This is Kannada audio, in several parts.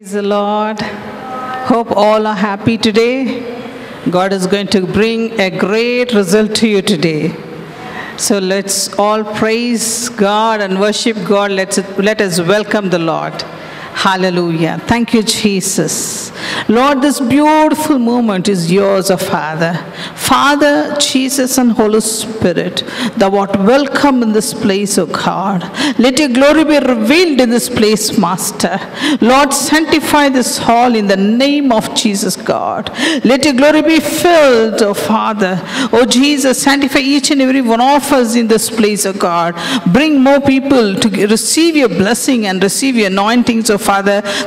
Praise the Lord. Hope all are happy today. God is going to bring a great result to you today. So let's all praise God and worship God. Let us welcome the Lord. Hallelujah. Thank you, Jesus. Lord, this beautiful moment is yours, O Father. Father, Jesus, and Holy Spirit, thou art welcome in this place, O God. Let your glory be revealed in this place, Master. Lord, sanctify this hall in the name of Jesus, God. Let your glory be filled, O Father. O Jesus, sanctify each and every one of us in this place, O God. Bring more people to receive your blessing and receive your anointings, O Father.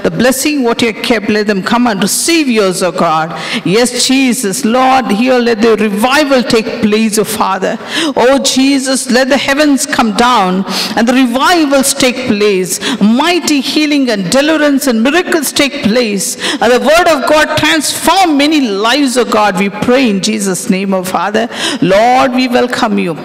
The blessing what you have kept, let them come and receive yours, O God. Yes, Jesus. Lord, here let the revival take place, O Father. Oh Jesus, let the heavens come down and the revivals take place. Mighty healing and deliverance and miracles take place. And the word of God transform many lives, O God. We pray in Jesus' name, O Father. Lord, we welcome you.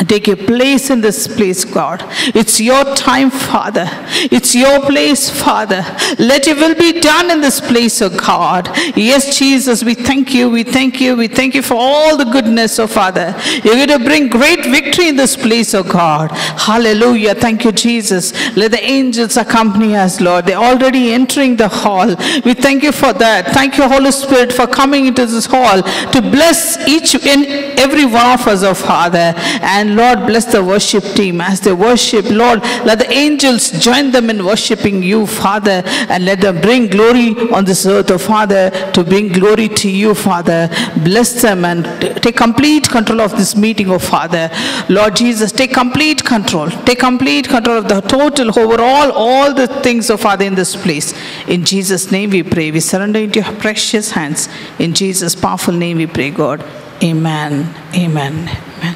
Take a place in this place, God. It's your time, Father. It's your place, Father. Let your will be done in this place, oh God. Yes, Jesus, we thank you. We thank you. We thank you for all the goodness, oh Father. You're going to bring great victory in this place, oh God. Hallelujah. Thank you, Jesus. Let the angels accompany us, Lord. They're already entering the hall. We thank you for that. Thank you, Holy Spirit, for coming into this hall to bless each and every one of us, oh Father. And Lord, bless the worship team as they worship. Lord, let the angels join them in worshiping you, Father, and let them bring glory on this earth, oh Father, to bring glory to you, Father. Bless them and take complete control of this meeting, oh Father. Lord Jesus, take complete control. Take complete control of the total, overall, all the things, oh Father, in this place. In Jesus' name we pray. We surrender into your precious hands. In Jesus' powerful name we pray, God. Amen. Amen. Amen.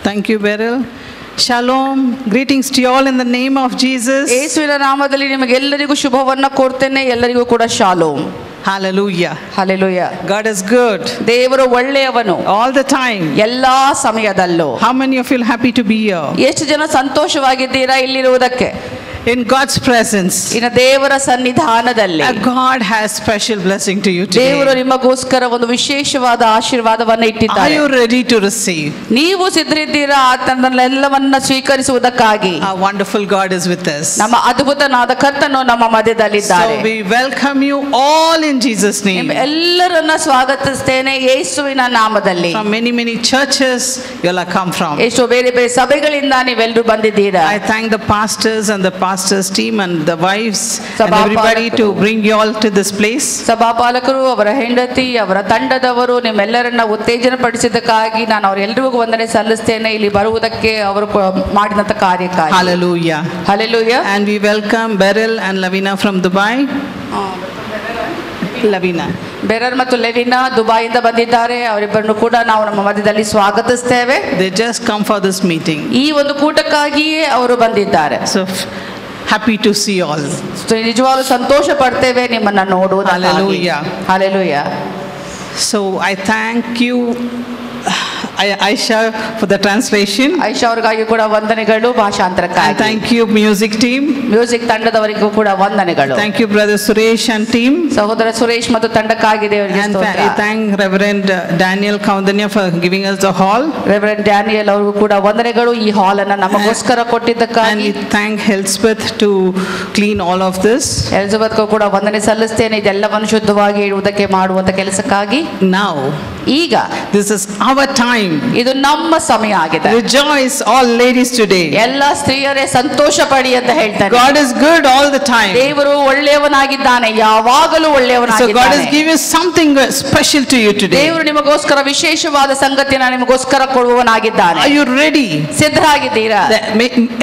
Thank you, Beryl. Shalom. Greetings to you all in the name of Jesus. ಯೇಸುವಿನ ನಾಮದಲ್ಲಿ ನಿಮಗೆಲ್ಲರಿಗೂ ಶುಭವನ್ನ ಕೋರ್ತೇನೆ. ಎಲ್ಲರಿಗೂ ಕೂಡ shalom. Hallelujah. Hallelujah. God is good. ದೇವರು ಒಳ್ಳೆಯವನು. All the time. ಎಲ್ಲಾ ಸಮಯದಲ್ಲೂ. How many of you are happy to be here? ಎಷ್ಟು ಜನ ಸಂತೋಷವಾಗಿದ್ದೀರಾ ಇಲ್ಲಿರುವುದಕ್ಕೆ? In God's presence. ಇನ್ನು ದೇವರ ಸನ್ನಿಧಾನದಲ್ಲಿ. God has special blessing to you today. ದೇವರು ನಿಮಗೋಸ್ಕರ ಒಂದು ವಿಶೇಷವಾದ ಆಶೀರ್ವಾದವನ್ನು ಇಟ್ಟಿದ್ದಾರೆ. Are you ready to receive? ನೀವು ಸಿದ್ಧರಿದ್ದೀರಾ ಆತನೆಲ್ಲವನ್ನ ಸ್ವೀಕರಿಸುವುದಕ್ಕಾಗಿ? Our wonderful God is with us. ನಮ್ಮ ಅದ್ಭುತನಾದ ಕರ್ತನು ನಮ್ಮ ಮಧ್ಯದಲ್ಲಿದ್ದಾರೆ. So we welcome you all in Jesus' name. ಎಲ್ಲರನ್ನ ಸ್ವಾಗತಿಸ್ತೇನೆ ಯೇಸುವಿನ ನಾಮದಲ್ಲಿ. From many churches you all come from. ಎಷ್ಟೋ ಬೇರೆ ಬೇರೆ ಸಭೆಗಳಿಂದ ನೀವೆಲ್ಲರೂ ಬಂದಿದ್ದೀರಾ. I thank the pastors and the pastors team and the wives and everybody to bring you all to this place. ಸಭಾಪಾಲಕರು, ಅವರ ಹೆಂಡತಿ, ಅವರ ತಂಡದವರು ನಿಮ್ಮೆಲ್ಲರನ್ನ ಉತ್ತೇಜನ ಪಡಿಸಿದ್ದಕ್ಕಾಗಿ ನಾನು ಅವರೆಲ್ಲರಿಗೂ ವಂದನೆ ಸಲ್ಲಿಸ್ತೇನೆ. ಇಲ್ಲಿ ಬರುವುದಕ್ಕೆ ಅವರು ಮಾಡಿದಂತ ಕಾರ್ಯಕ್ಕಾಗಿ. Hallelujah. Hallelujah. And we welcome Beryl and Lavina from Dubai. Lavina. Better ಮತ್ತು ಲೆವಿನಾ ದುಬೈಯಿಂದ ಬಂದಿದ್ದಾರೆ. ಅವರಿಬ್ಬರನ್ನು ಕೂಡ ನಾವು ನಮ್ಮ ಮಧ್ಯದಲ್ಲಿ ಸ್ವಾಗತಿಸ್ತೇವೆ. They just come for this meeting. ಈ ಒಂದು ಕೂಟಕ್ಕಾಗಿಯೇ ಅವರು ಬಂದಿದ್ದಾರೆ. So happy to see all. ನಿಜವಾಗ್ಲೂ ಸಂತೋಷ ಪಡ್ತೇವೆ ನಿಮ್ಮನ್ನ ನೋಡುವುದಕ್ಕಾಗಿ. Hallelujah. Hallelujah. So I thank you Aisha for the translation. Aisha ಅವರಿಗಾಗಿ ಕೂಡ ವಂದನೆಗಳು ಭಾಷಾಂತರಕ್ಕಾಗಿ. Thank you music team. Music ತಂಡದವರಿಗೂ ಕೂಡ ವಂದನೆಗಳು. Thank you brother Suresh and team. ಸಹೋದರ ಸುರೇಶ್ ಮತ್ತು ತಂಡಕ್ಕಾಗಿ ದೇವರಿಗೆ ಸ್ತೋತ್ರ. I thank Reverend Daniel Kaundanya for giving us the hall. Reverend Daniel ಅವರಿಗೂ ಕೂಡ ವಂದನೆಗಳು ಈ ಹಾಲ್ ಅನ್ನು ನಮಗೋಸ್ಕರ ಕೊಟ್ಟಿದ್ದಕ್ಕಾಗಿ. And we thank Elspeth to clean all of this. ಎಲಿಜಬೆತ್ಗೂ ಕೂಡ ವಂದನೆ ಸಲ್ಲಿಸ್ತೇನೆ ಇದೆಲ್ಲವನ್ನು ಶುದ್ಧವಾಗಿ ಇಡುವುದಕ್ಕೆ ಮಾಡುವಂತ ಕೆಲಸಕ್ಕಾಗಿ. Now ಈಗ this is our time. ಇದು ನಮ್ಮ ಸಮಯ ಆಗಿದೆ. Rejoice all ladies today. ಎಲ್ಲ ಸ್ತ್ರೀಯರೇ ಸಂತೋಷ ಪಡಿ ಅಂತ ಹೇಳ್ತಾರೆ. God is good all the time. ದೇವರು ಒಳ್ಳೆಯವನಾಗಿದ್ದಾನೆ, ಯಾವಾಗಲೂ ಒಳ್ಳೆಯವನಾಗಿದ್ದಾನೆ. So God has given something special to you today. ದೇವರು ನಿಮಗೋಸ್ಕರ ವಿಶೇಷವಾದ ಸಂಗತಿಯನ್ನು ನಿಮಗೋಸ್ಕರ ಕೊಡುವವನಾಗಿದ್ದಾನೆ. Are you ready? ಸಿದ್ಧರಾಗಿದ್ದೀರಾ?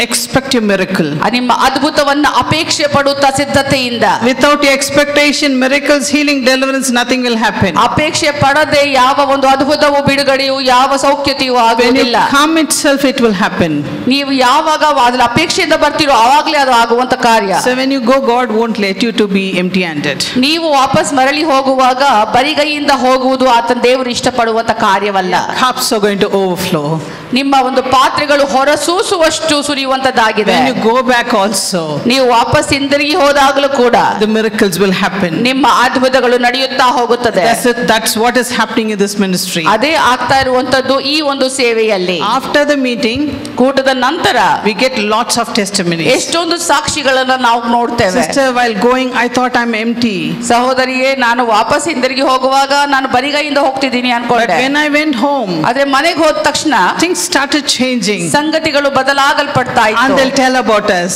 Expect your miracle. ನಿಮ್ಮ ಅದ್ಭುತವನ್ನ ಅಪೇಕ್ಷೆ ಪಡುತ್ತಾ ಸಿದ್ಧತೆಯಿಂದ. Without your expectation, miracles, healing, deliverance, nothing will happen. ಅಪೇಕ್ಷೆ ಪಡದೆ ಯಾವ ಒಂದು ಅದ್ಭುತವು ಬಿಡುಗಡೆಯು ಯಾವ ಯಾವ ಸೌಖ್ಯತೆಯೂ When you ಆಗುವುದಿಲ್ಲ. come itself, it will happen. ನೀವು ಯಾವಾಗ ಅದ್ರ ಅಪೇಕ್ಷೆಯಿಂದ ಬರ್ತೀರೋ ಆವಾಗಲೇ ಅದು ಆಗುವಂತ ಕಾರ್ಯ. So when you go, God won't let you to be empty-handed. ನೀವು ವಾಪಸ್ ಮರಳಿ ಹೋಗುವಾಗ ಬರಿಗೈಯಿಂದ ಹೋಗುವುದು ಆತನ ದೇವರು ಇಷ್ಟಪಡುವಂತ ಕಾರ್ಯವಲ್ಲ. Cups are going to overflow. ನಿಮ್ಮ ಒಂದು ಪಾತ್ರೆಗಳು ಹೊರಸೂಸುವಷ್ಟು ಸುರಿಯುವಂತದ್ದಾಗಿದೆ. When you go back also, ನೀವು ವಾಪಸ್ ಹಿಂದಿರುಗಿ ಹೋದಾಗಲೂ ಕೂಡ the miracles will happen. ನಿಮ್ಮ ಅದ್ಭುತಗಳು ನಡೆಯುತ್ತಾ ಹೋಗುತ್ತದೆ. That's what is happening in this ministry. ಅದೇ ಆಗ್ತಾ ಇರುವಂತದ್ದು ಈ ಒಂದು ಸೇವೆಯಲ್ಲಿ. After the meeting, ಕೂಟದ ನಂತರ we get lots of testimonies. ಎಷ್ಟೊಂದು ಸಾಕ್ಷಿಗಳನ್ನ ನಾವು ನೋಡ್ತೇವೆ. Sister, while going, I thought I'm empty. ಸಹೋದರಿಯೇ, ನಾನು ವಾಪಸ್ ಹಿಂದಿರುಗಿ ಹೋಗುವಾಗ ನಾನು ಬರಿಗೈಯಿಂದ ಹೋಗ್ತಿದ್ದೀನಿ But ಅನ್ಕೊಂಡೆ. when I went home, ಆದ್ರೆ ಮನೆಗೆ ಹೋದ ತಕ್ಷಣ things started changing. ಸಂಗತಿಗಳು ಬದಲಾಗಲ್ಪಡ್ತಾ And ಇತ್ತು. they'll tell about us.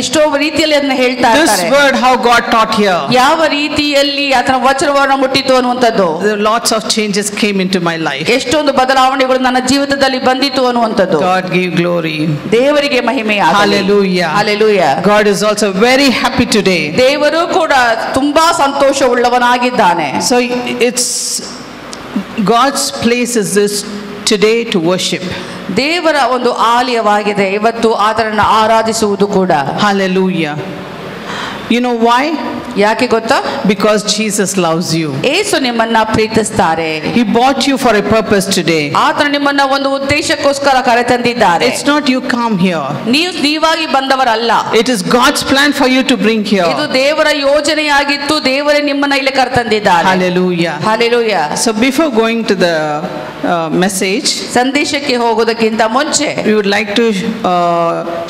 ಎಷ್ಟೋ ರೀತಿಯಲ್ಲಿ ಅದನ್ನ ಹೇಳ್ತಾ This ಇರ್ತಾರೆ. word, how God taught here. ಯಾವ ರೀತಿಯಲ್ಲಿ ಆತನ ವಚನವನ್ನು ಮುಟ್ಟಿತು ಅನ್ನುವಂಥದ್ದು. Lots of changes came into my life. ಎಷ್ಟೊಂದು ಬದಲಾವಣೆಗಳು ನನ್ನ ಜೀವಿತದಲ್ಲಿ ಬಂದಿತು ಅನ್ನುವಂಥದ್ದು. God gave glory. ದೇವರಿಗೆ ಮಹಿಮೆಯಾಗಲಿ. Hallelujah. Hallelujah. God is also very happy today. ದೇವರು ಕೂಡ ತುಂಬಾ ಸಂತೋಷವುಳ್ಳವನಾಗಿದ್ದಾನೆ. So it's God's place is this today to worship. ದೇವರ ಒಂದು ಆಲಯವಾಗಿದೆ ಇವತ್ತು ಆತನನ್ನು ಆರಾಧಿಸುವುದು ಕೂಡ. Hallelujah. You know why? ಯಾಕೆ ಗೊತ್ತಾ? Because Jesus loves you. ಯೇಸು ನಿಮ್ಮನ್ನ ಪ್ರೀತಿಸ್ತಾರೆ. He bought you for a purpose today. ಆತನು ನಿಮ್ಮನ್ನ ಒಂದು ಉದ್ದೇಶಕ್ಕೋಸ್ಕರ ಕರೆತಂದಿದ್ದಾರೆ. It's not you come here. ನೀವಾಗಿ ಬಂದವರಲ್ಲ. It is God's plan for you to bring here. ಇದು ದೇವರ ಯೋಜನೆಯಾಗಿತ್ತು. ದೇವರೇ ನಿಮ್ಮನ್ನ ಇಲ್ಲಿ ಕರೆತಂದಿದ್ದಾರೆ. Hallelujah. Hallelujah. So before going to the message, ಸಂದೇಶಕ್ಕೆ ಹೋಗೋದಕ್ಕಿಂತ ಮುಂಚೆ we would like to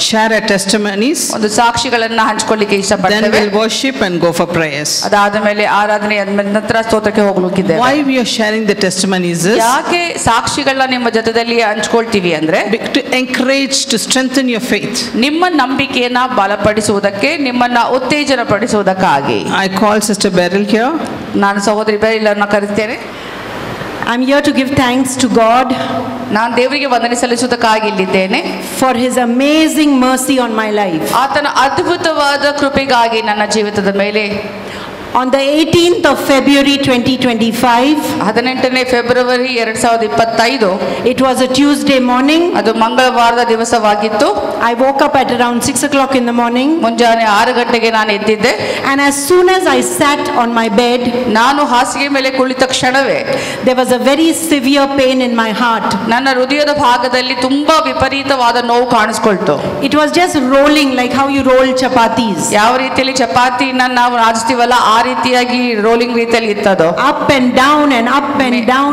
share our testimonies. ಒಂದು ಸಾಕ್ಷಿಗಳನ್ನ ಹಂಚಿಕೊಳ್ಳಿಕ್ಕೆ Then ಇಷ್ಟಪಡ್ತೇವೆ. we'll worship and go for prayers. ಅದಾದ ಮೇಲೆ ಆರಾಧನೆ ನಂತರ ಸ್ತೋತ್ರಕ್ಕೆ ಹೋಗ್ಲಿಕ್ಕಿದ್ದೇವೆ. Why we are sharing the testimonies is ಯಾಕೆ ಸಾಕ್ಷಿಗಳನ್ನ ನಿಮ್ಮ ಜೊತೆಯಲ್ಲಿ ಹಂಚ್ಕೊಳ್ತೀವಿ ಅಂದ್ರೆ to encourage, to strengthen your faith. ನಿಮ್ಮ ನಂಬಿಕೆಯನ್ನ ಬಲಪಡಿಸುವುದಕ್ಕೆ, ನಿಮ್ಮನ್ನ ಉತ್ತೇಜನ ಪಡಿಸುವುದಕ್ಕಾಗಿ. I call Sister Beryl here. ನಾನು ಸಹೋದರಿ ಬೆರಿಲನ್ನ ಕರೆಸ್ತೇನೆ. I'm here to give thanks to God ನಾನು ದೇವರಿಗೆ ವಂದನೆ ಸಲ್ಲಿಸುವುದಕ್ಕಾಗಿ ಇಲ್ಲಿದ್ದೇನೆ. for His amazing mercy on my life. ಆತನ ಅದ್ಭುತವಾದ ಕೃಪೆಗಾಗಿ ನನ್ನ ಜೀವಿತದ ಮೇಲೆ. On the 18th of February 2025, 18ನೇ February 2025, it was a Tuesday morning. ಅದು ಮಂಗಳವಾರದ ದಿವಸವಾಗಿತ್ತು. I woke up at around 6 o'clock in the morning, ಮುಂಜಾನೆ 6 ಗಂಟೆಗೆ ನಾನು ಎದ್ದಿದ್ದೆ. and as soon as I sat on my bed, ನಾನು ಹಾಸಿಗೆ ಮೇಲೆ ಕುಳಿತ ಕ್ಷಣವೇ there was a very severe pain in my heart. ನನ್ನ ಹೃದಯದ ಭಾಗದಲ್ಲಿ ತುಂಬಾ ವಿಪರೀತವಾದ ನೋವು ಕಾಣಿಸ್ಕೊಳ್ತು. It was just rolling like how you roll chapatis. ಯಾವ ರೀತಿಯಲ್ಲಿ ಚಪಾತಿನ ನಾವು ರಾಜಿಸ್ತೀವಲ್ಲ ಆ ರೀತಿಯಾಗಿ ರೋಲಿಂಗ್ ರೀತಿಯಲ್ಲಿ ಇತ್ತದು. Up and down and up and down.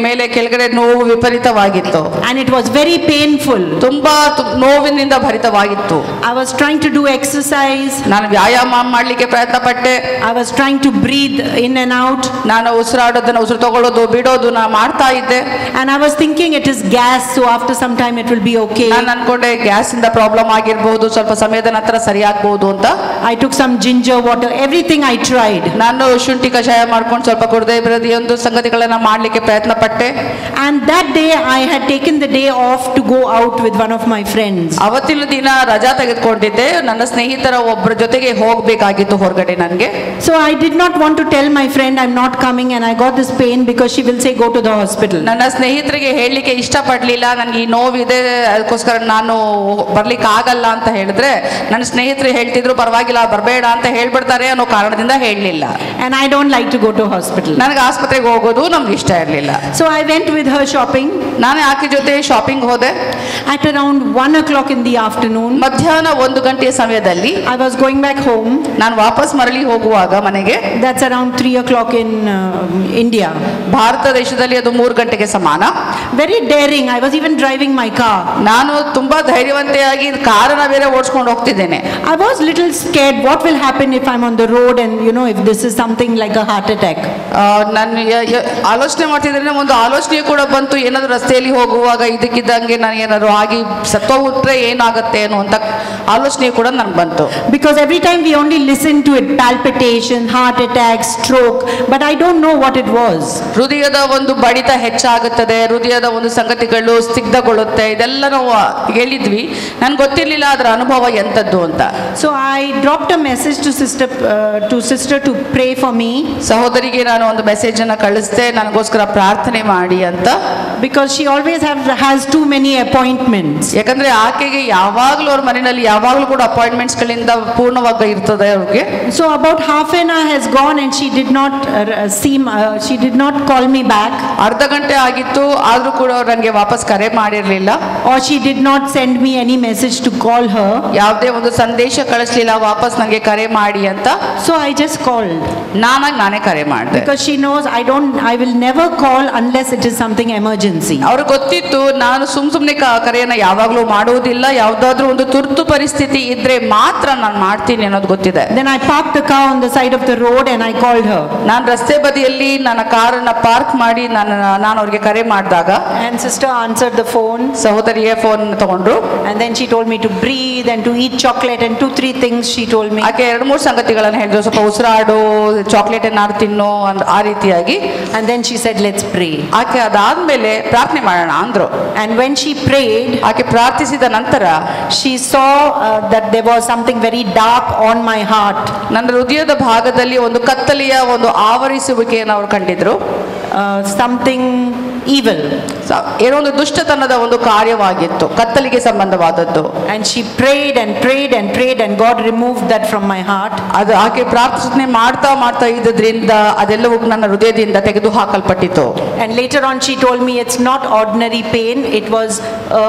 ಮೇಲೆ ಕೆಳಗಡೆ ನೋವು ವಿಪರೀತವಾಗಿತ್ತು. And it was very painful. ತುಂಬಾ ನೋವಿನಿಂದ ಭರಿತವಾಗಿತ್ತು. I was trying to do exercise. ನಾನು ವ್ಯಾಯಾಮ ಮಾಡಲಿಕ್ಕೆ ಪ್ರಯತ್ನ ಪಟ್ಟೆ. I was trying to breathe in and out. ನಾನು ಉಸಿರು ತಗೊಳ್ಳೋದು ಬಿಡೋದು ನಾನು ಮಾಡ್ತಾ ಇದ್ದೆ. And I was thinking it is gas, so after some time it will be okay. ನಾನು ಅನ್ಕೊಂಡೆ ಗ್ಯಾಸ್ ಇಂದ ಪ್ರಾಬ್ಲಮ್ ಆಗಿರಬಹುದು, ಸ್ವಲ್ಪ ಸಮಯದ ನಂತರ ಸರಿಯಾಗಬಹುದು ಅಂತ. I took some ginger water, everything I tried. ನಾನು ಶುಂಠಿ ಕಷಾಯ ಮಾಡ್ಕೊಂಡು ಸ್ವಲ್ಪ ಕುಡಿದೆ, ಪ್ರತಿಯೊಂದು ಸಂಗತಿಗಳನ್ನ ಮಾಡ್ಲಿಕ್ಕೆ ಪ್ರಯತ್ನ ಪಟ್ಟೆ. And that day I had taken the day off to go out with one of my friends. ಅವತ್ತಿನ ದಿನ ರಜಾ ತೆಗೆದುಕೊಂಡಿದ್ದೆ. ನನ್ನ ಸ್ನೇಹಿತರ ಒಬ್ಬರ ಜೊತೆಗೆ ಹೋಗಬೇಕಾಗಿತ್ತು ಹೊರಗಡೆ ನನಗೆ. So I did not want to tell my friend I'm not coming and I got this pain because she will say go to the hospital. ನನ್ನ ಸ್ನೇಹಿತರಿಗೆ ಹೇಳಲಿಕ್ಕೆ ಇಷ್ಟಪಡಲಿಲ್ಲ, ನನಗೆ ಈ ನೋವಿದೆ ಅದಕ್ಕೋಸ್ಕರ ನಾನು ಬರ್ಲಿಕ್ಕೆ ಆಗಲ್ಲ ಅಂತ ಹೇಳಿದ್ರೆ ನನ್ನ ಸ್ನೇಹಿತರು ಹೇಳ್ತಿದ್ರು ಪರವಾಗಿಲ್ಲ ಬರಬೇಡ ಅಂತ ಹೇಳ್ಬಿಡ್ತಾರೆ ಅನ್ನೋ ಕಾರಣದಿಂದ ಹೇಳಲಿಲ್ಲ. And I don't like to go to hospital. ನನಗೆ ಆಸ್ಪತ್ರೆಗೆ ಹೋಗೋದು ನಮ್ಗೆ ಇಷ್ಟ ಇರಲಿಲ್ಲ. So I went with her shopping. ನಾನು ಆಕೆ ಜೊತೆ ಶಾಪಿಂಗ್ ಹೋದೆ. At around 1 o'clock in the afternoon, ಮಧ್ಯಾಹ್ನ 1 ಗಂಟೆಯ ಸಮಯದಲ್ಲಿ I was going back home. ನಾನು ವಾಪಸ್ ಮರಳಿ ಹೋಗುವಾಗ ಮನೆಗೆ, That's around 3 o'clock in India. Bharat ದೇಶದಲ್ಲಿ ಅದು 3 ಗಂಟೆಗೆ ಸಮಾನ. Very daring. I was even driving my car. ನಾನು ತುಂಬಾ ಧೈರ್ಯವಂತೆಯಾಗಿ ಕಾರನ್ನ ಬೇರೆ ಓಡಿಸ್ಕೊಂಡು ಹೋಗ್ತಿದ್ದೇನೆ. I was little scared. What will happen if I'm on the road and if this is something like a heart attack? ನಾನು ಆಲೋಚನೆ ಮಾಡ್ತಿದ್ರೆ ಒಂದು ಆಲೋಚನೆ ಕೂಡ ಬಂತು, ಏನಾದ್ರು ರಸ್ತೆಯಲ್ಲಿ ಹೋಗುವಾಗ ಇದಕ್ಕಿದ್ದಂಗೆ ನಾನು ಏನಾದ್ರು ಆಗಿ ಸತ್ತೋಗ್ಬಿಟ್ರೆ ಬಿಟ್ರೆ ಏನಾಗುತ್ತೆ ಅನ್ನುವಂಥ ಆಲೋಚನೆ ಕೂಡ ನನಗೆ ಬಂತು. Because every time we only listen to it, palpitation, heart attack, stroke, but I don't know what it was. ಹೃದಯದ ಒಂದು ಬಡಿತ ಹೆಚ್ಚಾಗುತ್ತದೆ, ಹೃದಯದ ಒಂದು ಸಂಗತಿಗಳು ಸ್ನಿಗ್ಧಗೊಳ್ಳುತ್ತೆ, ಇದೆಲ್ಲ ನಾವು ಹೇಳಿದ್ವಿ. ನನ್ಗೆ ಗೊತ್ತಿರಲಿಲ್ಲ ಅದರ ಅನುಭವ ಎಂಥದ್ದು ಅಂತ. So I dropped a message to sister to pray for me. ಸಹೋದರಿಗೆ ನಾನು ಒಂದು ಮೆಸೇಜ್ ಅನ್ನ ಕಳಿಸ್ದೆ, ನನಗೋಸ್ಕರ ಪ್ರಾರ್ಥನೆ ಮಾಡಿ ಅಂತ. Because she always has too many appointments. ಯಾಕಂದ್ರೆ ಆಕೆಗೆ ಯಾವಾಗಲೂ ಅವ್ರ ಮನೆಯಲ್ಲಿ ಯಾವಾಗಲೂ ಕೂಡ ಅಪಾಯಿಂಟ್ಮೆಂಟ್ಸ್ ಗಳಿಂದ ಪೂರ್ಣವಾಗಿ ಇರ್ತದೆ ಅವ್ರಿಗೆ. So about half an hour has gone and she did not call me back. ಅರ್ಧ ಗಂಟೆ ಆಗಿತ್ತು, ಆದ್ರೂ ಕೂಡ ಅವ್ರು ನನಗೆ ವಾಪಸ್ ಕರೆ ಮಾಡಿರ್ಲಿಲ್ಲ. Or she did not send me any message to call her. ಯಾವುದೇ ಒಂದು ಸಂದೇಶ ಕಳಿಸ್ಲಿಲ್ಲ ವಾಪಸ್ ನನಗೆ ಕರೆ ಮಾಡಿ ಅಂತ. So I just called. ನಾನೇ ಕರೆ ಮಾಡಿದೆ. Because she knows I will never call unless it is something emergency. ಅವ್ರಿಗೆ ಗೊತ್ತಿತ್ತು ನಾನು ಸುಮ್ನೆ ಕರೆಯನ್ನ ಯಾವಾಗಲೂ ಮಾಡುವುದಿಲ್ಲ, ಯಾವ್ದಾದ್ರೂ ಒಂದು ತುರ್ತು ಪರಿಸ್ಥಿತಿ ಇದ್ರೆ ಮಾತ್ರ ನಾನು ಮಾಡ್ತೀನಿ ಅನ್ನೋದು ಗೊತ್ತಿದೆ. Then I parked the car on the side of the road and I called her. ನಾನು ರಸ್ತೆ ಬದಿಯಲ್ಲಿ ನನ್ನ ಕಾರನ್ನ ಪಾರ್ಕ್ ಮಾಡಿ ನಾನು ಅವ್ರಿಗೆ ಕರೆ ಮಾಡಿದಾಗ and sister answered the phone. ಸಹೋದರಿಯ ಫೋನ್ ತಗೊಂಡ್ರು. And then she told me to breathe and to eat chocolate and 2-3 things she told me. ಆಕೆ 2-3 ಸಂಗತಿಗಳನ್ನು ಹೇಳಿದ್ರು, ಸ್ವಲ್ಪ ಉಸಿರಾಡು, ಚಾಕ್ಲೇಟ್ ಏನಾದ್ರು ತಿನ್ನು ಆ ರೀತಿಯಾಗಿ. And then she said let's pray. ಆಕೆ ಅದಾದ್ಮೇಲೆ ಪ್ರಾರ್ಥನೆ ಮಾಡೋಣ ಅಂದ್ರು. And when she prayed, ಆಕೆ ಪ್ರಾರ್ಥಿಸಿದ ನಂತರ she saw that there was something very dark on my heart. ನನ್ನ ಹೃದಯದ ಭಾಗದಲ್ಲಿ ಒಂದು ಕತ್ತಲೆಯ ಒಂದು ಆವರಿಸುವಿಕೆಯನ್ನು ಅವರು ಕಂಡಿದ್ರು. Something evil. ಏನೋ ಒಂದು ದುಷ್ಟತನದ ಒಂದು ಕಾರ್ಯವಾಗಿತ್ತು, ಕತ್ತಲಿಗೆ ಸಂಬಂಧವಾದದ್ದು. And she prayed and prayed and prayed and God removed that from my heart. ಅದು ಆಕೆ ಪ್ರಾರ್ಥನೆ ಮಾಡ್ತಾ ಇದ್ದದ್ರಿಂದ ಅದೆಲ್ಲವೂ ನನ್ನ ಹೃದಯದಿಂದ ತೆಗೆದು ಹಾಕಲ್ಪಟ್ಟಿತು. And later on she told me it's not ordinary pain, it was a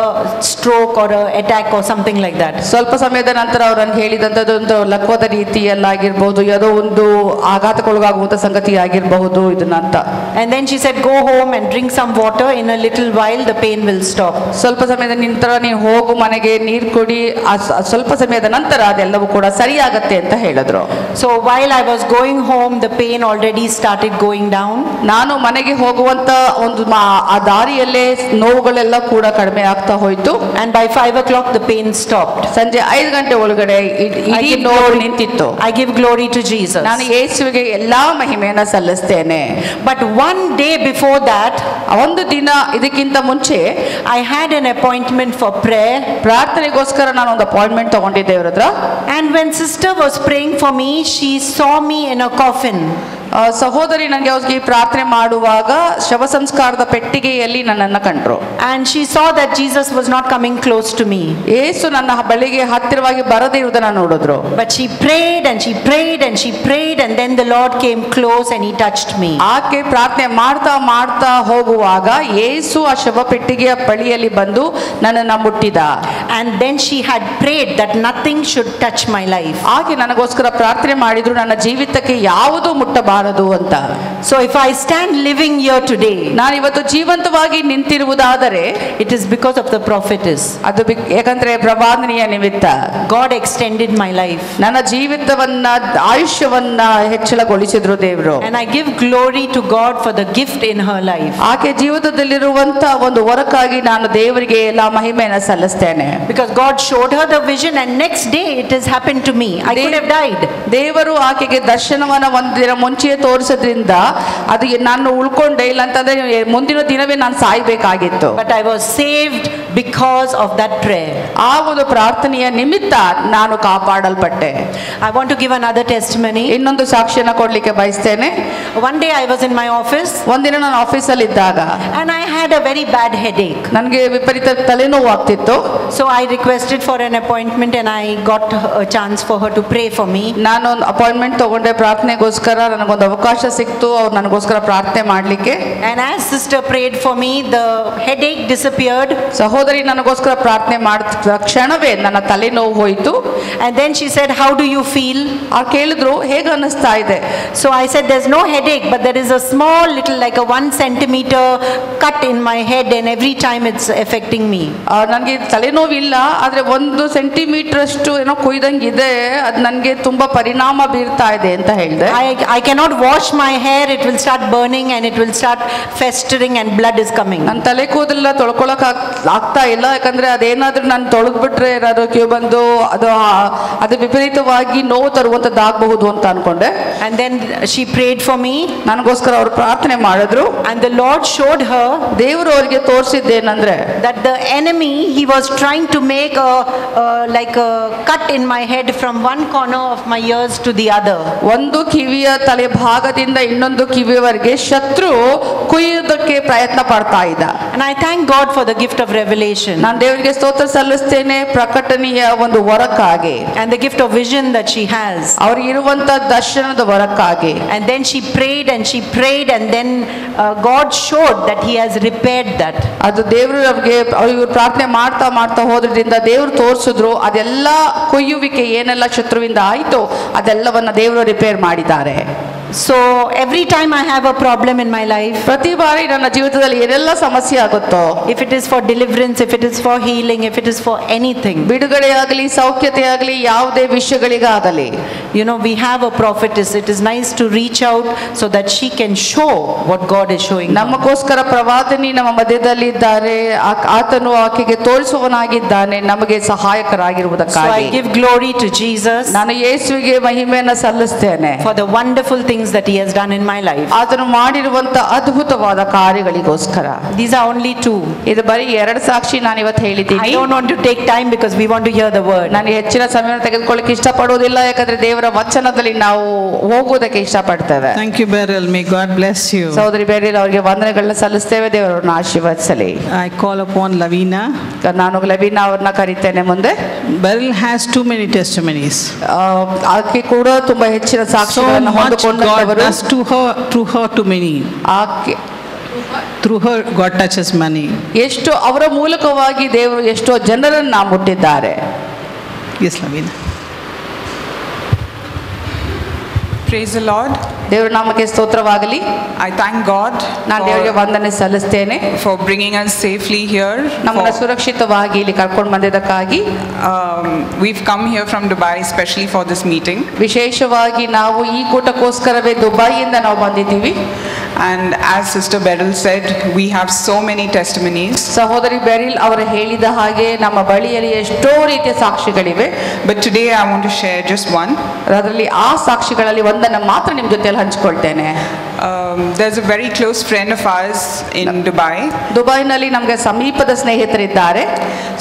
stroke or a attack or something like that. ಸ್ವಲ್ಪ ಸಮಯದ ನಂತರ ಅವರು ನನಗೆ ಹೇಳಿದಂಥದ್ದು ಒಂದು ಲಕ್ವದ ರೀತಿಯಲ್ಲಾಗಿರ್ಬಹುದು, ಯಾವುದೋ ಒಂದು ಆಘಾತಕ್ಕೊಳಗಾಗುವಂಥ ಸಂಗತಿ ಆಗಿರಬಹುದು ಇದನ್ನ ಅಂತ. And then she said go home and drink some water, in a little while the pain will stop. ಸ್ವಲ್ಪ ಸಮಯದ ನಂತರ ನೀವು ಹೋಗು ಮನೆಗೆ ನೀರು ಕುಡಿ, ಸ್ವಲ್ಪ ಸಮಯದ ನಂತರ ಅದೆಲ್ಲವೂ ಕೂಡ ಸರಿಯಾಗತ್ತೆ ಅಂತ ಹೇಳಿದ್ರು. So while I was going home the pain already started going down. ನಾನು ಮನೆಗೆ ಹೋಗುವಂತ ಒಂದು ಆ ದಾರಿಯಲ್ಲೇ ನೋವುಗಳೆಲ್ಲ ಕೂಡ ಕಡಿಮೆ ಆಗ್ತಾ ಹೋಯ್ತು. And by 5 o'clock the pain stopped. ಸಂಜೆ 5 ಗಂಟೆ ಒಳಗಡೆ ಇಡೀ ನೋವು ನಿಂತಿತ್ತು. I give glory to Jesus. ನಾನು ಯೇಸುವಿಗೆ ಎಲ್ಲಾ ಮಹಿಮೆಯನ್ನ ಸಲ್ಲಿಸ್ತೇನೆ. But one day before that, ಒಂದು ದಿನ ಇದಕ್ಕಿಂತ ಮುಂಚೆ I had an appointment for prayer. ಪ್ರಾರ್ಥನೆಗೋಸ್ಕರ ನಾನು ಒಂದು ಅಪಾಯಿಂಟ್ಮೆಂಟ್ ತಗೊಂಡಿದ್ದೆ ಇವ್ರ ಹತ್ರ. And when sister was praying for me, she saw me in a coffin. ಸಹೋದರಿ ನನಗೆ ಅವ್ರಿಗೆ ಪ್ರಾರ್ಥನೆ ಮಾಡುವಾಗ ಶವ ಸಂಸ್ಕಾರದ ಪೆಟ್ಟಿಗೆಯಲ್ಲಿ ನನ್ನನ್ನು ಕಂಡ್ರು. And she saw that Jesus was not coming close to me. ಯೇಸು ನನ್ನ ಬಳಿಗೆ ಹತ್ತಿರವಾಗಿ ಬರದೇ ಇರುವುದನ್ನು ನೋಡಿದ್ರು. But she prayed and she prayed and she prayed and then the Lord came close and he touched me. ಆಕೆ ಪ್ರಾರ್ಥನೆ ಮಾಡ್ತಾ ಹೋಗುವಾಗ ಯೇಸು ಆ ಶವ ಪೆಟ್ಟಿಗೆಯ ಬಳಿಯಲ್ಲಿ ಬಂದು ನನ್ನನ್ನು ಮುಟ್ಟಿದ. And then she had prayed that nothing should touch my life. ಆಕೆ ನನಗೋಸ್ಕರ ಪ್ರಾರ್ಥನೆ ಮಾಡಿದ್ರು, ನನ್ನ ಜೀವಿತಕ್ಕೆ ಯಾವುದು ಮುಟ್ಟಬಾರದು ಅಂತ. So if I stand living here today, ನಾನು ಇವತ್ತು ಜೀವಂತವಾಗಿ ನಿಂತಿರುವುದಾದರೆ it is because of the prophetess. ಅದು ಯಾಕಂದ್ರೆ ಪ್ರವಾದನೆಯ ನಿಮಿತ್ತ God extended my life. ನನ್ನ ಜೀವಿತವನ್ನ ಆಯುಷ್ಯವನ್ನ ಹೆಚ್ಚಳಗೊಳಿಸಿದ್ರು ದೇವರು. And I give glory to God for the gift in her life. ಆಕೆ ಜೀವಿತದಲ್ಲಿರುವಂತ ಒಂದು ವರಕ್ಕಾಗಿ ನಾನು ದೇವರಿಗೆ ಎಲ್ಲ ಮಹಿಮೆಯನ್ನು ಸಲ್ಲಿಸ್ತೇನೆ. Because God showed her the vision and next day it has happened to me. I could have died. ದೇವರು ಆಕೆಗೆ ದರ್ಶನವನ್ನ ಒಂದು ದಿನ ಮುಂಚೆ ತೋರಿಸೋದ್ರಿಂದ ಅದು ನಾನು ಉಳ್ಕೊಂಡೆ, ಇಲ್ಲ ಅಂತಂದ್ರೆ ಮುಂದಿನ ದಿನವೇ ನಾನು ಸಾಯ್ಬೇಕಾಗಿತ್ತು. But I was saved because of that prayer. ಆ ಒಂದು ಪ್ರಾರ್ಥನೆಯ ನಿಮಿತ್ತ ನಾನು ಕಾಪಾಡಲ್ಪಟ್ಟೆ. I want to give another testimony. ಇನ್ನೊಂದು ಸಾಕ್ಷ್ಯನ ಕೊಡ್ಲಿಕ್ಕೆ ಬಯಸ್ತೇನೆ. One day I was in my office. ಒಂದಿನ ನಾನು ಆಫೀಸಲ್ಲಿ ಇದ್ದಾಗ and I had a very bad headache. ನನಗೆ ವಿಪರೀತ ತಲೆನೋವು ಆಗ್ತಿತ್ತು. So I requested for an appointment and I got a chance for her to pray for me. ನಾನು ಒಂದು ಅಪಾಯಿಂಟ್ಮೆಂಟ್ ತಗೊಂಡೆ ಪ್ರಾರ್ಥನೆಗೋಸ್ಕರ, ನನಗೊಂದು ಅವಕಾಶ ಸಿಕ್ತು ಅವ್ರು ನನಗೋಸ್ಕರ ಪ್ರಾರ್ಥನೆ ಮಾಡಲಿಕ್ಕೆ. And as sister prayed for me, the headache disappeared. ಸಹೋದರಿ ನನಗೋಸ್ಕರ ಪ್ರಾರ್ಥನೆ ಮಾಡಿದ ಕ್ಷಣವೇ ನನ್ನ ತಲೆನೋವು ಹೋಯಿತು. And then she said, how do you feel? ಅವ್ರು ಕೇಳಿದ್ರು, ಹೇಗೆ ಅನ್ನಿಸ್ತಾ ಇದೆ? So I said, there's no headache but there is a small little like a 1 centimeter cut in my head and every time it's affecting me. ನನಗೆ ತಲೆನೋವಿಲ್ಲ, ಆದರೆ 1 ಸೆಂಟಿಮೀಟರ್ ಅಷ್ಟು ಏನೋ ಕೊಯ್ದಂಗಿದೆ, ಅದು ನನಗೆ ತುಂಬಾ ಪರಿಣಾಮ ಬೀರ್ತಾ ಇದೆ ಅಂತ ಹೇಳಿದೆ. I cannot wash my hair, it will start burning and it will start festering and blood is coming. ನನ್ನ ತಲೆ ಕೂದಲೆಲ್ಲ ತೊಳ್ಕೊಳಕ್ ಆಗ್ತಾ ಇಲ್ಲ, ಯಾಕಂದ್ರೆ ಅದೇನಾದ್ರೂ ನಾನು ತೊಳೆದ್ಬಿಟ್ರೆ ಏನಾದ್ರು ಕ್ಯೂ ಬಂದು ಅದು ವಿಪರೀತವಾಗಿ ನೋವು ತರುವಂತದ್ದಾಗಬಹುದು ಅಂತ ಅನ್ಕೊಂಡೆ. And then she prayed for me, ನನಗೋಸ್ಕರ ಅವರು ಪ್ರಾರ್ಥನೆ ಮಾಡಿದ್ರು. and the Lord showed her, ದೇವರು ಅವರಿಗೆ ತೋರಿಸಿದ್ದೇನೆಂದ್ರೆ, that the enemy, he was trying to make like a cut in my head from one corner of my ears to the other. ಒಂದು ಕಿವಿಯ ತಲೆ ಭಾಗದಿಂದ ಇನ್ನೊಂದು ಕಿವಿಯವರೆಗೆ ಶತ್ರು ಕುಯ್ಯೋದಕ್ಕೆ ಪ್ರಯತ್ನ ಪಡ್ತಾ ಇದ್ದ. And I thank God for the gift of revelation. ನಾನು ದೇವರಿಗೆ ಸ್ತೋತ್ರ ಸಲ್ಲಿಸ್ತೇನೆ ಪ್ರಕಟಣೆಯ ಒಂದು ವರಕ್ಕಾಗಿ, and the gift of vision that she has. ಅವ್ರಿಗೆ ಇರುವಂತ ದರ್ಶನದ ವರಕ್ಕಾಗಿ. And then she prayed and she prayed and then God showed that he has repaired that. ಅದು ದೇವರು ಅವ್ರಿಗೆ ಪ್ರಾರ್ಥನೆ ಮಾಡ್ತಾ ಮಾಡ್ತಾ ಹೋದ್ರಿಂದ ದೇವರು ತೋರಿಸಿದ್ರು, ಅದೆಲ್ಲ ಕೊಯ್ಯುವಿಕೆ ಏನೆಲ್ಲ ಶತ್ರುವಿಂದ ಆಯ್ತು ಅದೆಲ್ಲವನ್ನ ದೇವರು ರಿಪೇರ್ ಮಾಡಿದ್ದಾರೆ. So every time I have a problem in my life, ಪ್ರತಿ ಬಾರಿ ನನ್ನ ಜೀವಿತದಲ್ಲಿ ಏನೆಲ್ಲ ಸಮಸ್ಯೆ ಆಗುತ್ತೋ, if it is for deliverance, if it is for healing, if it is for anything, ಬಿಡುಗಡೆ ಆಗಲಿ ಸೌಖ್ಯತೆ ಆಗಲಿ ಯಾವುದೇ ವಿಷಯಗಳಿಗಾಗಲಿ, you know, we have a prophetess. It is nice to reach out so that she can show what God is showing. ನಮಗೋಸ್ಕರ ಪ್ರವಾದಿನಿ ನಮ್ಮ ಮಧ್ಯದಲ್ಲಿ ಇದ್ದಾರೆ, ಆತನು ಆಕೆಗೆ ತೋರಿಸುವವನಾಗಿದ್ದಾನೆ ನಮಗೆ ಸಹಾಯಕರಾಗಿರುವುದಕ್ಕಾಗಿ. So I give glory to Jesus. ನಾನು ಯೇಸುವಿಗೆ ಮಹಿಮೆಯನ್ನು ಸಲ್ಲಿಸ್ತೇನೆ for the wonderful things that he has done in my life. ಆತನು ಮಾಡಿರುವಂತ ಅದ್ಭುತವಾದ ಕಾರ್ಯಗಳಿಗೋಸ್ಕರ. These are only 2. ಇದು ಬರೀ 2 ಸಾಕ್ಷಿ ನಾನು ಇವತ್ತು ಹೇಳಿದ್ದೀನಿ. I don't want to take time because we want to hear the word. ನಾನು ಹೆಚ್ಚಿನ ಸಮಯವನ್ನು ತೆಗೆದುಕೊಳ್ಳಕ್ಕೆ ಇಷ್ಟಪಡುವುದಿಲ್ಲ, ಯಾಕಂದ್ರೆ ದೇವರ ವಚನದಲ್ಲಿ ನಾವು ಹೋಗುವುದಕ್ಕೆ ಇಷ್ಟಪಡ್ತೇವೆ. Thank you, Beryl. May God bless you. ಸಹೋದರಿ ಬೆರಿಲ್ ಅವರಿಗೆ ವಂದನೆಗಳನ್ನ ಸಲ್ಲಿಸ್ತೇವೆ. ದೇವರನ್ನು ಆಶೀರ್ವದಿಸಲಿ. I call upon Lavina. ನಾನು ಲವೀನಾ ಅವ್ರನ್ನ ಕರೀತೇನೆ ಮುಂದೆ. Beryl has too many testimonies. ಆಕೆ ಕೂಡ ತುಂಬಾ ಹೆಚ್ಚಿನ ಸಾಕ್ಷಿಗಳನ್ನು ಹೊಂದಿಕೊಂಡವರು. God does through her too many. ಆಕೆ Through her God touches many. ಎಷ್ಟು ಅವರ ಮೂಲಕವಾಗಿ ದೇವರು ಎಷ್ಟೋ ಜನರನ್ನ ಮುಟ್ಟಿದ್ದಾರೆ. Yes, Lavina. Praise the Lord. ದೇವರ ನಾಮಕ್ಕೆ ಸ್ತೋತ್ರವಾಗಲಿ. I thank God ನಾನು ದೇವರಿಗೆ ವಂದನೆ ಸಲ್ಲಿಸ್ತೇನೆ for bringing us safely here. ನಮ್ಮನ್ನು ಸುರಕ್ಷಿತವಾಗಿ ಇಲ್ಲಿ ಕರ್ಕೊಂಡು ಬಂದಿದ್ದಕ್ಕಾಗಿ. We've come here from Dubai especially for this meeting. ವಿಶೇಷವಾಗಿ ನಾವು ಈ ಕೂಟಕ್ಕೋಸ್ಕರವೇ ದುಬೈಯಿಂದ ನಾವು ಬಂದಿದ್ದೀವಿ. And as Sister Beryl said, we have so many testimonies. ಸಹೋದರಿ ಬೆರಿಲ್ ಅವರು ಹೇಳಿದ ಹಾಗೆ ನಮ್ಮ ಬಳಿಯಲ್ಲಿ ಎಷ್ಟೋ ರೀತಿಯ ಸಾಕ್ಷಿಗಳಿವೆ. But today I want to share just one. ಅದರಲ್ಲಿ ಆ ಸಾಕ್ಷಿಗಳಲ್ಲಿ ಒಂದನ್ನು ಮಾತ್ರ ನಿಮ್ಮ ಜೊತೆಯಲ್ಲಿ ಹಂಚಿಕೊಳ್ತೇನೆ. There's a very close friend of ours in Dubai. ದುಬೈನಲ್ಲಿ ನಮಗೆ ಸಮೀಪದ ಸ್ನೇಹಿತರಿದ್ದಾರೆ.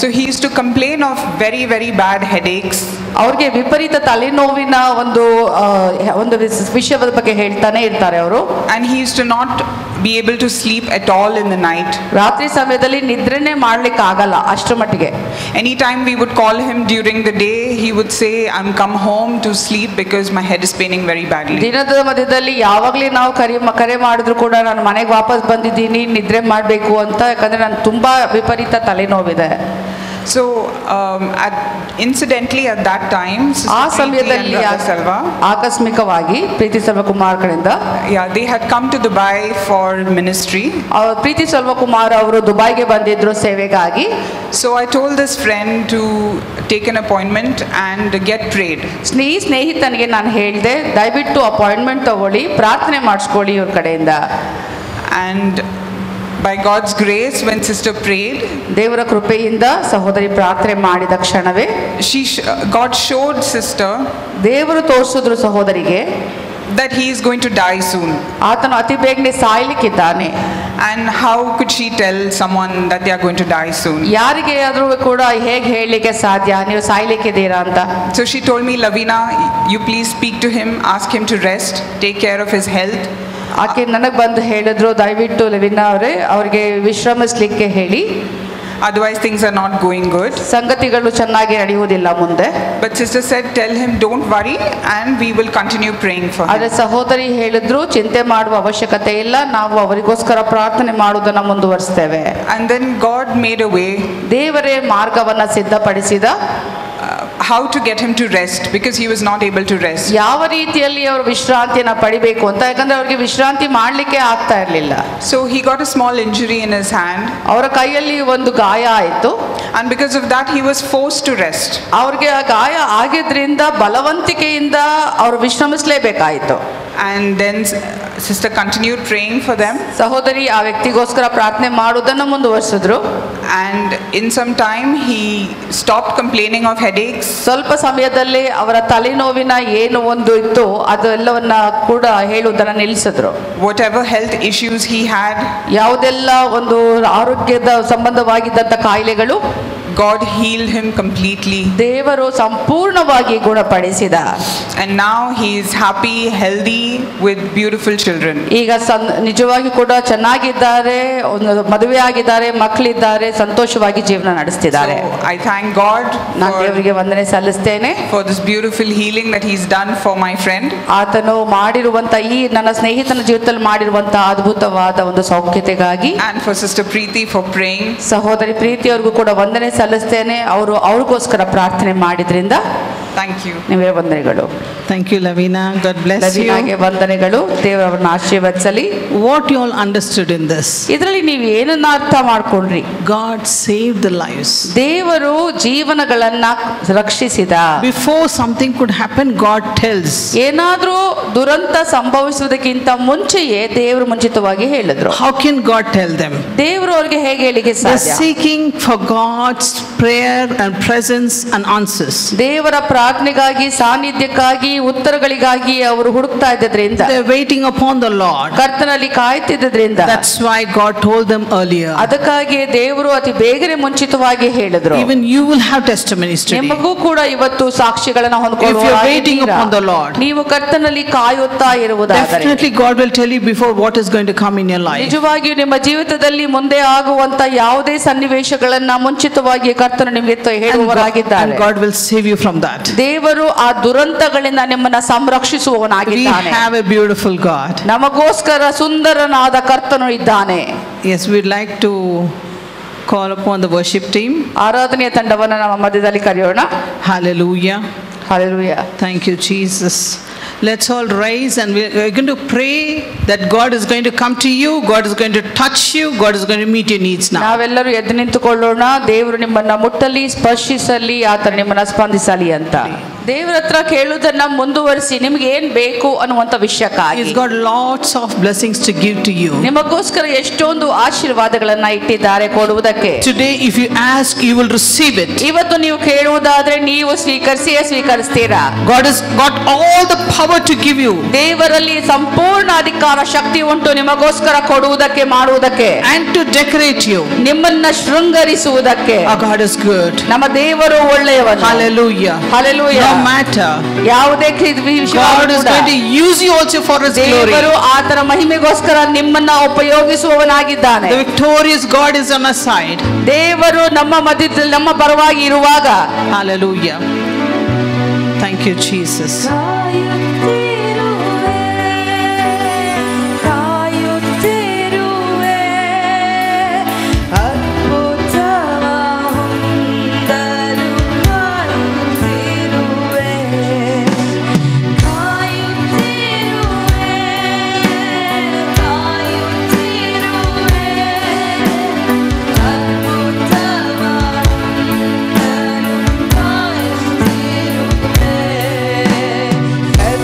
So he used to complain of very, very bad headaches. ಅವ್ರಿಗೆ ವಿಪರೀತ ತಲೆನೋವಿನ ಒಂದು ವಿಷಯದ ಬಗ್ಗೆ ಹೇಳ್ತಾನೆ ಇರ್ತಾರೆ ಅವರು. And he used to not be able to sleep at all in the night. ರಾತ್ರಿ ಸಮಯದಲ್ಲಿ ನಿದ್ರೆನೇ ಮಾಡ್ಲಿಕ್ಕೆ ಆಗಲ್ಲ ಅಷ್ಟರ ಮಟ್ಟಿಗೆ. Anytime we would call him during the day, he would say, I'm come home to sleep because my head is paining very badly. ದಿನದ ಮಧ್ಯದಲ್ಲಿ ಯಾವಾಗಲೇ ನಾವು ಕರೆ ಮಾಡಿದ್ರು ಕೂಡ ನಾನು ಮನೆಗೆ ವಾಪಸ್ ಬಂದಿದ್ದೀನಿ ನಿದ್ರೆ ಮಾಡಬೇಕು ಅಂತ, ಯಾಕಂದ್ರೆ ನಾನು ತುಂಬಾ ವಿಪರೀತ ತಲೆನೋವಿದೆ. So incidentally at that time, ಆ ಸಮಯದಲ್ಲಿ ಆಕಸ್ಮಿಕವಾಗಿ ಪ್ರೀತಿ ಸೆಲ್ವಕುಮಾರ್ ಕಡೆಯಿಂದ they had come to Dubai for ministry. ಪ್ರೀತಿ ಸೆಲ್ವಕುಮಾರ್ ಅವರು ದುಬೈಗೆ ಬಂದಿದ್ರು ಸೇವೆಗಾಗಿ. So I told this friend to take an appointment and get prayed. ಸ್ನೇಹಿತನಿಗೆ ನಾನು ಹೇಳಿದೆ, ದಯವಿಟ್ಟು ಅಪಾಯಿಂಟ್ಮೆಂಟ್ ತಗೊಳ್ಳಿ, ಪ್ರಾರ್ಥನೆ ಮಾಡಿಸ್ಕೊಳ್ಳಿ ಇವ್ರ ಕಡೆಯಿಂದ. And by God's grace, when sister prayed, ದೇವರ ಕೃಪೆಯಿಂದ ಸಹೋದರಿ ಪ್ರಾರ್ಥನೆ ಮಾಡಿದ ಕ್ಷಣವೇ God showed sister ದೇವರು ತೋರಿಸಿದ್ರು ಸಹೋದರಿಗೆ that he is going to die soon. ಆತನು ಅತಿ ಬೇಗನೆ ಸಾಯಲಿಕ್ಕಿದ್ದಾನೆ. And how could she tell someone that they are going to die soon? ಯಾರಿಗೆ ಆದರೂ ಕೂಡ ಹೇಗೆ ಹೇಳಲಿಕ್ಕೆ ಸಾಧ್ಯ ನೀವು ಸಾಯಲಿಕ್ಕಿದ್ದೀರಾ ಅಂತ. So she told me, Lavina, you please speak to him, ask him to rest, take care of his health. ಆಕೆ ನನಗೆ ಬಂದು ಹೇಳಿದ್ರು, ದಯವಿಟ್ಟು ಲವಿನಾ ಅವರೇ ಅವ್ರಿಗೆ ವಿಶ್ರಮಿಸ್ಲಿಕ್ಕೆ ಹೇಳಿ, otherwise things are not going good. ಸಂಗತಿಗಳು ಚೆನ್ನಾಗಿ ನಡೆಯುವುದಿಲ್ಲ ಮುಂದೆ. But sister said, tell him don't worry and we will continue praying for him. ಆದರೆ ಸಹೋದರಿ ಹೇಳಿದ್ರು, ಚಿಂತೆ ಮಾಡುವ ಅವಶ್ಯಕತೆ ಇಲ್ಲ, ನಾವು ಅವರಿಗೋಸ್ಕರ ಪ್ರಾರ್ಥನೆ ಮಾಡುವುದನ್ನು ಮುಂದುವರಿಸ್ತೇವೆ. And then God made a way. ದೇವರೇ ಮಾರ್ಗವನ್ನು ಸಿದ್ಧಪಡಿಸಿದ. how to get him to rest because he was not able to rest. ಯಾವ ರೀತಿಯಲ್ಲಿ ಅವರು ವಿಶ್ರಾಂತಿಯನ್ನ ಪಡಿಬೇಕು ಅಂತ, ಯಾಕಂದ್ರೆ ಅವ್ರಿಗೆ ವಿಶ್ರಾಂತಿ ಮಾಡ್ಲಿಕ್ಕೆ ಆಗ್ತಾ ಇರಲಿಲ್ಲ. So he got a small injury in his hand. ಅವರ ಕೈಯಲ್ಲಿ ಒಂದು ಗಾಯ ಆಯಿತು. And because of that he was forced to rest. ಅವ್ರಿಗೆ ಆ ಗಾಯ ಆಗಿದ್ರಿಂದ ಬಲವಂತಿಕೆಯಿಂದ ಅವರು ವಿಶ್ರಮಿಸಲೇಬೇಕಾಯಿತು. And then sister continued praying for them. ಸಹೋದರಿ ಆ ವ್ಯಕ್ತಿಗೋಸ್ಕರ ಪ್ರಾರ್ಥನೆ ಮಾಡುವುದನ್ನು ಮುಂದುವರಿಸಿದ್ರು. And in some time he stopped complaining of headaches. ಸ್ವಲ್ಪ ಸಮಯದಲ್ಲಿ ಅವರ ತಲೆನೋವಿನ ಏನು ಒಂದು ಇತ್ತು ಅದೆಲ್ಲವನ್ನ ಕೂಡ ಹೇಳುವುದನ್ನು ನಿಲ್ಲಿಸಿದ್ರು. Whatever health issues he had, ಯಾವುದೆಲ್ಲ ಒಂದು ಆರೋಗ್ಯದ ಸಂಬಂಧವಾಗಿದ್ದಂಥ ಕಾಯಿಲೆಗಳು, God healed him completely. ದೇವರು ಸಂಪೂರ್ಣವಾಗಿ ಗುಣಪಡಿಸಿದ. And now he is happy, healthy with beautiful children. ಈಗ ನಿಜವಾಗಿ ಕೂಡ ಚೆನ್ನಾಗಿದ್ದಾರೆ, ಒಂದು ಮದುವೆ ಆಗಿದ್ದಾರೆ, ಮಕ್ಕಳಿದ್ದಾರೆ, ಸಂತೋಷವಾಗಿ ಜೀವನ ನಡೆಸ್ತಿದ್ದಾರೆ. So I thank God ನಾನು ದೇವರಿಗೆ ವಂದನೆ ಸಲ್ಲಿಸ್ತೇನೆ for this beautiful healing that he's done for my friend. ಆತನು ಮಾಡಿರುವಂತ ಈ ನನ್ನ ಸ್ನೇಹಿತನ ಜೀವಿತದಲ್ಲಿ ಮಾಡಿರುವಂತ ಅದ್ಭುತವಾದ ಒಂದು ಸೌಖ್ಯತೆಗಾಗಿ. And for Sister Preeti for praying. ಸಹೋದರಿ ಪ್ರೀತಿಯವರಿಗೂ ಕೂಡ ವಂದನೆ ಸಲ್ಲಿಸ್ತೇನೆ, ಅವರು ಅವ್ರಿಗೋಸ್ಕರ ಪ್ರಾರ್ಥನೆ ಮಾಡಿದ್ರಿಂದ. Thank you. ನೀವೇ ವಂದನೆಗಳು. Thank you, Lavina. God bless ಲವೀನಾಗೆ you. ವಂದನೆಗಳು. ದೇವರನ್ನ ಆಶೀರ್ವದಿಸಲಿ. What you all understood in this? ಇದರಲ್ಲಿ ನೀವು ಏನನ್ನ ಅರ್ಥ ಮಾಡ್ಕೊಂಡ್ರಿ? God saved the lives. ದೇವರು ಜೀವನಗಳನ್ನ ರಕ್ಷಿಸಿದ. Before something could happen, God tells. ಏನಾದ್ರೂ ದುರಂತ ಸಂಭವಿಸುವುದಕ್ಕಿಂತ ಮುಂಚೆಯೇ ದೇವರು ಮುಂಚಿತವಾಗಿ ಹೇಳಿದ್ರು. How can God tell them? ದೇವರು ಅವ್ರಿಗೆ ಹೇಗೆ ಹೇಳಿಕೆ They're ಸಾಧ್ಯ? seeking for God's prayer and presence and answers. ದೇವರ ಪ್ರಾರ್ಥನೆಗಾಗಿ, ಸಾನ್ನಿಧ್ಯಕ್ಕಾಗಿ, ಉತ್ತರಗಳಿಗಾಗಿ ಅವರು ಹುಡುಕ್ತಾ ಇದ್ದರಿಂದ, They're waiting upon the Lord. ಕರ್ತನಲ್ಲಿ ಕಾಯ್ತಿದ್ದರಿಂದ, That's why God told them earlier. ಅದಕ್ಕಾಗಿ ದೇವರು ಅತಿ ಬೇಗನೆ ಮುಂಚಿತವಾಗಿ ಹೇಳಿದ್ರು. Even you will have testimonies today. ನಿಮಗೂ ಕೂಡ ಇವತ್ತು ಸಾಕ್ಷಿಗಳನ್ನ If you're waiting upon the Lord, ನೀವು ಕರ್ತನಲ್ಲಿ ಕಾಯುತ್ತಾ ಇರುವುದಾದರೆ definitely God will tell you before what is going to come in your life. ನಿಜವಾಗಿಯೂ ನಿಮ್ಮ ಜೀವಿತದಲ್ಲಿ ಮುಂದೆ ಆಗುವಂತ ಯಾವುದೇ ಸನ್ನಿವೇಶಗಳನ್ನ ಮುಂಚಿತವಾಗಿ ಕರ್ತನು ನಿಮಗೆ ಹೇಳುವವರಾಗಿದ್ದಾರೆ. And God will save you from that. ದೇವರು ಆ ದುರಂತಗಳಿಂದ ನಿಮ್ಮನ್ನ We ಸಂರಕ್ಷಿಸುವವನಾಗಿದ್ದಾನೆ. have a beautiful God. ನಮಗೋಸ್ಕರ ಸುಂದರನಾದ ಕರ್ತನು ಇದ್ದಾನೆ. Yes, we'd like to call upon the worship team. ಆರಾಧನೆಯ ತಂಡವನ್ನು ನಮ್ಮ ಮಧ್ಯದಲ್ಲಿ ಕರೆಯೋಣ. Hallelujah. Hallelujah. Thank you, Jesus. Let's all rise and we're going to pray that God is going to come to you, God is going to touch you, God is going to meet your needs now. ನಾವೆಲ್ಲರೂ ಎದ್ದು ನಿಂತುಕೊಳ್ಳೋಣ. ದೇವರು ನಿಮ್ಮನ್ನ ಮುಟ್ಟಲಿ, ಸ್ಪರ್ಶಿಸಲಿ, ಆತ ನಿಮ್ಮನ್ನ ಸ್ಪಂದಿಸಲಿ ಅಂತ. ದೇವರ ಹತ್ರ ಕೇಳುವುದನ್ನ ಮುಂದುವರಿಸಿ, ನಿಮ್ಗೆ ಏನ್ ಬೇಕು ಅನ್ನುವಂತ ವಿಷಯಕ್ಕಾಗಿ. He's got lots of blessings to give to you. ನಿಮಗೋಸ್ಕರ ಎಷ್ಟೊಂದು ಆಶೀರ್ವಾದಗಳನ್ನ ಇಟ್ಟಿದ್ದಾರೆ ಕೊಡುವುದಕ್ಕೆ. Today if you ask, you will receive it. ಇವತ್ತು ನೀವು ಕೇಳುವುದಾದ್ರೆ ನೀವು ಸ್ವೀಕರಿಸ್ತೀರಾ. God has got all the power to give you. ದೇವರಲ್ಲಿ ಸಂಪೂರ್ಣ ಅಧಿಕಾರ, ಶಕ್ತಿ ಉಂಟು ನಿಮಗೋಸ್ಕರ ಕೊಡುವುದಕ್ಕೆ, ಮಾಡುವುದಕ್ಕೆ, And to decorate you. ನಿಮ್ಮನ್ನ ಶೃಂಗರಿಸುವುದಕ್ಕೆ. Our God is good. ನಮ್ಮ ದೇವರು ಒಳ್ಳೆಯವನು. Hallelujah. Hallelujah. No matter. ಯಾವುದೇ God is going to use you also for His glory. ದೇವರು ಆತನ ಮಹಿಮೆಗೋಸ್ಕರ ನಿಮ್ಮನ್ನ ಉಪಯೋಗಿಸುವವನಾಗಿದ್ದಾನೆ. The victorious God is on our side. ದೇವರು ನಮ್ಮ ಮಧ್ಯದಲ್ಲಿ ನಮ್ಮ ಪರವಾಗಿ ಇರುವಾಗ. Hallelujah. Thank you, Jesus. At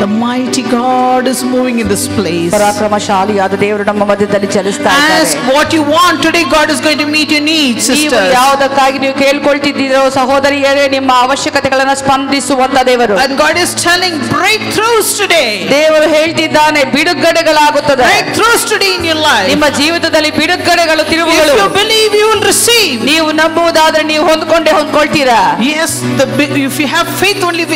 The mighty God is moving in this place. ಪರಾಕ್ರಮಶಾಲಿಯಾದ ದೇವರು ನಮ್ಮ ಮಧ್ಯದಲ್ಲಿ ಚಲಿಸ್ತಾ ಇದ್ದಾರೆ. Ask what you want today. God is going to meet your needs, ನೀವು sisters. ಯಾವುದಕ್ಕಾಗಿ ನೀವು ಕೇಳ್ಕೊಳ್ತಿದ್ದೀರೋ ಸಹೋದರಿಯರೇ, ನಿಮ್ಮ ಅವಶ್ಯಕತೆಗಳನ್ನು ಸ್ಪಂದಿಸುವಂತ ದೇವರು. And God is telling breakthroughs today. ದೇವರು ಹೇಳ್ತಿದ್ದಾನೆ ಬಿಡುಗಡೆಗಳಾಗುತ್ತದೆ. Breakthroughs today in your life. ನಿಮ್ಮ ಜೀವಿತದಲ್ಲಿ ಬಿಡುಗಡೆಗಳು, ತಿರುವುಗಳು. If you believe, you will receive. ನೀವು ನಂಬುವುದಾದ್ರೆ ನೀವು ಹೊಂದ್ಕೊಳ್ತೀರಾ. Yes, if you have faith, only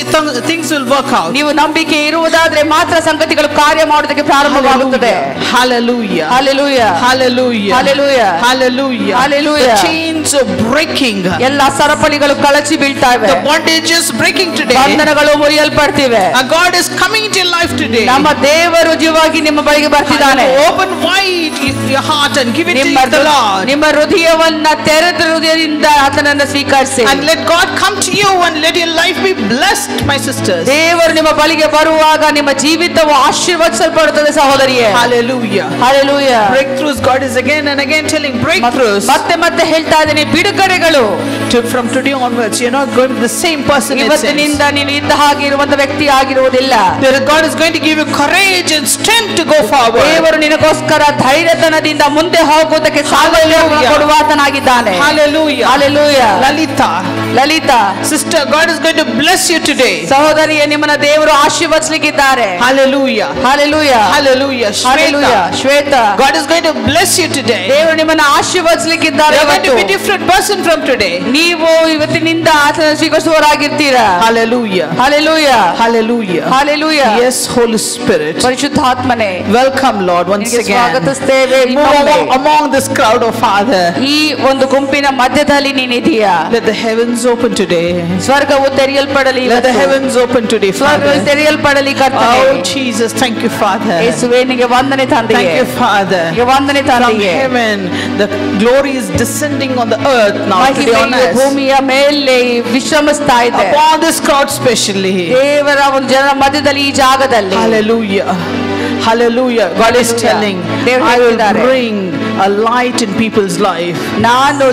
things will work out. ನೀವು ನಂಬಿಕೆ ಇರುವುದಾದ್ರೆ ಮಾತ್ರ ಸಂಗತಿಗಳು ಕಾರ್ಯ ಮಾಡೋದಕ್ಕೆ ಪ್ರಾರಂಭವಾಗುತ್ತದೆ. Hallelujah. Hallelujah. Hallelujah. Hallelujah. Hallelujah. Hallelujah. The chains are breaking. ಎಲ್ಲ ಸರಪಳಿಗಳು ಕಳಚಿ ಬೀಳ್ತಾ ಇವೆ. The bondage is breaking today. ಬಂಧನಗಳು ಮುರಿಯಲ್ಪಡ್ತಿವೆ. God is coming into your life today. ನಮ್ಮ ದೇವರು ಜೀವಾಗಿ ನಿಮ್ಮ ಬಳಿಗೆ ಬರ್ತಿದ್ದಾನೆ. Open wide your heart and give it to the Lord. ನಿಮ್ಮ ಹೃದಯವನ್ನ ತೆರೆದ ಹೃದಯದಿಂದ ಆತನನ್ನು ಸ್ವೀಕರಿಸಿ. And let God come to you and let your life be blessed, my sisters. ದೇವರು ನಿಮ್ಮ ಬಳಿಗೆ ಬರುವಾಗ ನಿಮ್ಮ ಜೀವಿತವು ಆಶೀರ್ವದಿಸಲ್ಪಡುತ್ತದೆ ಸಹೋದರಿಯೇ. Hallelujah. Hallelujah. Breakthroughs, God is again and again telling breakthroughs. ಮತ್ತೆ ಹೇಳ್ತಾ ಇದ್ದೇನೆ ಬಿಡುಗಡೆಗಳು. From today onwards, you're not going to be the same person. ಇವತ್ತಿನಿಂದ ನೀನು ಇದ್ದ ಹಾಗೆ ಇರುವಂತ ವ್ಯಕ್ತಿ ಆಗಿರುವುದಿಲ್ಲ. God is going to give you courage and strength to go forward. ದೇವರು ನಿನಗೋಸ್ಕರ ಧೈರ್ಯತನದಿಂದ ಮುಂದೆ ಹೋಗುವುದಕ್ಕೆ ಸಾಮರ್ಥ್ಯ ಕೊಡುವಾತನಾಗಿದ್ದಾನೆ. Hallelujah. Hallelujah. Lalita, sister, God is going to bless you today. ಸಹೋದರಿಯೇ, ನಿಮ್ಮನ್ನ ದೇವರು ಆಶೀರ್ವದಿಸಲಿಕ್ಕಿದ್ದಾರೆ. Hallelujah. Hallelujah. Hallelujah. Shweta, God is going to bless you today. ದೇವರು ನಿಮ್ಮನ್ನ ಆಶೀರ್ವದಿಸಲಿಕ್ಕಿದ್ದಾರೆ. You're going to be a different person from today. ನೀವು ಇವತ್ತಿನಿಂದ ಆತನ ಸ್ವೀಕರಿಸುವವರಾಗಿರ್ತೀರಾ. Hallelujah. Hallelujah. Hallelujah. Hallelujah. Yes, Holy Spirit. ಪರಿಶುದ್ಧಾತ್ಮನೇ, welcome, Lord, once again. ಸ್ವಾಗತಿಸುತ್ತೇವೆ. Among this crowd, oh Father. ಈ ಒಂದು ಗುಂಪಿನ ಮಧ್ಯದಲ್ಲಿ ನೀನಿದೀಯಾ. Let the heavens open today. ಸ್ವರ್ಗವು ತೆರೆಯಲ್ಪಡಲಿ. Let the heavens open today, Father. ಸ್ವರ್ಗವು ತೆರೆಯಲ್ಪಡಲಿ ಕರ್ತನೇ. Oh Jesus, thank you, Father. ಯೇಸುವೇ, ನಿಮಗೆ ವಂದನೆ ತಂದೆಯೇ. Thank you, Father. ನಿಮಗೆ ವಂದನೆ ತಂದೆಯೇ. From heaven, the glory is descending on the earth now today on us. ಭೂಮಿಯ ಮೇಲೆ ವಿಶ್ರಮಿಸ್ತಾ ಇದೆ. Upon this crowd specially. ದೇವರ ಒಂದು ಜನರ ಮಧ್ಯದಲ್ಲಿ, ಈ ಜಾಗದಲ್ಲಿ. Hallelujah. Hallelujah. God is telling, I will bring a light in people's life. ನಾನು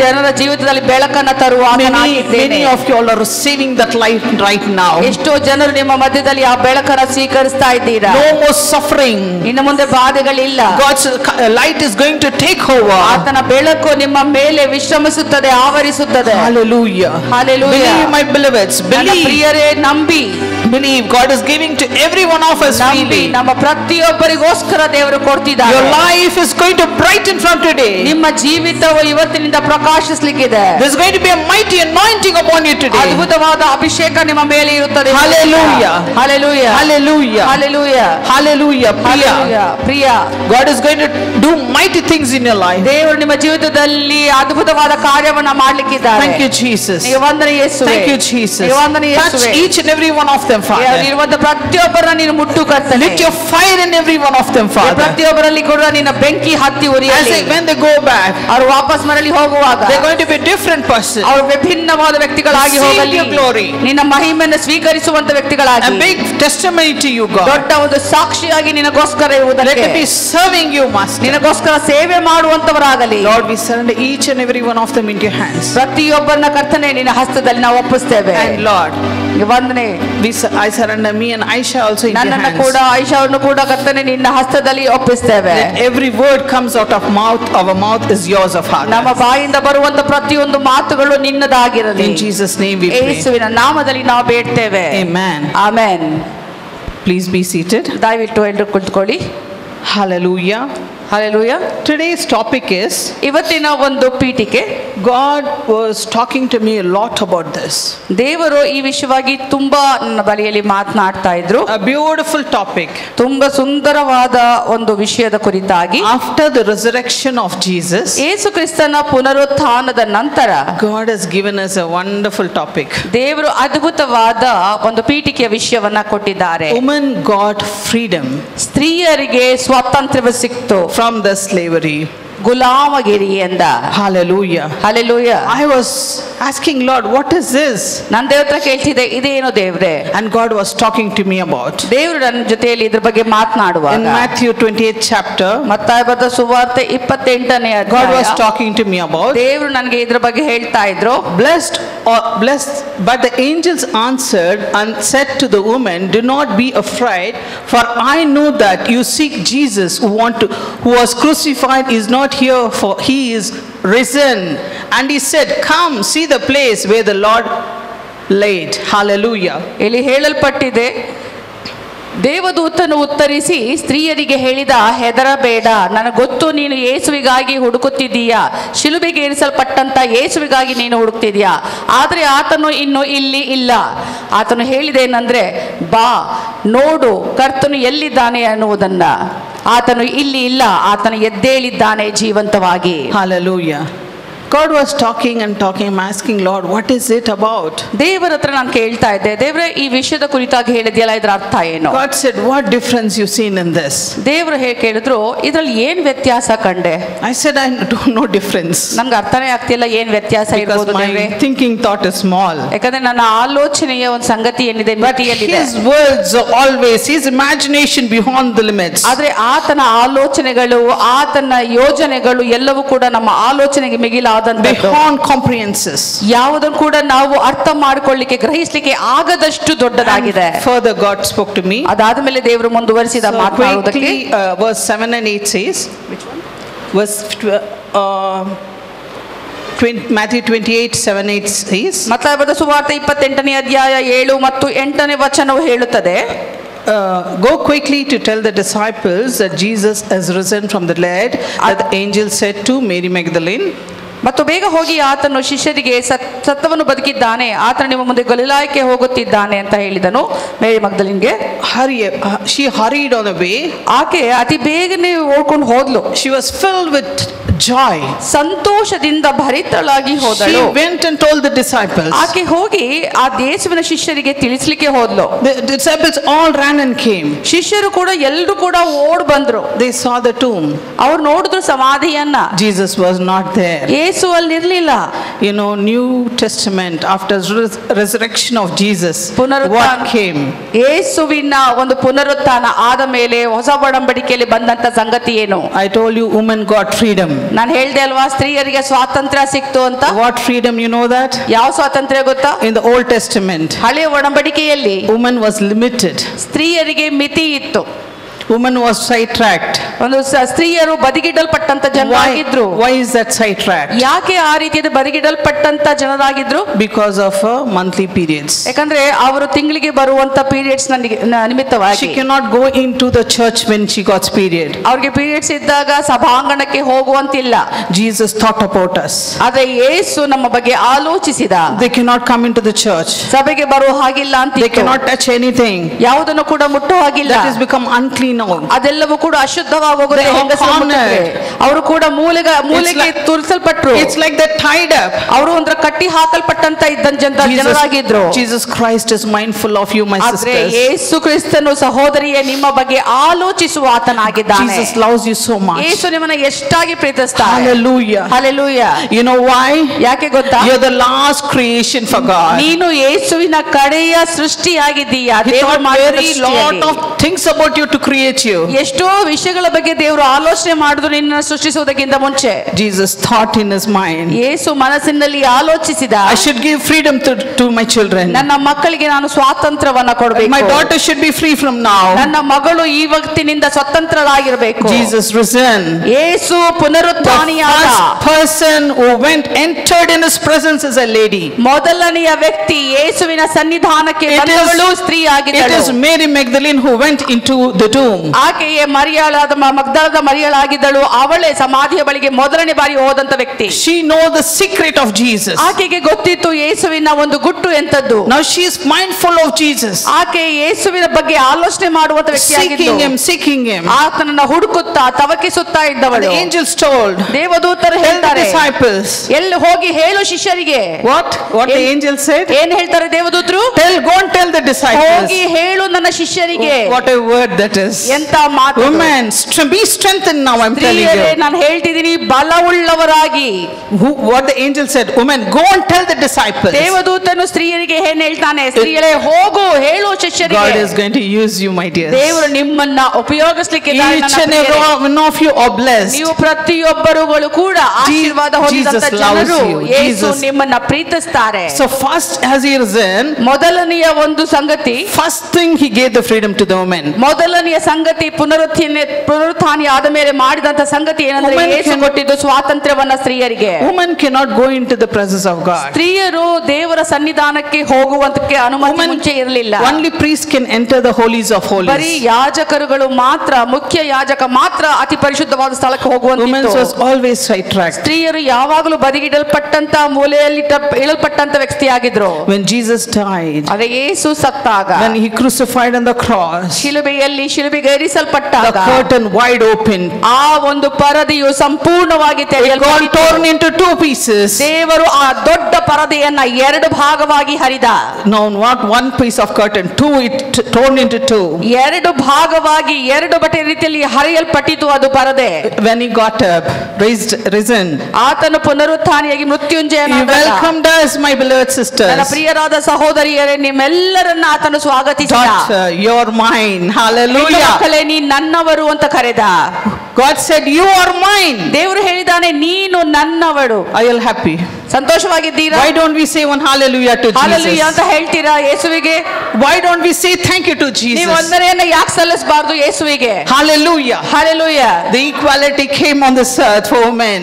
ಜನರ ಜೀವಿತದಲ್ಲಿ ಬೆಳಕನ್ನು ತರುವಾತನಾಗಿದ್ದೇನೆ. Many of you all are receiving that light right now. ಎಷ್ಟೋ ಜನರು ನಿಮ್ಮ ಮಧ್ಯದಲ್ಲಿ ಆ ಬೆಳಕನ್ನು ಸ್ವೀಕರಿಸ್ತಾ ಇದ್ದೀರಾ. No more suffering. ಇನ್ನು ಮುಂದೆ ಬಾಧೆಗಳಿಲ್ಲ. God's light is going to take over. ಆತನ ಬೆಳಕು ನಿಮ್ಮ ಮೇಲೆ ವಿಶ್ರಮಿಸುತ್ತದೆ, ಆವರಿಸುತ್ತದೆ. Hallelujah. Hallelujah. Believe, my beloveds. Believe. ಪ್ರಿಯರೇ, ನಂಬಿ. Believe. God is giving to every one of us freely. ನಮ್ಮ ಪ್ರತಿಯೊಬ್ಬರಿಗೋಸ್ಕರ ದೇವರು ಕೊಡ್ತಿದ್ದಾರೆ. Your life is going to brighten from today. ನಿಮ್ಮ ಜೀವಿತವು ಇವತ್ತಿನಿಂದ ಪ್ರಕಾಶಿಸಲಿಕ್ಕಿದೆ. There's going to be a mighty anointing upon you today. ಅದ್ಭುತವಾದ ಅಭಿಷೇಕ ನಿಮ್ಮ ಮೇಲೆ ಇರುತ್ತದೆ. Hallelujah. Hallelujah. Hallelujah. Hallelujah. Hallelujah. Priya, God is going to do mighty things in your life. ದೇವರು ನಿಮ್ಮ ಜೀವಿತದಲ್ಲಿ ಅದ್ಭುತವಾದ ಕಾರ್ಯವನ್ನ ಮಾಡಲಿಕ್ಕಿದ್ದಾರೆ. Thank you, Jesus. ನಿಮಗೆ ವಂದನೆ ಯೇಸುವೇ. Thank you, Jesus. ನಿಮಗೆ ವಂದನೆ ಯೇಸುವೇ. Touch each and every one of them, Father. ಇರುವಂತ ಪ್ರತಿಯೊಬ್ಬರನ್ನ ನೀನು ಮುಟ್ಟು ಕರ್ತನೆ. Let your fire in every one of them, Father. ಪ್ರತಿಯೊಬ್ಬರಲ್ಲಿ ಕೂಡ ನಿನ್ನ ಬೆಂಕಿ ಹತ್ತಿ ಉರಿಯಲಿ. When they go back, ಅವರು ವಾಪಸ್ ಮರಳಿ ಹೋಗುವಾಗ they're going to be a different person. ಅವರು ವಿಭಿನ್ನವಾದ ವ್ಯಕ್ತಿಗಳಾಗಿ ಹೋಗಲಿ. ನಿನ್ನ ಮಹಿಮೆಯನ್ನು ಸ್ವೀಕರಿಸುವಂತ ವ್ಯಕ್ತಿಗಳಾಗಿ. A big testimony to you, God. ದೊಡ್ಡ ಒಂದು ಸಾಕ್ಷಿಯಾಗಿ ನಿನಗೋಸ್ಕರ ಇರುವುದಕ್ಕೆ. Let them be serving you, Master. ನಿನಗೋಸ್ಕರ ಸೇವೆ ಮಾಡುವಂತವರಾಗಲಿ. Lord, we surrender each and every one of them into your hands. ಪ್ರತಿಯೊಬ್ಬರನ್ನ ಕರ್ತನೆ ನಿನ್ನ ಹಸ್ತದಲ್ಲಿ ನಾವು ಒಪ್ಪಿಸ್ತೇವೆ. And Lord, ವಂದನೆ. I surrender me and Aisha also into your hands. ನನ್ನನ್ನು ಕೂಡ ಆಯಿಷಾವನ್ನು ಕೂಡ ಕರ್ತನೆ ನಿನ್ನ ಹಸ್ತದಲ್ಲಿ ಒಪ್ಪಿಸ್ತೇವೆ. Every word comes out of our mouth is yours, of Father. ನಮ್ಮ ಬಾಯಿಂದ ಬರುವಂತ ಪ್ರತಿಯೊಂದು ಮಾತುಗಳು ನಿನ್ನದಾಗಿರಲಿ. In Jesus' name we pray. ಯೇಸುವಿನ ನಾಮದಲ್ಲಿ ನಾವು ಬೇಡ್ತೇವೆ. Amen. Amen. Please be seated. ದಯವಿಟ್ಟು ಎಲ್ಲರೂ ಕುಳಿತುಕೊಳ್ಳಿ. Hallelujah. Hallelujah. Today's topic is, ಇವತ್ತಿನ ಒಂದು ಪೀಠಿಕೆ, God was talking to me a lot about this. ದೇವರು ಈ ವಿಷಯವಾಗಿ ತುಂಬಾ ನನ್ನ ಬಳಿಯಲ್ಲಿ ಮಾತನಾಡ್ತಾ ಇದ್ರು. A beautiful topic. ತುಂಬಾ ಸುಂದರವಾದ ಒಂದು ವಿಷಯದ ಕುರಿತಾಗಿ. After the resurrection of Jesus, ಯೇಸು ಕ್ರಿಸ್ತನ ಪುನರುತ್ಥಾನದ ನಂತರ God has given us a wonderful topic. ದೇವರು ಅದ್ಭುತವಾದ ಒಂದು ಪೀಠಿಕೆಯ ವಿಷಯವನ್ನ ಕೊಟ್ಟಿದ್ದಾರೆ. Women got freedom. ಸ್ತ್ರೀಯರಿಗೆ ಸ್ವಾತಂತ್ರ್ಯ ಸಿಕ್ತು from the slavery. ಗುಲಾಮಗಿರಿ ಎಂದ. Hallelujah. Hallelujah. I was asking Lord, what is this? ನಾನು ದೇವ್ರ ಹತ್ರ ಕೇಳ್ತಿದ್ದೆ, ಇದೇನು ದೇವ್ರೆ? And God was talking to me about. ದೇವರು ನನ್ನ ಜೊತೆಯಲ್ಲಿ ಇದ್ರ ಬಗ್ಗೆ ಮಾತನಾಡುವಾಗ In Matthew 28th chapter, ಮತ್ತಾಯ ಬರೆದ ಸುವಾರ್ತೆ 28ನೇ God was ಅಧ್ಯಾಯ talking to me about. ದೇವರು ನನಗೆ ಇದ್ರ ಬಗ್ಗೆ ಹೇಳ್ತಾ ಇದ್ರು. Blessed, but the angels answered and said to the woman, do not be afraid, for I know that you seek Jesus who was crucified is not here, for he is risen. And he said, come, see the place where the Lord laid. Hallelujah. ಇಲ್ಲಿ ಹೇಳಲ್ಪಟ್ಟಿದೆ, ದೇವದೂತನು ಉತ್ತರಿಸಿ ಸ್ತ್ರೀಯರಿಗೆ ಹೇಳಿದ, ಹೆದರಬೇಡ, ನನಗೆ ಗೊತ್ತು ನೀನು ಯೇಸುವಿಗಾಗಿ ಹುಡುಕುತ್ತಿದ್ದೀಯಾ, ಶಿಲುಬೆಗೆ ಏರಿಸಲ್ಪಟ್ಟಂತ ಯೇಸುವಿಗಾಗಿ ನೀನು ಹುಡುಕ್ತಿದ್ಯಾ, ಆದರೆ ಆತನು ಇನ್ನು ಇಲ್ಲಿ ಇಲ್ಲ. ಆತನು ಹೇಳಿದೇನೆಂದ್ರೆ, ಬಾ ನೋಡು ಕರ್ತನು ಎಲ್ಲಿದ್ದಾನೆ ಅನ್ನುವುದನ್ನ. ಆತನು ಇಲ್ಲಿ ಇಲ್ಲ, ಆತನು ಎದ್ದೇಳಿದ್ದಾನೆ ಜೀವಂತವಾಗಿ. Hallelujah. God was talking and talking. I'm asking Lord, what is it about? ದೇವರ ಹತ್ರ ನಾನು ಕೇಳ್ತಾ ಇದ್ದೆ, ದೇವರೇ ಈ ವಿಷಯದ ಕುರಿತಾಗಿ ಹೇಳಿದ್ಯಲ್ಲ, ಇದರ ಅರ್ಥ ಏನು? God said, what difference you seen in this? ದೇವರು ಕೇಳಿದ್ರು, ಇದ್ರಲ್ಲಿ ಏನ್ ವ್ಯತ್ಯಾಸ ಕಂಡೆ? I said, I don't know difference. ನಮ್ಗೆ ಅರ್ಥನೇ ಆಗ್ತಿಲ್ಲ ಏನ್ ವ್ಯತ್ಯಾಸ ಇರ್ಬೋದು ದೇವ್ರೆ. My thinking thought is small. ಯಾಕಂದ್ರೆ ನನ್ನ ಆಲೋಚನೆಯ ಒಂದು ಸಂಗತಿ ಏನಿದೆ ಮಿತಿಯಲ್ಲಿದೆ. His words are always, his imagination beyond the limits. ಆದ್ರೆ ಆತನ ಆಲೋಚನೆಗಳು, ಆತನ ಯೋಜನೆಗಳು ಎಲ್ಲವೂ ಕೂಡ ನಮ್ಮ ಆಲೋಚನೆಗೆ ಮಿಗಿಲಾದಂತದ್ದು, beyond comprehenses. ಯಾವುದನ್ನು ಕೂಡ ನಾವು ಅರ್ಥ ಮಾಡಿಕೊಳ್ಳಿಕ್ಕೆ, ಗ್ರಹಿಸಲಿಕ್ಕೆ ಆಗದಷ್ಟು ದೊಡ್ಡದಾಗಿದೆ. Further God spoke to me. ಅದಾದ್ಮೇಲೆ ದೇವರು ಮುಂದುವರಿಸಿದ ಮಾತನಾಡುವುದಕ್ಕೆ verse 7 and 8 says, verse Matthew 28, 7, 8 says, ಮತ್ತಾಯ ಬರೆದ ಸುವಾರ್ತೆ 28ನೇ ಅಧ್ಯಾಯ 7 ಮತ್ತು 8ನೇ ವಚನವು ಹೇಳುತ್ತದೆ, go quickly to tell the disciples that Jesus has risen from the dead, that the angel said to Mary Magdalene. ಮತ್ತು ಬೇಗ ಹೋಗಿ ಆತನು ಶಿಷ್ಯರಿಗೆ ಸತ್ತವನು ಬದುಕಿದ್ದಾನೆ, ಆತನು ನಿಮ್ಮ ಮುಂದೆ ಗಲಿಲಾಯಕ್ಕೆ ಹೋಗುತ್ತಿದ್ದಾನೆ ಅಂತ ಹೇಳಿದನು. ಮೇರಿ ಮಗ್ದಲಿನ್ಗೆ she hurried on the way. ಆಕೆ ಅತಿ ಬೇಗನೆ ಓಡ್ಕೊಂಡು ಹೋದ್ಲು. She was filled with joy. ಸಂತೋಷದಿಂದ ಭರಿತಳಾಗಿ ಹೋದಳು. She went and told the disciples. ಆಕೆ ಹೋಗಿ ಆ ಯೇಸುವಿನ ಶಿಷ್ಯರಿಗೆ ತಿಳಿಸ್ಲಿಕ್ಕೆ ಹೋದ್ಲು. The disciples all ran and came. ಶಿಷ್ಯರು ಕೂಡ ಎಲ್ಲರೂ ಕೂಡ ಓಡ್ ಬಂದ್ರು. They saw the tomb. ಅವ್ರು ನೋಡಿದ್ರು ಸಮಾಧಿಯನ್ನ. Jesus was not there. ಯೇಸು ಅಲ್ಲಿ ಇರ್ಲಿಲ್ಲ. You know, New Testament, after resurrection of Jesus, what came? ಯೇಸುವಿನ ಒಂದು ಪುನರುತ್ಥಾನ ಆದ ಮೇಲೆ ಹೊಸ ಒಡಂಬಡಿಕೆಯಲ್ಲಿ ಬಂದಂತ ಸಂಗತಿ ಏನು? I told you, women got freedom. ನಾನು ಹೇಳ್ದೆ ಅಲ್ವಾ, ಸ್ತ್ರೀಯರಿಗೆ ಸ್ವಾತಂತ್ರ್ಯ ಸಿಕ್ತು ಅಂತ. What freedom, you know that? ಯಾವ ಸ್ವಾತಂತ್ರ್ಯ ಗೊತ್ತಾ? In the Old Testament, ಹಳೆಯ ಒಡಂಬಡಿಕೆಯಲ್ಲಿ woman was limited. ಸ್ತ್ರೀಯರಿಗೆ ಮಿತಿ ಇತ್ತು. Woman was sidetracked. ಒಂದು ಸ್ತ್ರೀಯರು ಬದಿಗಿಡಲ್ಪಟ್ಟಂತ ಜನರಾಗಿದ್ರು. Why is that sidetracked? ಯಾಕೆ ಆ ರೀತಿಯಾದ ಬದಿಗಿಡಲ್ಪಟ್ಟಂತ ಜನರಾಗಿದ್ರು? Because of monthly periods. ಯಾಕಂದ್ರೆ ಅವರು ತಿಂಗಳಿಗೆ ಬರುವಂತ ಪೀರಿಯಡ್ಸ್ ನಿಮಿತ್ತವಾಗಿ. She cannot go into the church when she got period. ಅವ್ರಿಗೆ ಪೀರಿಯಡ್ಸ್ ಇದ್ದಾಗ ಸಭಾಂಗಣಕ್ಕೆ ಹೋಗುವಂತಿಲ್ಲ. Jesus thought about us. ಆದ್ರೆ ಯೇಸು ನಮ್ಮ ಬಗ್ಗೆ ಆಲೋಚಿಸಿದ. They cannot come into the church. ಸಭೆಗೆ ಬರುವ ಹಾಗಿಲ್ಲ ಅಂತ. They cannot touch anything. ಯಾವುದನ್ನು ಕೂಡ ಮುಟ್ಟೋ ಹಾಗಿಲ್ಲ. That has become unclean. ಅದೆಲ್ಲವೂ ಕೂಡ ಅಶುದ್ಧವಾಗಿ ಹೋಗುತ್ತೆ. ಅವರು ಕೂಡ ಮೂಲೆಗೆ ತುರಿಸಲ್ಪಟ್ಟರು. It's like they're tied up. ಅವರು ಒಂದರ ಕಟ್ಟಿ ಹಾಕಲ್ಪಟ್ಟಂತ ಜನರಾಗಿದ್ರು. Jesus Christ is mindful of you, my sisters. ಯೇಸು ಕ್ರಿಸ್ತನು ಸಹೋದರಿಯೇ ನಿಮ್ಮ ಬಗ್ಗೆ ಆಲೋಚಿಸುವ ಆತನಾಗಿದ್ದಾನೆ. Jesus loves you so much. ಯೇಸು ನಿಮ್ಮನ್ನ ಎಷ್ಟಾಗಿ ಪ್ರೀತಿಸ್ತಾನೆ. Hallelujah. Hallelujah. You know why? ಯಾಕೆ ಗೊತ್ತಾ? You're the last creation for God. ನೀನು ಯೇಸುವಿನ ಕಡೆಯ ಸೃಷ್ಟಿಯಾಗಿದ್ದೀಯಾ. ದೇವರು ಮಾಡಿದ lot of things about you to create you. ಎಷ್ಟೋ ವಿಷಯಗಳ ಬಗ್ಗೆ ದೇವರು ಆಲೋಚನೆ ಮಾಡಿದ್ರು ನಿನ್ನನ್ನು ಸೃಷ್ಟಿಸುವುದಕ್ಕಿಂತ ಮುಂಚೆ. Jesus thought in his mind, ಯೇಸು ಮನಸ್ಸಿನಲ್ಲಿ ಆಲೋಚಿಸಿದ, I should give freedom to my children. ನನ್ನ ಮಕ್ಕಳಿಗೆ ನಾನು ಸ್ವಾತಂತ್ರ್ಯವನ್ನ ಕೊಡಬೇಕು. My daughter should be free from now. ನನ್ನ ಮಗಳು ಈ ವಕ್ತಿನಿಂದ ಸ್ವತಂತ್ರರಾಗಿರಬೇಕು. Jesus risen. Yesu ಪುನರುತ್ಥಾನಿಯಾದ. The first person who entered in his presence is a lady. ಮೊದಲನೆಯ ವ್ಯಕ್ತಿ ಯೇಸುವಿನ ಸನ್ನಿಧಾನಕ್ಕೆ ಬಂದವಳು ಸ್ತ್ರೀ ಆಗಿದ್ದಳು. It is Mary Magdalene who went into the tomb. ಆಕೆಯೇ ಮರಿಯಾಳಾದ ಮಗ್ದಲದ ಮರಿಯಾಳಾಗಿದ್ದಳು. ಅವಳೇ ಸಮಾಧಿಯ ಬಳಿಗೆ ಮೊದಲನೇ ಬಾರಿ ಹೋದಂತ ವ್ಯಕ್ತಿ. She know the secret of Jesus. ಆಕೆಗೆ ಗೊತ್ತಿತ್ತು ಯೇಸುವಿನ ಒಂದು ಗುಟ್ಟು ಎಂತದ್ದು. Now she is mindful of Jesus. ಆಕೆ ಯೇಸುವಿನ ಬಗ್ಗೆ ಆಲೋಚನೆ ಮಾಡುವಂತ ವ್ಯಕ್ತಿಯಾಗಿದ್ದಳು. Seeking him. ಆತನನ್ನ ಹುಡುಕುತ್ತಾ ತವಕಿಸುತ್ತಾ ಇದ್ದವಳು. The angels told. ದೇವದೂತರು ಹೇಳ್ತಾರೆ, disciples. ಎಲ್ಲಿ ಹೋಗಿ ಹೇಳು ಶಿಷ್ಯರಿಗೆ. What the angel said? ಏನು ಹೇಳ್ತಾರೆ ದೇವದೂತರು? Tell go and tell the disciples. ಹೋಗಿ ಹೇಳು ನನ್ನ ಶಿಷ್ಯರಿಗೆ. What a word that is. ಎಂತ ಮಾತು. Women, be strengthened now, I'm telling ಸ್ತ್ರೀಯರೇ, you. ನಾನು ಹೇಳ್ತಿದ್ದೀನಿ, ಬಲವುಳ್ಳವರಾಗಿ. What the angel said, women, go and tell the disciples. ದೇವದೂತನು ಸ್ತ್ರೀಯರಿಗೆ ಏನ್ ಹೇಳ್ತಾನೆ? ಸ್ತ್ರೀಯರೇ, ಹೋಗು, ಹೇಳು ಶಿಷ್ಯರಿಗೆ. God is going to use you, my dears. ದೇವರು ನಿಮ್ಮನ್ನ ಉಪಯೋಗಿಸಲಿಕ್ಕೆ ಇದ್ದಾನೆ. Each and every one of you are blessed. ನೀವು ಪ್ರತಿಯೊಬ್ಬರುಗಳು ಕೂಡ ಆಶೀರ್ವಾದ ಹೊಂದಿದಂತ ಜನರು. ಯೇಸು ನಿಮ್ಮನ್ನ ಪ್ರೀತಿಸ್ತಾರೆ. So first has he risen, ಮೊದಲನೆಯ ಒಂದು ಸಂಗತಿ, first thing he gave the freedom to the women. ಮೊದಲನೆಯ ಸಂಗತಿ ಪುನರುತ್ಥಾನ ಆದ ಮೇಲೆ ಮಾಡಿದಂತ ಸಂಗತಿ ಏನಂದ್ರೆ, ಯೇಸು ಕೊಟ್ಟಿದ್ದು ಸ್ವಾತಂತ್ರ್ಯವನ್ನ ಸ್ತ್ರೀಯರಿಗೆ. Women cannot go into the presence of God. ಸ್ತ್ರೀಯರು ದೇವರ ಸನ್ನಿಧಾನಕ್ಕೆ ಹೋಗುವಂತಕ್ಕೆ ಅನುಮತಿ ಮುಂಚೆ ಇರಲಿಲ್ಲ. Only priests can enter the holies of holies. ಬರೀ ಯಾಜಕರುಗಳು ಮಾತ್ರ, ಮುಖ್ಯ ಯಾಜಕ ಮಾತ್ರ ಅತಿ ಪರಿಶುದ್ಧವಾದ ಸ್ಥಳಕ್ಕೆ ಹೋಗುವಂತಿತ್ತು. Women was always sidetracked. ಸ್ತ್ರೀಯರು ಯಾವಾಗಲೂ ಬದಿಗಿಡಲ್ಪಟ್ಟಂತ, ಮೂಲೆಯಲ್ಲಿ ಇಡಲ್ಪಟ್ಟಂತ ವ್ಯಕ್ತಿಯಾಗಿದ್ರು. When Jesus died, ಅದೇ ಯೇಸು ಸತ್ತಾಗ, when he crucified on the cross, ಶಿಲುಬೆಗೆ ಏರಿಸಲ್ಪಟ್ಟಾಗ, the curtain wide open, ಆ ಒಂದು ಪರದೆಯು ಸಂಪೂರ್ಣವಾಗಿ God ತೆರೆಯಲ್ಪಟ್ಟಿತು. torn into two pieces. ದೇವರು ಆ ದೊಡ್ಡ ಪರದೆಯನ್ನ ಎರಡು ಭಾಗವಾಗಿ ಹರಿದ. No, not one piece of curtain, two, it torn into two. ಎರಡು ಭಾಗವಾಗಿ ಎರಡು ಬಟ್ಟೆ ರೀತಿಯಲ್ಲಿ ಹರಿಯಲ್ಪಟ್ಟಿತು ಅದು ಪರದೆ. When he got up, risen, ಆತನು ಪುನರುತ್ಥಾನಿಯಾಗಿ he ಮೃತ್ಯುಂಜಯನಾದಾಗ, welcomed us, my beloved sisters. ನನ್ನ ಪ್ರಿಯರಾದ ಸಹೋದರಿಯರೇ, ನಿಮ್ಮೆಲ್ಲರನ್ನ ಆತನು ಸ್ವಾಗತಿಸಿದ. Daughter, you're mine. Hallelujah. ಮಕ್ಕಳೇ, ನೀ ನನ್ನವರು ಅಂತ ಕರೆದ. God said, you are mine. ದೇವರು ಹೇಳಿದಾನೆ, ನೀನು ನನ್ನವಳು. Are you all happy? ಸಂತೋಷವಾಗಿದ್ದೀರಾ? Why don't we say one hallelujah to hallelujah Jesus? ಅಂತ ಹೇಳ್ತೀರಾ ಯೇಸುವಿಗೆ? Why don't we say thank you to ನೀವು Jesus? ವಂದನೆಯನ್ನ ಯಾಕೆ ಸಲ್ಲಿಸಬಾರದು ಯೇಸುವಿಗೆ? Hallelujah. Hallelujah. The equality came on this earth for women.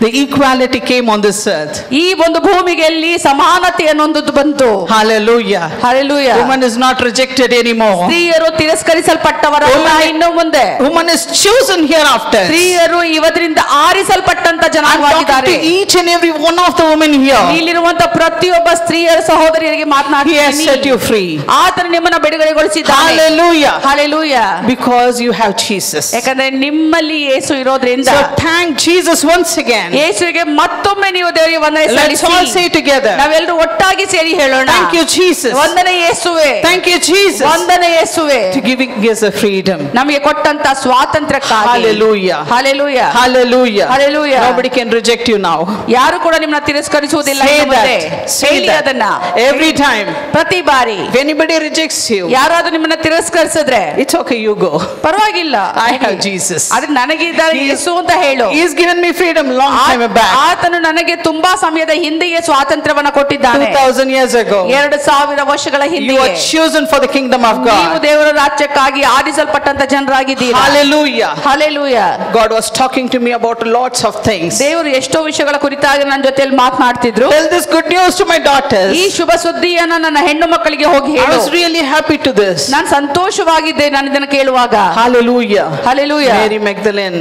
The equality came on this earth. ಈ ಒಂದು ಭೂಮಿಗೆ ಅಲ್ಲಿ ಸಮಾನತೆ ಅನ್ನೊಂದು ಬಂತು. Hallelujah. Hallelujah. Woman is not rejected anymore. ಸ್ತ್ರೀಯರು ತಿರಸ್ಕರಿಸಲ್ಪಟ್ಟವರಲ್ಲ ಇನ್ನು ಮುಂದೆ. Woman is chosen hereafter. ಸ್ತ್ರೀಯರು ಇವತ್ತಿನಿಂದ ಆರಿಸಲ್ಪಟ್ಟಂತ I'm talking ಜನಾಂಗವಾಗಿದ್ದಾರೆ. to each and every one of the women here. ಇಲ್ಲಿರುವಂತ ಪ್ರತಿಯೊಬ್ಬ ಸ್ತ್ರೀಯರ ಸಹೋದರಿಯರಿಗೆ He has ಮಾತನಾಡ್ತೀನಿ. set you free. ಆತನು ನಿಮ್ಮನ್ನ ಬಿಡುಗಡೆಗೊಳಿಸಿದ್ದಾನೆ. Hallelujah. Hallelujah. Because you have Jesus. ಯಾಕಂದ್ರೆ ನಿಮ್ಮಲ್ಲಿ ಯೇಸು ಇರೋದ್ರಿಂದ. So thank Jesus once again. ಯೇಸುವಿಗೆ ಮತ್ತೊಮ್ಮೆ ನೀವು ದೇವರಿಗೆ ವಂದನೆ Let's all ಸಲ್ಲಿಸಿ. say together. ನಾವೆಲ್ಲರೂ ಒಟ್ಟಾಗಿ ಸೇರಿ ಹೇಳೋಣ. Thank you, Jesus. ವಂದನೆ ಯೇಸುವೆ. Thank you, Jesus, ವಂದನೆ ಯೇಸುವೆ. to giving us a freedom. ನಮಗೆ ಕೊಟ್ಟಂತ ಸ್ವಾತಂತ್ರ್ಯಕ್ಕಾಗಿ. Hallelujah. Hallelujah. Hallelujah. Hallelujah. Nobody can reject you now. ಯಾರು ಕೂಡ ನಿಮ್ಮನ್ನ ತಿರಸ್ಕರಿಸುವುದಿಲ್ಲ. Say ಇನ್ನು ಮುಂದೆ. that. Say ಹೇಳಿ that. ಅದನ್ನ. Every time. ಪ್ರತಿ ಬಾರಿ If anybody rejects you, ಯಾರಾದ್ರೂ ನಿಮ್ಮನ್ನ ತಿರಸ್ಕರಿಸಿದ್ರೆ it's okay, you go. ಪರವಾಗಿಲ್ಲ. I have Jesus. ಆದ್ರೆ ನನಗಿದ್ದಾರೆ ಯೇಸು ಅಂತ ಹೇಳು. He's given me freedom long time back. ಆತನು ನನಗೆ ತುಂಬಾ ಸಮಯದ ಹಿಂದೆಯೇ ಸ್ವಾತಂತ್ರ್ಯವನ್ನ ಕೊಟ್ಟಿದ್ದಾನೆ. 2000 years ago. 2000 ವರ್ಷಗಳ You ಹಿಂದೆ. are chosen for the kingdom of ನೀವು God. ದೇವರ ರಾಜ್ಯಕ್ಕಾಗಿ ಆರಿಸಲ್ಪಟ್ಟಂತ ಜನರಾಗಿದ್ದೀರಾ. Hallelujah. Hallelujah. God was talking to me about lots of things. ದೇವರು ಎಷ್ಟೋ ವಿಷಯಗಳ ಕುರಿತಾಗಿ ನನ್ನ ಜೊತೆಯಲ್ಲಿ ಮಾತನಾಡ್ತಿದ್ರು. Tell this good news to my daughters. ಈ ಶುಭ ಸುದ್ದಿಯನ್ನ ನನ್ನ ಹೆಣ್ಣು ಮಕ್ಕಳಿಗೆ ಹೋಗಿ I ಹೇಳು. was really happy to this. ನಾನು ಸಂತೋಷವಾಗಿದ್ದೆ ನಾನು ಇದನ್ನು ಕೇಳುವಾಗ. Hallelujah. ಹಾಲೆಲೂಯಾ. Mary Magdalene,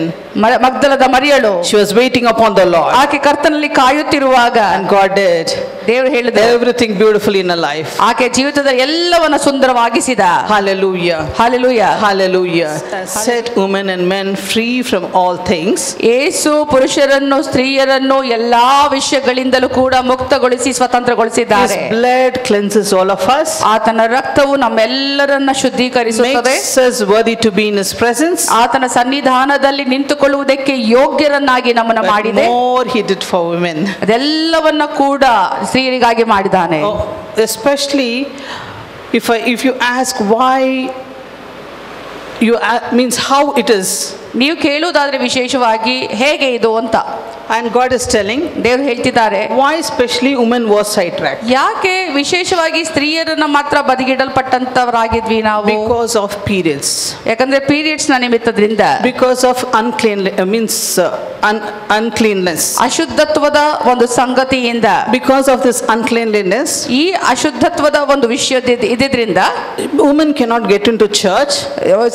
ಮಗ್ದಲದ ಮರಿಯಳು, she was waiting upon the Lord. ಆಕೆ ಕರ್ತನಲ್ಲಿ ಕಾಯುತ್ತಿರುವಾಗ And God did ದೇವರು ಹೇಳಿದ everything beautifully in her life. ಆಕೆ ಜೀವಿತದ ಎಲ್ಲವನ್ನ ಸುಂದರವಾಗಿಸಿದ. Hallelujah. Hallelujah. Hallelujah. Set women and men free from all things. ಯೇಸು ಪುರುಷರನ್ನು ಸ್ತ್ರೀಯರನ್ನು ಎಲ್ಲಾ ವಿಷಯಗಳಿಂದಲೂ ಕೂಡ ಮುಕ್ತಗೊಳಿಸಿ ಸ್ವತಂತ್ರಗೊಳಿಸಿದ್ದಾರೆ. His blood cleanses all of us. ಆತನ ರಕ್ತವು ನಮ್ಮೆಲ್ಲರನ್ನ ಶುದ್ಧೀಕರಿಸುತ್ತದೆ. Makes us worthy to be in His presence. ಆತನ ಸನ್ನಿಧಾನದಲ್ಲಿ ನಿಂತುಕೊಳ್ಳುವುದಕ್ಕೆ ಯೋಗ್ಯರನ್ನಾಗಿ ನಮ್ಮನ್ನು But ಮಾಡಿದೆ. more He did for women. ಅದೆಲ್ಲವನ್ನ ಕೂಡ ಸ್ತ್ರೀಯರಿಗಾಗಿ ಮಾಡಿದ್ದಾನೆ. Oh, especially if you ask why, means how it is. ನೀವು ಕೇಳುವುದಾದ್ರೆ ವಿಶೇಷವಾಗಿ ಹೇಗೆ ಇದು ಅಂತ. And God is telling ದೇವರು ಹೇಳ್ತಿದ್ದಾರೆ, why especially women was sidetracked. ಯಾಕೆ ವಿಶೇಷವಾಗಿ ಸ್ತ್ರೀಯರನ್ನ ಮಾತ್ರ ಬದಿಗಿಡಲ್ಪಟ್ಟಂತವರಾಗಿದ್ವಿ ನಾವು? Because of periods. ಯಾಕಂದ್ರೆ ಪೀರಿಯಡ್ಸ್ ನ ನಿಮಿತ್ತದಿಂದ. Because of uncleanness. ಅಶುದ್ಧತ್ವದ ಒಂದು ಸಂಗತಿಯಿಂದ. Because of this uncleanliness, ಈ ಅಶುದ್ಧತ್ವದ ಒಂದು ವಿಷಯ ಇದ್ರಿಂದ women cannot get into church.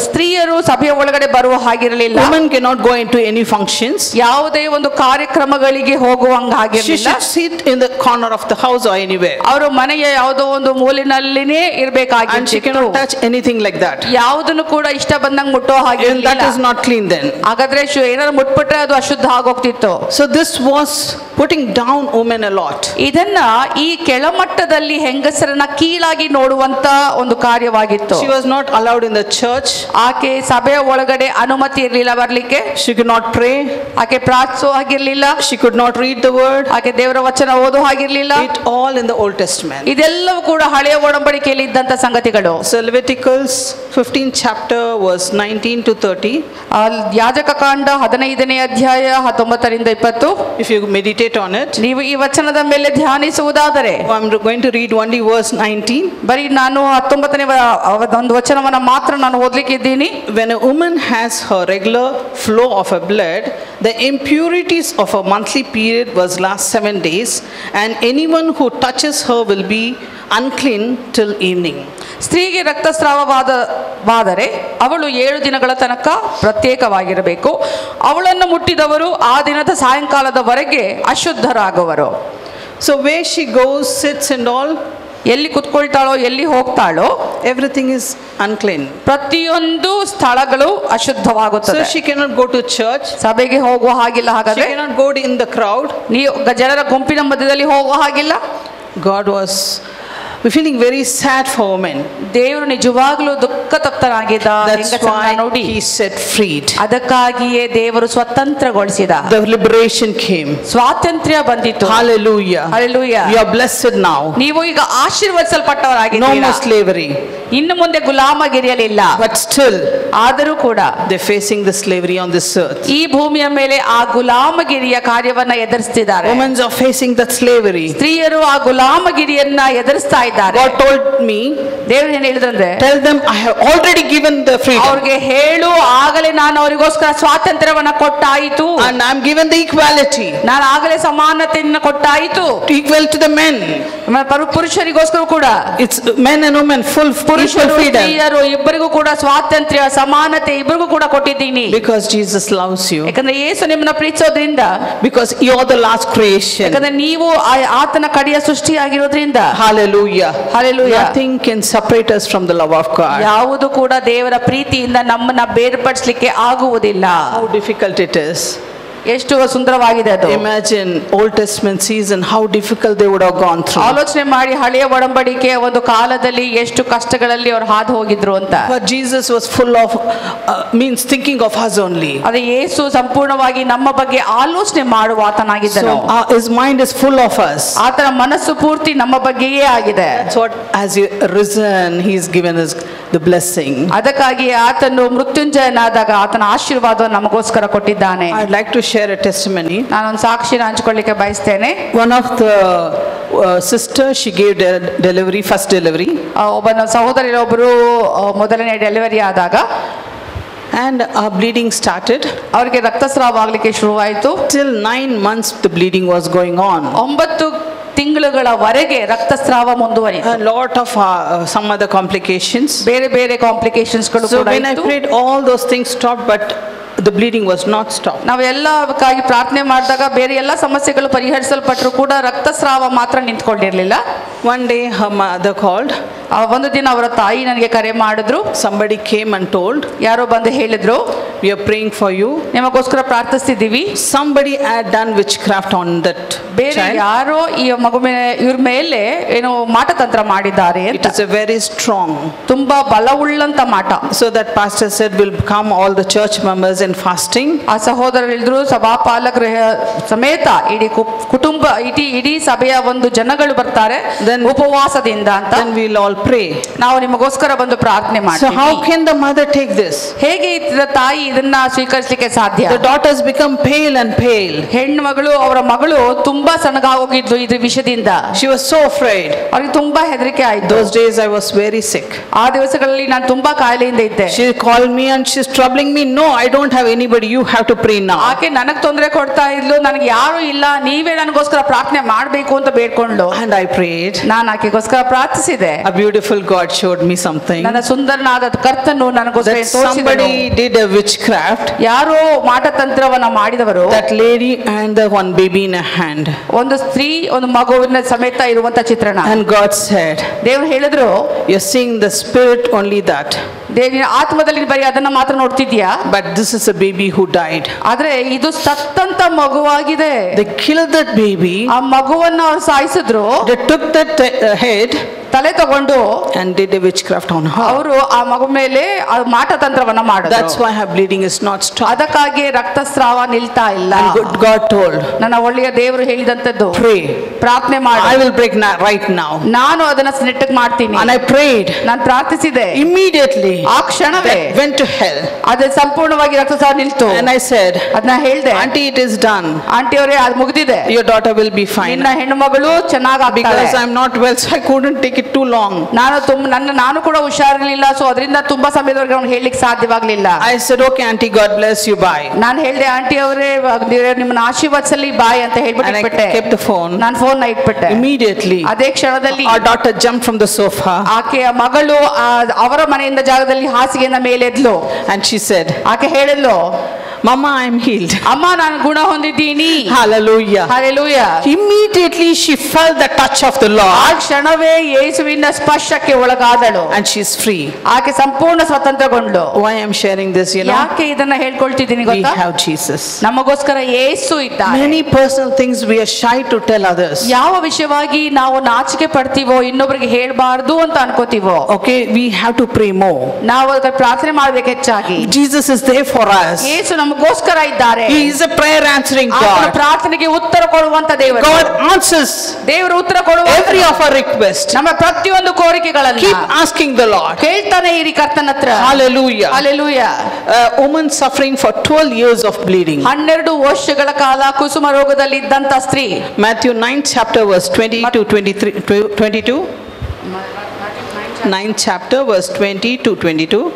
ಸ್ತ್ರೀಯರು ಸಭೆಯ ಒಳಗಡೆ ಬರುವ ಹಾಗಿರಲಿಲ್ಲ. Women cannot go into any functions. ಯಾವುದೇ ಒಂದು ಕಾರ್ಯ ಕಾರ್ಯಕ್ರಮಗಳಿಗೆ She ಹೋಗುವಂಗಾಗಿರ್ಲಿಲ್ಲ. should sit in the corner of the house or anywhere. ಅವರು ಮನೆಯ ಯಾವುದೋ ಒಂದು ಮೂಲಿನಲ್ಲಿನೇ And she ಇರ್ಬೇಕಾಗಿತ್ತು. cannot touch anything like that. ಯಾವುದನ್ನು ಕೂಡ ಇಷ್ಟ ಬಂದಂಗ್ ಮುಟ್ಟೋ ಹಾಗೆ And that is not clean then. ಹಾಗಾದ್ರೆ ಏನಾದ್ರು ಮುಟ್ಬಿಟ್ರೆ ಅದು ಅಶುದ್ಧ ಆಗೋಗ್ತಿತ್ತು. So this was putting down women a lot. ಇದನ್ನ ಈ ಕೆಳಮಟ್ಟದಲ್ಲಿ ಹೆಂಗಸರನ್ನ ಕೀಳಾಗಿ ನೋಡುವಂತ ಒಂದು ಕಾರ್ಯವಾಗಿತ್ತು. She was not allowed in the church. ಆಕೆ ಸಭೆಯ ಒಳಗಡೆ ಅನುಮತಿ ಇರ್ಲಿಲ್ಲ ಬರ್ಲಿಕ್ಕೆ. She could not pray. ಆಕೆ ಪ್ರಾರ್ಥಿಸೋ ಹಾಗಿರ್ಲಿಲ್ಲ. She could not read the word. ಆಕೆ ದೇವರ ವಚನ ಓದೋ ಹಾಗಿರ್ಲಿಲ್ಲ. It all in the Old Testament. ಇದೆಲ್ಲವೂ ಕೂಡ ಹಳೆಯ ಒಡಂಬಡಿಕೆಯಲ್ಲಿ ಇದ್ದಂತ ಸಂಗತಿಗಳು. So Leviticus 15 chapter verse 19 to 30. ಯಾಜಕ ಕಾಂಡ 15ನೇ ಅಧ್ಯಾಯ 19ರಿಂದ 20. If you meditate on it. ನೀವು ಈ ವಚನದ ಮೇಲೆ ಧ್ಯಾನಿಸುವುದಾದರೆ I'm going to read only verse 19. ಬರೀ ನಾನು 19ನೇ ಒಂದು ವಚನವನ್ನ ಮಾತ್ರ ನಾನು ಓದ್ಲಿಕ್ಕಿದ್ದೀನಿ. When a woman has her regular flow of her blood, the impurities of a monthly period was last 7 days, and anyone who touches her will be unclean till evening. ಸ್ತ್ರೀಗೆ ರಕ್ತಸ್ರಾವವಾದರೆ ಅವಳು 7 ದಿನಗಳ ತನಕ ಪ್ರತ್ಯೇಕವಾಗಿರಬೇಕು. ಅವಳನ್ನು ಮುಟ್ಟಿದವರು ಆ ದಿನದ ಸಾಯಂಕಾಲದವರೆಗೆ ಅಶುದ್ಧರಾಗುವರು. So where she goes, sits and all, ಎಲ್ಲಿ ಕುತ್ಕೊಳ್ತಾಳೋ ಎಲ್ಲಿ ಹೋಗ್ತಾಳೋ everything is unclean. ಪ್ರತಿಯೊಂದು ಸ್ಥಳಗಳು ಅಶುದ್ಧವಾಗುತ್ತದೆ. So she cannot go to church. ಸಭೆಗೆ ಹೋಗುವ ಹಾಗಿಲ್ಲ. She ಹಾಗಾದ್ರೆ cannot go in the crowd. ನೀವು ಜನರ ಗುಂಪಿನ ಮಧ್ಯದಲ್ಲಿ ಹೋಗುವ ಹಾಗಿಲ್ಲ. God was feeling very sad for women. ದೇವರು ನಿಜವಾಗ್ಲೂ ದುಃಖ ತಪ್ತನಾಗಿದ್ದ. That's why ನೋಡಿ he set freed. ಅದಕ್ಕಾಗಿಯೇ ದೇವರು ಸ್ವತಂತ್ರಗೊಳಿಸಿದ. The liberation came. ಸ್ವಾತಂತ್ರ್ಯ ಬಂದಿತು. Hallelujah. Hallelujah. You are blessed now. ನೀವು ಈಗ ಆಶೀರ್ವದಿಸಲ್ಪಟ್ಟವರಾಗಿದ್ದೀರಾ. No more slavery. ಇನ್ನು ಮುಂದೆ ಗುಲಾಮಗಿರಿಯಲಿಲ್ಲ. But still ಆದರೂ ಕೂಡ they're facing the slavery on this earth. ಈ ಭೂಮಿಯ ಮೇಲೆ ಆ ಗುಲಾಮಗಿರಿಯ ಕಾರ್ಯವನ್ನ ಎದುರಿಸ್ತಿದ್ದಾರೆ. Women are facing that slavery. ಸ್ತ್ರೀಯರು ಆ ಗುಲಾಮಗಿರಿಯನ್ನ ಎದುರಿಸ್ತಾ ಇದ್ದಾರೆ. God told me, ದೇವರು ಏನು ಹೇಳಿದಂದ್ರೆ, tell them I have already given the freedom. ಅವ್ರಿಗೆ ಹೇಳು, ಆಗಲೇ ನಾನು ಅವರಿಗೋಸ್ಕರ ಸ್ವಾತಂತ್ರ್ಯವನ್ನ ಕೊಟ್ಟಾಯಿತು. And I'm given the equality. ನಾನು ಆಗಲೇ ಸಮಾನತೆಯನ್ನು ಕೊಟ್ಟಾಯಿತು. Equal to the men. ಪುರುಷರಿಗೋಸ್ಕರ ಕೂಡ It's men and women full equal freedom. ಸ್ತ್ರೀಯರು ಇಬ್ಬರಿಗೂ ಕೂಡ ಸ್ವಾತಂತ್ರ್ಯ ಸಮಾನತೆ ಇಬ್ಬರಿಗೂ ಕೂಡ ಕೊಟ್ಟಿದ್ದೀನಿ. Because Jesus loves you. ಯಾಕಂದ್ರೆ ಯೇಸು ನಿಮ್ಮನ್ನ ಪ್ರೀತಿಸೋದ್ರಿಂದ. Because you're the last creation. ಯಾಕಂದ್ರೆ ನೀವು ಆತನ ಕಡೆಯ ಸೃಷ್ಟಿಯಾಗಿರೋದ್ರಿಂದ. Hallelujah. Hallelujah. Nothing can separate us from the love of God. ಯಾವುದು ಕೂಡ ದೇವರ ಪ್ರೀತಿಯಿಂದ ನಮ್ಮನ್ನ ಬೇರ್ಪಡಿಸಲಿಕ್ಕೆ ಆಗುವುದಿಲ್ಲ. How difficult it is. ಎಷ್ಟು ಸುಂದರವಾಗಿದೆ ಅದು. Imagine Old Testament season, how difficult they would have gone through. ಆಲೋಚನೆ ಮಾಡಿ ಹಳೆಯ ಒಡಂಬಡಿಕೆಯ ಒಂದು ಕಾಲದಲ್ಲಿ ಎಷ್ಟು ಕಷ್ಟಗಳಲ್ಲಿ ಅವರು ಹಾದು ಹೋಗಿದ್ರು ಅಂತ. But Jesus was full of means thinking of us only. ಅದೇ ಯೇಸು ಸಂಪೂರ್ಣವಾಗಿ ನಮ್ಮ ಬಗ್ಗೆ ಆಲೋಚನೆ ಮಾಡುವ ಆತನಾಗಿದ್ದನು. So his mind is full of us. ಆತನ ಮನಸ್ಸು ಪೂರ್ತಿ ನಮ್ಮ ಬಗ್ಗೆಯೇ ಆಗಿದೆ. That's what, as he risen, he's given us the blessing. ಅದಕ್ಕಾಗಿ ಆತನು ಮೃತ್ಯುಂಜಯನಾದಾಗ ಆತನ ಆಶೀರ್ವಾದವನ್ನು ನಮಗೋಸ್ಕರ ಕೊಟ್ಟಿದ್ದಾನೆ. I'd like to share a testimony. ನಾನೊಂದು ಸಾಕ್ಷಿನ ಹಂಚಿಕೊಳ್ಳಿಕ್ಕೆ ಬಯಸ್ತೇನೆ. One of the sister, she gave delivery, first delivery. ಒಬ್ಬ ಸಹೋದರಿಯೊಬ್ಬರು ಮೊದಲನೇ ಡೆಲಿವರಿ ಆದಾಗ and bleeding started. ಅವರಿಗೆ ರಕ್ತಸ್ರಾವ ಆಗಲಿಕ್ಕೆ ಶುರುವಾಯಿತು. Till 9 months the bleeding was going on. 9 ತಿಂಗಳುಗಳವರೆಗೆ ರಕ್ತಸ್ರಾವ ಮುಂದುವರಿಯಿತು. A lot of some other complications. ಬೇರೆ ಬೇರೆ ಕಾಂಪ್ಲಿಕೇಶನ್ಸ್ ಗಳು So ಕೂಡ when I prayed, all those things stopped, but the bleeding was not stopped. ನಾವು ಎಲ್ಲಕ್ಕಾಗಿ ಪ್ರಾರ್ಥನೆ ಮಾಡಿದಾಗ ಬೇರೆ ಎಲ್ಲ ಸಮಸ್ಯೆಗಳು ಪರಿಹರಿಸಲ್ಪಟ್ಟರು ಕೂಡ ರಕ್ತಸ್ರಾವ ಮಾತ್ರ ನಿಂತ್ಕೊಂಡಿರಲಿಲ್ಲ. One day her mother called. ಒಂದು ದಿನ ಅವರ ತಾಯಿ ನನಗೆ ಕರೆ ಮಾಡಿದ್ರು. Somebody came and told. ಯಾರೋ ಬಂದು ಹೇಳಿದ್ರು, we are praying for you. ನಿಮಗೋಸ್ಕರ ಪ್ರಾರ್ಥಿಸ್ತಿದ್ದೀವಿ. Somebody had done witchcraft on that ಬೇರೆ child. ಯಾರೋ ಈ ಇವ್ರ ಮೇಲೆ ಏನೋ ಮಾಟತಂತ್ರ ಮಾಡಿದ್ದಾರೆ ಅಂತ. It is a very strong. ತುಂಬಾ ಬಲವುಳ್ಳಂತ ಮಾಟ. So that pastor said, will come all the church members in fasting. ಆ ಸಹೋದರರು ಹೇಳಿದ್ರು, ಸಭಾಪಾಲಕರ ಸಮೇತ ಇಡೀ ಕುಟುಂಬ ಇಡೀ ಸಭೆಯ ಒಂದು ಜನಗಳು ಬರ್ತಾರೆ ಉಪವಾಸದಿಂದ ಅಂತ. Then we'll all pray. ನಾವು ನಿಮಗೋಸ್ಕರ ಬಂದು ಪ್ರಾರ್ಥನೆ ಮಾಡ್ತೀವಿ. So how can the mother take this? ಹೇಗೆ ತಾಯಿ ಇದನ್ನ ಸ್ವೀಕರಿಸಲಿಕ್ಕೆ ಸಾಧ್ಯ? The daughters become pale and pale. ಹೆಣ್ಣು ಮಗಳು ಅವರ ಮಗಳು ತುಂಬಾ ಸಣ್ಣಗಾಗೋಗಿದ್ಲು ಇದ್ರ ವಿಷಯದಿಂದ. She was so afraid. ಅವ್ರಿಗೆ ತುಂಬಾ ಹೆದರಿಕೆ ಆಯ್ತು. Those days I was very sick. ಆ ದಿವಸಗಳಲ್ಲಿ ನಾನು ತುಂಬಾ ಕಾಯಿಲೆಯಿಂದ ಇದ್ದೆ. She called me and she's troubling me. No, I don't have anybody. You have to pray now. ಆಕೆ ನನಗೆ ತೊಂದರೆ ಕೊಡ್ತಾ ಇದ್ಲು. ನನಗೆ ಯಾರು ಇಲ್ಲ, ನೀವೇ ನನಗೋಸ್ಕರ ಪ್ರಾರ್ಥನೆ ಮಾಡಬೇಕು ಅಂತ ಬೇಡ್ಕೊಂಡ್ಲು. And I prayed. ನಾನು ಆಕೆಗೋಸ್ಕರ ಪ್ರಾರ್ಥಿಸಿದೆ. A beautiful God showed me something. ನನ್ನ ಸುಂದರನಾದ ಕರ್ತನು ನನಗೋಸ್ಕರ That somebody did a witch witchcraft, ಯಾರೋ ಮಾಟತಂತ್ರವನ್ನ ಮಾಡಿದವರು, that lady and the one baby in her hand. ಒಂದು ಸ್ತ್ರೀ ಒಂದು ಮಗುವಿನ ಸಮೇತ ಇರುವಂತ ಚಿತ್ರಣ. And God said, ದೇವರು ಹೇಳಿದ್ರು, you're seeing the spirit only that, ದೇವಿನ ಆತ್ಮದಲ್ಲಿ ಬರೀ ಅದನ್ನ ಮಾತ್ರ ನೋಡ್ತಿದ್ಯಾ, but this is a baby who died. ಆದ್ರೆ ಇದು ಸತ್ತಂತ ಮಗುವಾಗಿದೆ. They killed that baby, ಆ ಮಗುವನ್ನ ಅವ್ರು ಸಾಯಿಸಿದ್ರು, they took that head ತಲೆ ತಗೊಂಡು and did a witchcraft on her. ಅವರು ಆ ಮಗು ಮೇಲೆ ಮಾಟತಂತ್ರವನ್ನ ಮಾಡಿದ್ರು. That's why her bleeding is not stopped. ಅದಕ್ಕಾಗಿ ರಕ್ತಸ್ರಾವ ನಿಲ್ತಾ ಇಲ್ಲ. And God told, ನನ್ನ ಒಳ್ಳೆಯ ದೇವರು ಹೇಳಿದಂತದ್ದು, pray, ಪ್ರಾರ್ಥನೆ ಮಾಡು, I will break right now. ನಾನು ಅದನ್ನ ನೆಟ್ಟಗೆ ಮಾಡ್ತೀನಿ. And I prayed. ನಾನು ಪ್ರಾರ್ಥಿಸಿದೆ, Immediately ಆ ಕ್ಷಣವೇ that went to hell. ಅದು ಸಂಪೂರ್ಣವಾಗಿ ರಕ್ತಸ್ರಾವ ನಿಲ್ತು. And I said, ಅದನ್ನ ಹೇಳ್ದೆ, auntie, it is done. Auntie ಅವರೇ ಅದು ಮುಗಿದಿದೆ, Your daughter will be fine. ನಿನ್ನ ಹೆಣ್ಣು ಮಗಳು ಚೆನ್ನಾಗಿ Because I'm not well, so I couldn't take it too long. ನಾನು ಕೂಡ ಹುಷಾರಿರ್ಲಿಲ್ಲ, ಸೊ ಅದರಿಂದ ತುಂಬಾ ಸಮಯದವರೆಗೆ ಅವ್ನು ಹೇಳಲಿಕ್ಕೆ ಸಾಧ್ಯವಾಗ್ಲಿಲ್ಲ. I said, okay, auntie, God bless you, bye. ನಾನು ಹೇಳ್ದೆ, ಆಂಟಿ ಅವರೇ ನಿಮ್ಮನ್ನ ಆಶೀರ್ವದಿಸಲಿ, ಬಾಯ್ ಅಂತ ಹೇಳ್ಬಿಟ್ಟು And I ಇಟ್ಬಿಟ್ಟೆ. kept the phone. ನಾನು ಫೋನ್ ಇಟ್ಬಿಟ್ಟೆ. Immediately, ಅದೇ ಕ್ಷಣದಲ್ಲಿ our daughter jumped from the sofa ಆಕೆಯ ಮಗಳು ಅವರ ಮನೆಯಿಂದ ಜಾಗದಲ್ಲಿ ಹಾಸಿಗೆಯಿಂದ ಮೇಲೆ ಎದ್ಲು. and she said, ಆಕೆ ಹೇಳಿದ್ಲು, Mama, I am healed. ಅಮ್ಮ ನಾನು ಗುಣ ಹೊಂದಿದ್ದೀನಿ. Hallelujah. Hallelujah. Immediately she felt the touch of the ಆ Lord ಕ್ಷಣವೇ ಯೇಸುವಿನ ಸ್ಪರ್ಶಕ್ಕೆ ಒಳಗಾದಳು. and she is free. ಆಕೆ ಸಂಪೂರ್ಣ ಸ್ವತಂತ್ರಗೊಂಡ್ಳು. Why I am sharing this, you know? ಯಾಕೆ ಇದನ್ನ ಹೇಳ್ಕೊಳ್ತಿದ್ದೀನಿ We ಗೊತ್ತಾ? have Jesus. ನಮಗೋಸ್ಕರ ಯೇಸು ಇದ್ದಾನೆ. Many personal things we are shy to tell others. ಯಾವ ವಿಷಯವಾಗಿ ನಾವು ನಾಚಿಕೆ ಪಡ್ತೀವೋ, ಇನ್ನೊಬ್ಬರಿಗೆ ಹೇಳ್ಬಾರ್ದು ಅಂತ ಅನ್ಕೋತೀವೋ, Okay, we have to pray more. ನಾವು ಅದಕ್ಕೆ ಪ್ರಾರ್ಥನೆ ಮಾಡ್ಬೇಕು ಹೆಚ್ಚಾಗಿ. Jesus is there for us. ಯೇಸು ನಮಗೋಸ್ಕರ ಇದ್ದಾರೆ. He is a prayer answering ಆತನ God. ಪ್ರಾರ್ಥನೆಗೆ ಉತ್ತರ ಕೊಡುವಂತ ದೇವರು. God answers ದೇವರು ಉತ್ತರ ಕೊಡುವ every of our request. ನಮ್ಮ ಪ್ರತಿಯೊಂದು ಕೋರಿಕೆಗಳನ್ನ Keep asking the Lord. ಕೇಳ್ತಾನೆ ಇರಿ ಕರ್ತನ ಹತ್ರ. Hallelujah. Hallelujah. A woman suffering for 12 years of bleeding. 12 ವರ್ಷಗಳ ಕಾಲ ಕುಸುಮ ರೋಗದಲ್ಲಿ ಇದ್ದಂತ ಸ್ತ್ರೀ. Matthew 9th chapter verse 20 to 23 22. 9th chapter verse 20 to 22.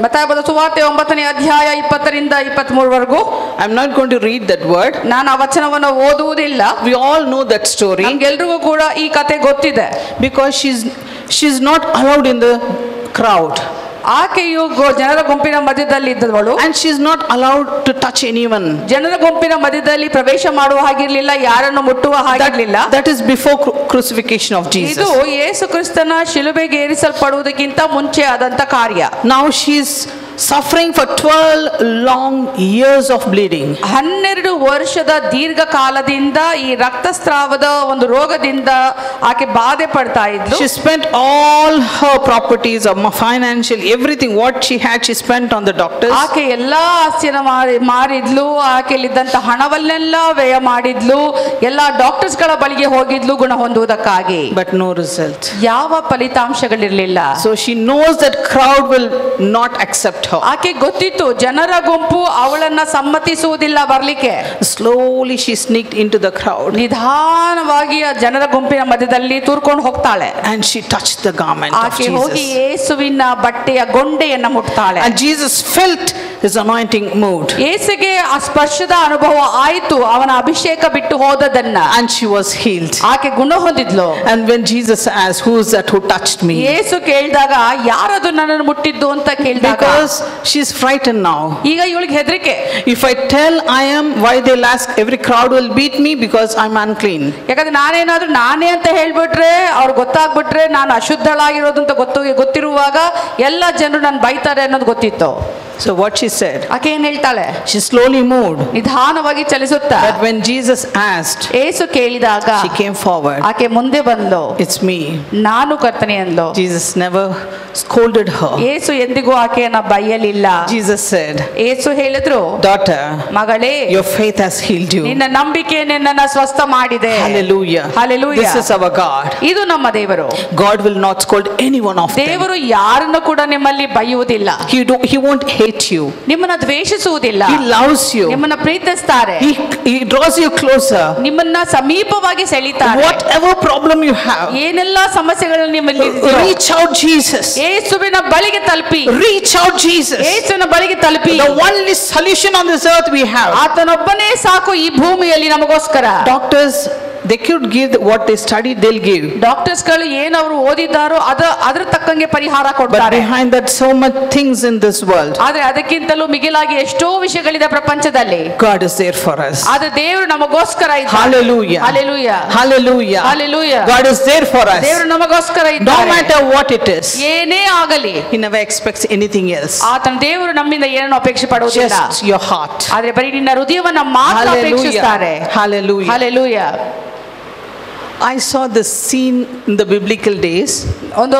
ಮತ್ತಾಯ ಬರೆದ ಸುವಾರ್ತೆ 9ನೇ ಅಧ್ಯಾಯ 20ರಿಂದ 23ವರೆಗೂ. I'm not going to read that word. ನಾನು ಆ ವಚನವನ್ನು ಓದುವುದಿಲ್ಲ. We all know that story. ನಮ್ಗೆಲ್ರಿಗೂ ಕೂಡ ಈ ಕತೆ ಗೊತ್ತಿದೆ. Because she's not allowed in the crowd. ಆಕೆಯು ಜನರ ಗುಂಪಿನ ಮಧ್ಯದಲ್ಲಿ ಇದ್ದವಳು. And she's not allowed to touch anyone. ಜನರ ಗುಂಪಿನ ಮಧ್ಯದಲ್ಲಿ ಪ್ರವೇಶ ಮಾಡುವ ಹಾಗಿರ್ಲಿಲ್ಲ, ಯಾರನ್ನು ಮುಟ್ಟುವ ಹಾಗಿರ್ಲಿಲ್ಲ. That is before crucifixion of Jesus. ಇದು ಯೇಸು ಕ್ರಿಸ್ತನ ಶಿಲುಬೆಗೆ ಏರಿಸಲ್ಪಡುವುದಕ್ಕಿಂತ ಮುಂಚೆ ಆದಂತ ಕಾರ್ಯ. Now she's suffering for 12 long years of bleeding. 12 ವರ್ಷದ ದೀರ್ಘ ಕಾಲದಿಂದ ಈ ರಕ್ತಸ್ರಾವದ ಒಂದು ರೋಗದಿಂದ ಆಕೆ ಬಾಧೆ ಪಡ್ತಾ ಇದ್ಲು. She spent all her properties, financial, everything what she had, she spent on the doctors. ಆಕೆ ಎಲ್ಲಾ ಆಸ್ತಿಯನ್ನು ಮಾರಿದ್ಲು. ಆಕೆಯಲ್ಲಿದ್ದಂತ ಹಣವನ್ನೆಲ್ಲ ವ್ಯಯ ಮಾಡಿದ್ಲು. ಎಲ್ಲಾ ಡಾಕ್ಟರ್ಸ್ ಗಳ ಬಳಿಗೆ ಹೋಗಿದ್ಲು ಗುಣ ಹೊಂದುವುದಕ್ಕಾಗಿ. But no result. ಯಾವ ಫಲಿತಾಂಶಗಳಿರಲಿಲ್ಲ. So she knows that crowd will not accept her. ಆಕೆ ಗೊತ್ತಿತ್ತು ಜನರ ಗುಂಪು ಅವಳನ್ನ ಸಮ್ಮತಿಸುವುದಿಲ್ಲ ಬರ್ಲಿಕ್ಕೆ. Slowly she sneaked into the crowd. ನಿಧಾನವಾಗಿ ಆ ಜನರ ಗುಂಪಿನ ಮಧ್ಯದಲ್ಲಿ ತೂರ್ಕೊಂಡು ಹೋಗ್ತಾಳೆ. And she touched the garment of ಆಕೆ ಹೋಗಿ Jesus. ಯೇಸುವಿನ ಬಟ್ಟೆಯ ಗೊಂಡೆಯನ್ನ ಮುಟ್ತಾಳೆ. And Jesus felt his anointing moved. ಯೇಸುಗೆ ಆ ಸ್ಪರ್ಶದ ಅನುಭವ ಆಯಿತು, ಅವನ ಅಭಿಷೇಕ ಬಿಟ್ಟು ಹೋದದನ್ನ. And she was healed. ಆಕೆ ಗುಣ ಹೊಂದಿದ್ಲು. And when Jesus asked, who is that who touched me? ಯೇಸು ಕೇಳಿದಾಗ ಯಾರದು ನನ್ನನ್ನು ಮುಟ್ಟಿದ್ದು ಅಂತ ಕೇಳಿದಾಗ, Because she's frightened now. ಈಗ ಇವಳಿಗೆ ಹೆದರಿಕೆ. If I tell I am, why they'll ask, every crowd will beat me because I'm unclean. ಯಾಕಂದ್ರೆ ನಾನೇನಾದ್ರೂ ನಾನೇ ಅಂತ ಹೇಳ್ಬಿಟ್ರೆ, ಅವ್ರು ಗೊತ್ತಾಗ್ಬಿಟ್ರೆ ನಾನು ಅಶುದ್ಧಳಾಗಿರೋದು ಅಂತ ಗೊತ್ತಿರುವಾಗ ಎಲ್ಲ ಜನರು ನಾನು ಬೈತಾರೆ ಅನ್ನೋದು ಗೊತ್ತಿತ್ತು. So what she said, ಆಕೆ ಏನ್ ಹೇಳ್ತಾಳೆ? she slowly moved. ನಿಧಾನವಾಗಿ ಚಲಿಸುತ್ತಾ. But when Jesus asked, ಯೇಸು ಕೇಳಿದಾಗ she came forward. ಆಕೆ ಮುಂದೆ ಬಂದ್ಲು. It's me. ನಾನು ಕರ್ತನೆ ಅಂದ್ಲು. Jesus never scolded her. ಯೇಸು ಎಂದಿಗೂ ಆಕೆಯನ್ನ ಬೈಯಲಿಲ್ಲ. Jesus said, ಯೇಸು ಹೇಳಿದ್ರು, daughter, ಮಗಳೇ, your faith has healed you. ನಿನ್ನ ನಂಬಿಕೆ ನಿನ್ನನ್ನ ಸ್ವಸ್ಥ ಮಾಡಿದೆ. Hallelujah. Hallelujah. This is our God. ಇದು ನಮ್ಮ ದೇವರು. God will not scold any one of them. ದೇವರು ಯಾರನ್ನು ಕೂಡ ನಿಮ್ಮಲ್ಲಿ ಬೈಯುವುದಿಲ್ಲ. He won't hate you. ನಿಮ್ಮನ್ನ ದ್ವೇಷಿಸುವುದಿಲ್ಲ. He loves you. ನಿಮ್ಮನ್ನ ಪ್ರೀತಿಸ್ತಾರೆ. He draws you closer. ನಿಮ್ಮನ್ನ ಸಮೀಪವಾಗಿ ಸೆಳೀತಾರೆ. Whatever problem you have, ಏನೆಲ್ಲ ಸಮಸ್ಯೆಗಳು ನಿಮ್ಮಲ್ಲಿ reach out Jesus. ಯೇಸುವಿನ ಬಳಿಗೆ ತಲುಪಿ. Reach out Jesus. ಯೇಸುವಿನ ಬಳಿಗೆ ತಲುಪಿ. The only solution on this earth we have. ಆತನೊಬ್ಬನೇ ಸಾಕು ಈ ಭೂಮಿಯಲ್ಲಿ ನಮಗೋಸ್ಕರ. Doctors they could give what they studied, they'll give. Doctors ಗಳು ಏನು ಅವರು ಓದಿದ್ದಾರೋ ಅದ್ರ ತಕ್ಕಂಗೆ ಪರಿಹಾರ But ಕೊಡ್ತಾರೆ. behind that, so much things in this world. ಆದ್ರೆ ಅದಕ್ಕಿಂತಲೂ ಮಿಗಿಲಾಗಿ ಎಷ್ಟೋ ವಿಷಯಗಳಿದೆ ಪ್ರಪಂಚದಲ್ಲಿ. God is there for us. ಆದ್ರೆ ದೇವರು ನಮಗೋಸ್ಕರ ಇದ್ದಾರೆ. Hallelujah. Hallelujah. Hallelujah. Hallelujah. God is there for us. ದೇವರು ನಮಗೋಸ್ಕರ No ಇದ್ದಾರೆ. matter what it is. ಏನೇ ಆಗಲಿ He never expects anything else. ಆತನ ದೇವರು ನಮ್ಮಿಂದ ಏನನ್ನು ಅಪೇಕ್ಷೆ ಪಡುವುದಿಲ್ಲ. Just your heart. ಆದ್ರೆ ಬರೀ ನಿನ್ನ ಹೃದಯವನ್ನ ಮಾತ್ರ ಅಪೇಕ್ಷಿಸುತ್ತಾರೆ. Hallelujah. Hallelujah. I saw this scene in the biblical days. ಒಂದು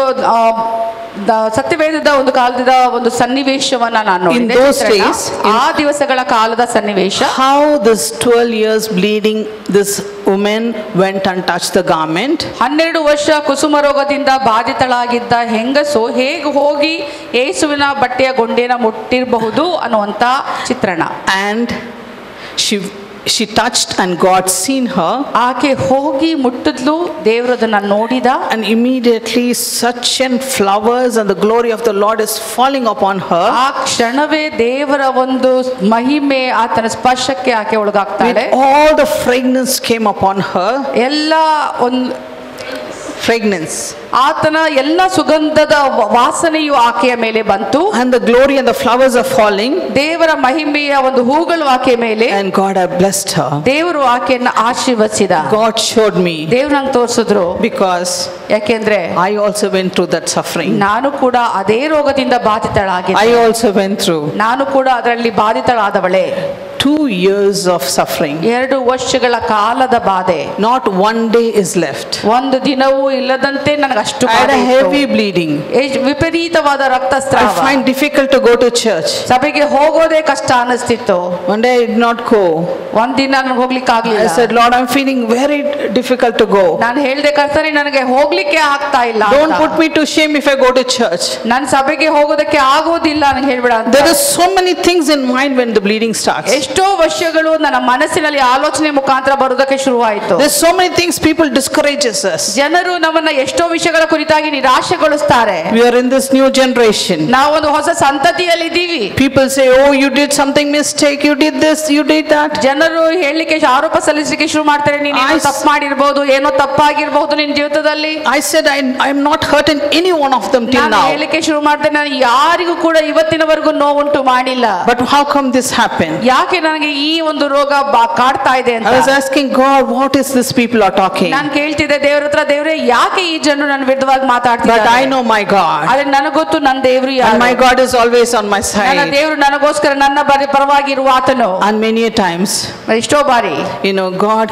ಸತ್ಯವೇದದ ಒಂದು ಕಾಲದ ಒಂದು ಸನ್ನಿವೇಶವನ್ನ ನಾನು ನೋಡಿದೆ. In those days, ಆ ದಿವಸಗಳ ಕಾಲದ ಸನ್ನಿವೇಶ. How this 12 years bleeding, this woman went and touched the garment. 12 ವರ್ಷ ಕುಸುಮ ರೋಗದಿಂದ ಬಾಧಿತಳಾಗಿದ್ದ ಹೆಂಗಸು ಹೇಗೆ ಹೋಗಿ ಯೇಸುವಿನ ಬಟ್ಟೆಯ ಗೊಂಡೆನ ಮುಟ್ಟಿರಬಹುದು ಅನ್ನುವಂತ ಚಿತ್ರಣ. And she touched and God seen her. ಆಕೆ ಹೋಗಿ ಮುಟ್ಟಿದ್ಲು, ದೇವರು ಅದನ್ನ ನೋಡಿದ. And immediately such an flowers and the glory of the Lord is falling upon her. ಆ ಕ್ಷಣವೇ ದೇವರ ಒಂದು ಮಹಿಮೆ ಆತನ ಸ್ಪರ್ಶಕ್ಕೆ ಆಕೆ ಒಳಗಾಗ್ತಾಳೆ. All the fragrance came upon her. ಎಲ್ಲ ಒಂದು Fragrance. ಆತನ ಎಲ್ಲ ಸುಗಂಧದ ವಾಸನೆಯು ಆಕೆಯ ಮೇಲೆ ಬಂತು. And the glory and the flowers are falling. ದೇವರ ಮಹಿಮೆಯ ಒಂದು ಹೂಗಳು ಆಕೆಯ ಮೇಲೆ. And God had blessed her. ದೇವರು ಆಕೆಯನ್ನ ಆಶೀರ್ವದಿಸಿದ. God showed me. ದೇವರು ನಂಗೆ ತೋರಿಸಿದ್ರು. Because ಯಾಕೆಂದ್ರೆ I also went through that suffering. ನಾನು ಕೂಡ ಅದೇ ರೋಗದಿಂದ ಬಾಧಿತಳಾಗಿದ್ದೆ. I also went through. ನಾನು ಕೂಡ ಅದರಲ್ಲಿ ಬಾಧಿತಳಾದವಳೆ. 2 years of suffering. 2 ವರ್ಷಗಳ ಕಾಲದ ಬಾಧೆ. Not one day is left. ಒಂದು ದಿನವೂ ಇಲ್ಲದಂತೆ ನನಗೆ ಅಷ್ಟು I had a heavy bleeding. ವಿಪರೀತವಾದ ರಕ್ತಸ್ರಾವ. I find difficult to go to church. ಸಭೆಗೆ ಹೋಗೋದೇ ಕಷ್ಟ ಅನಿಸ್ತಿತ್ತು. One day I did not go. ಒಂದ್ ದಿನ ನನಗೆ ಹೋಗ್ಲಿಕ್ಕೆ ಆಗ್ಲಿಲ್ಲ. I said, Lord, I'm feeling very difficult to go. ನಾನು ಹೇಳ್ದೆ ಕರ್ತನೇ ನನಗೆ ಹೋಗ್ಲಿಕ್ಕೆ ಆಗ್ತಾ ಇಲ್ಲ. Don't put me to shame if I go to church. ನಾನು ಸಭೆಗೆ ಹೋಗೋದಕ್ಕೆ ಆಗೋದಿಲ್ಲ ನನಗೆ ಹೇಳ್ಬೇಡ ಅಂತ. There are so many things in mind when the bleeding starts. ಎಷ್ಟೋ ವರ್ಷಗಳು ನನ್ನ ಮನಸ್ಸಿನಲ್ಲಿ ಆಲೋಚನೆ ಮುಖಾಂತರ ಬರೋದಕ್ಕೆ ಶುರುವಾಯಿತು. There's so many things people discourages us. ಜನರು ನಮ್ಮನ್ನ ಎಷ್ಟೋ ವಿಷಯಗಳ ಕುರಿತಾಗಿ ನಿರಾಶೆಗೊಳಿಸ್ತಾರೆ. We are in this new generation. ನಾವು ಒಂದು ಹೊಸ ಸಂತತಿಯಲ್ಲಿ ಇದ್ದೀವಿ. People say, oh, you did something mistake, you did this, you did that. ಜನರು ಹೇಳಲಿಕ್ಕೆ ಆರೋಪ ಸಲ್ಲಿಸಲಿಕ್ಕೆ ಶುರು ಮಾಡ್ತಾರೆ. ನೀನು ಏನೋ ತಪ್ಪು ಮಾಡಿರಬಹುದು, ಏನೋ ತಪ್ಪಾಗಿರಬಹುದು ನಿನ್ನ ಜೀವಿತದಲ್ಲಿ. I said I am not hurting any one of them till ನಾನು now. ಹೇಳಲಿಕ್ಕೆ ಶುರು ಮಾಡಿದೆ ನಾನು ಯಾರಿಗೂ ಕೂಡ ಇವತ್ತಿನವರೆಗೂ ನೋವುಂಟು ಮಾಡಿಲ್ಲ. But how come this happened? ಯಾಕೆ ನನಗೆ ಈ ಒಂದು ರೋಗ ಕಾಡ್ತಾ ಇದೆ ಅಂತ. I was asking God, what is this people are talking? ನಾನು ಕೇಳ್ತಿದ್ದೆ ದೇವರ ಹತ್ರ, ದೇವರೇ ಯಾಕೆ ಈ ಜನರು ನನ್ನ ವಿರುದ್ಧವಾಗಿ ಮಾತಾಡ್ತಿದ್ದಾರೆ? But I know my God. ಆದ್ರೆ ನನಗೆ ಗೊತ್ತು ನನ್ನ ದೇವರು ಯಾರು. And my God is always on my ನನ್ನ side. ದೇವರು ನನಗೋಸ್ಕರ ನನ್ನ ಪರವಾಗಿ ಇರುವ ಆತನು. And many a times, ಎಷ್ಟೋ ಬಾರಿ God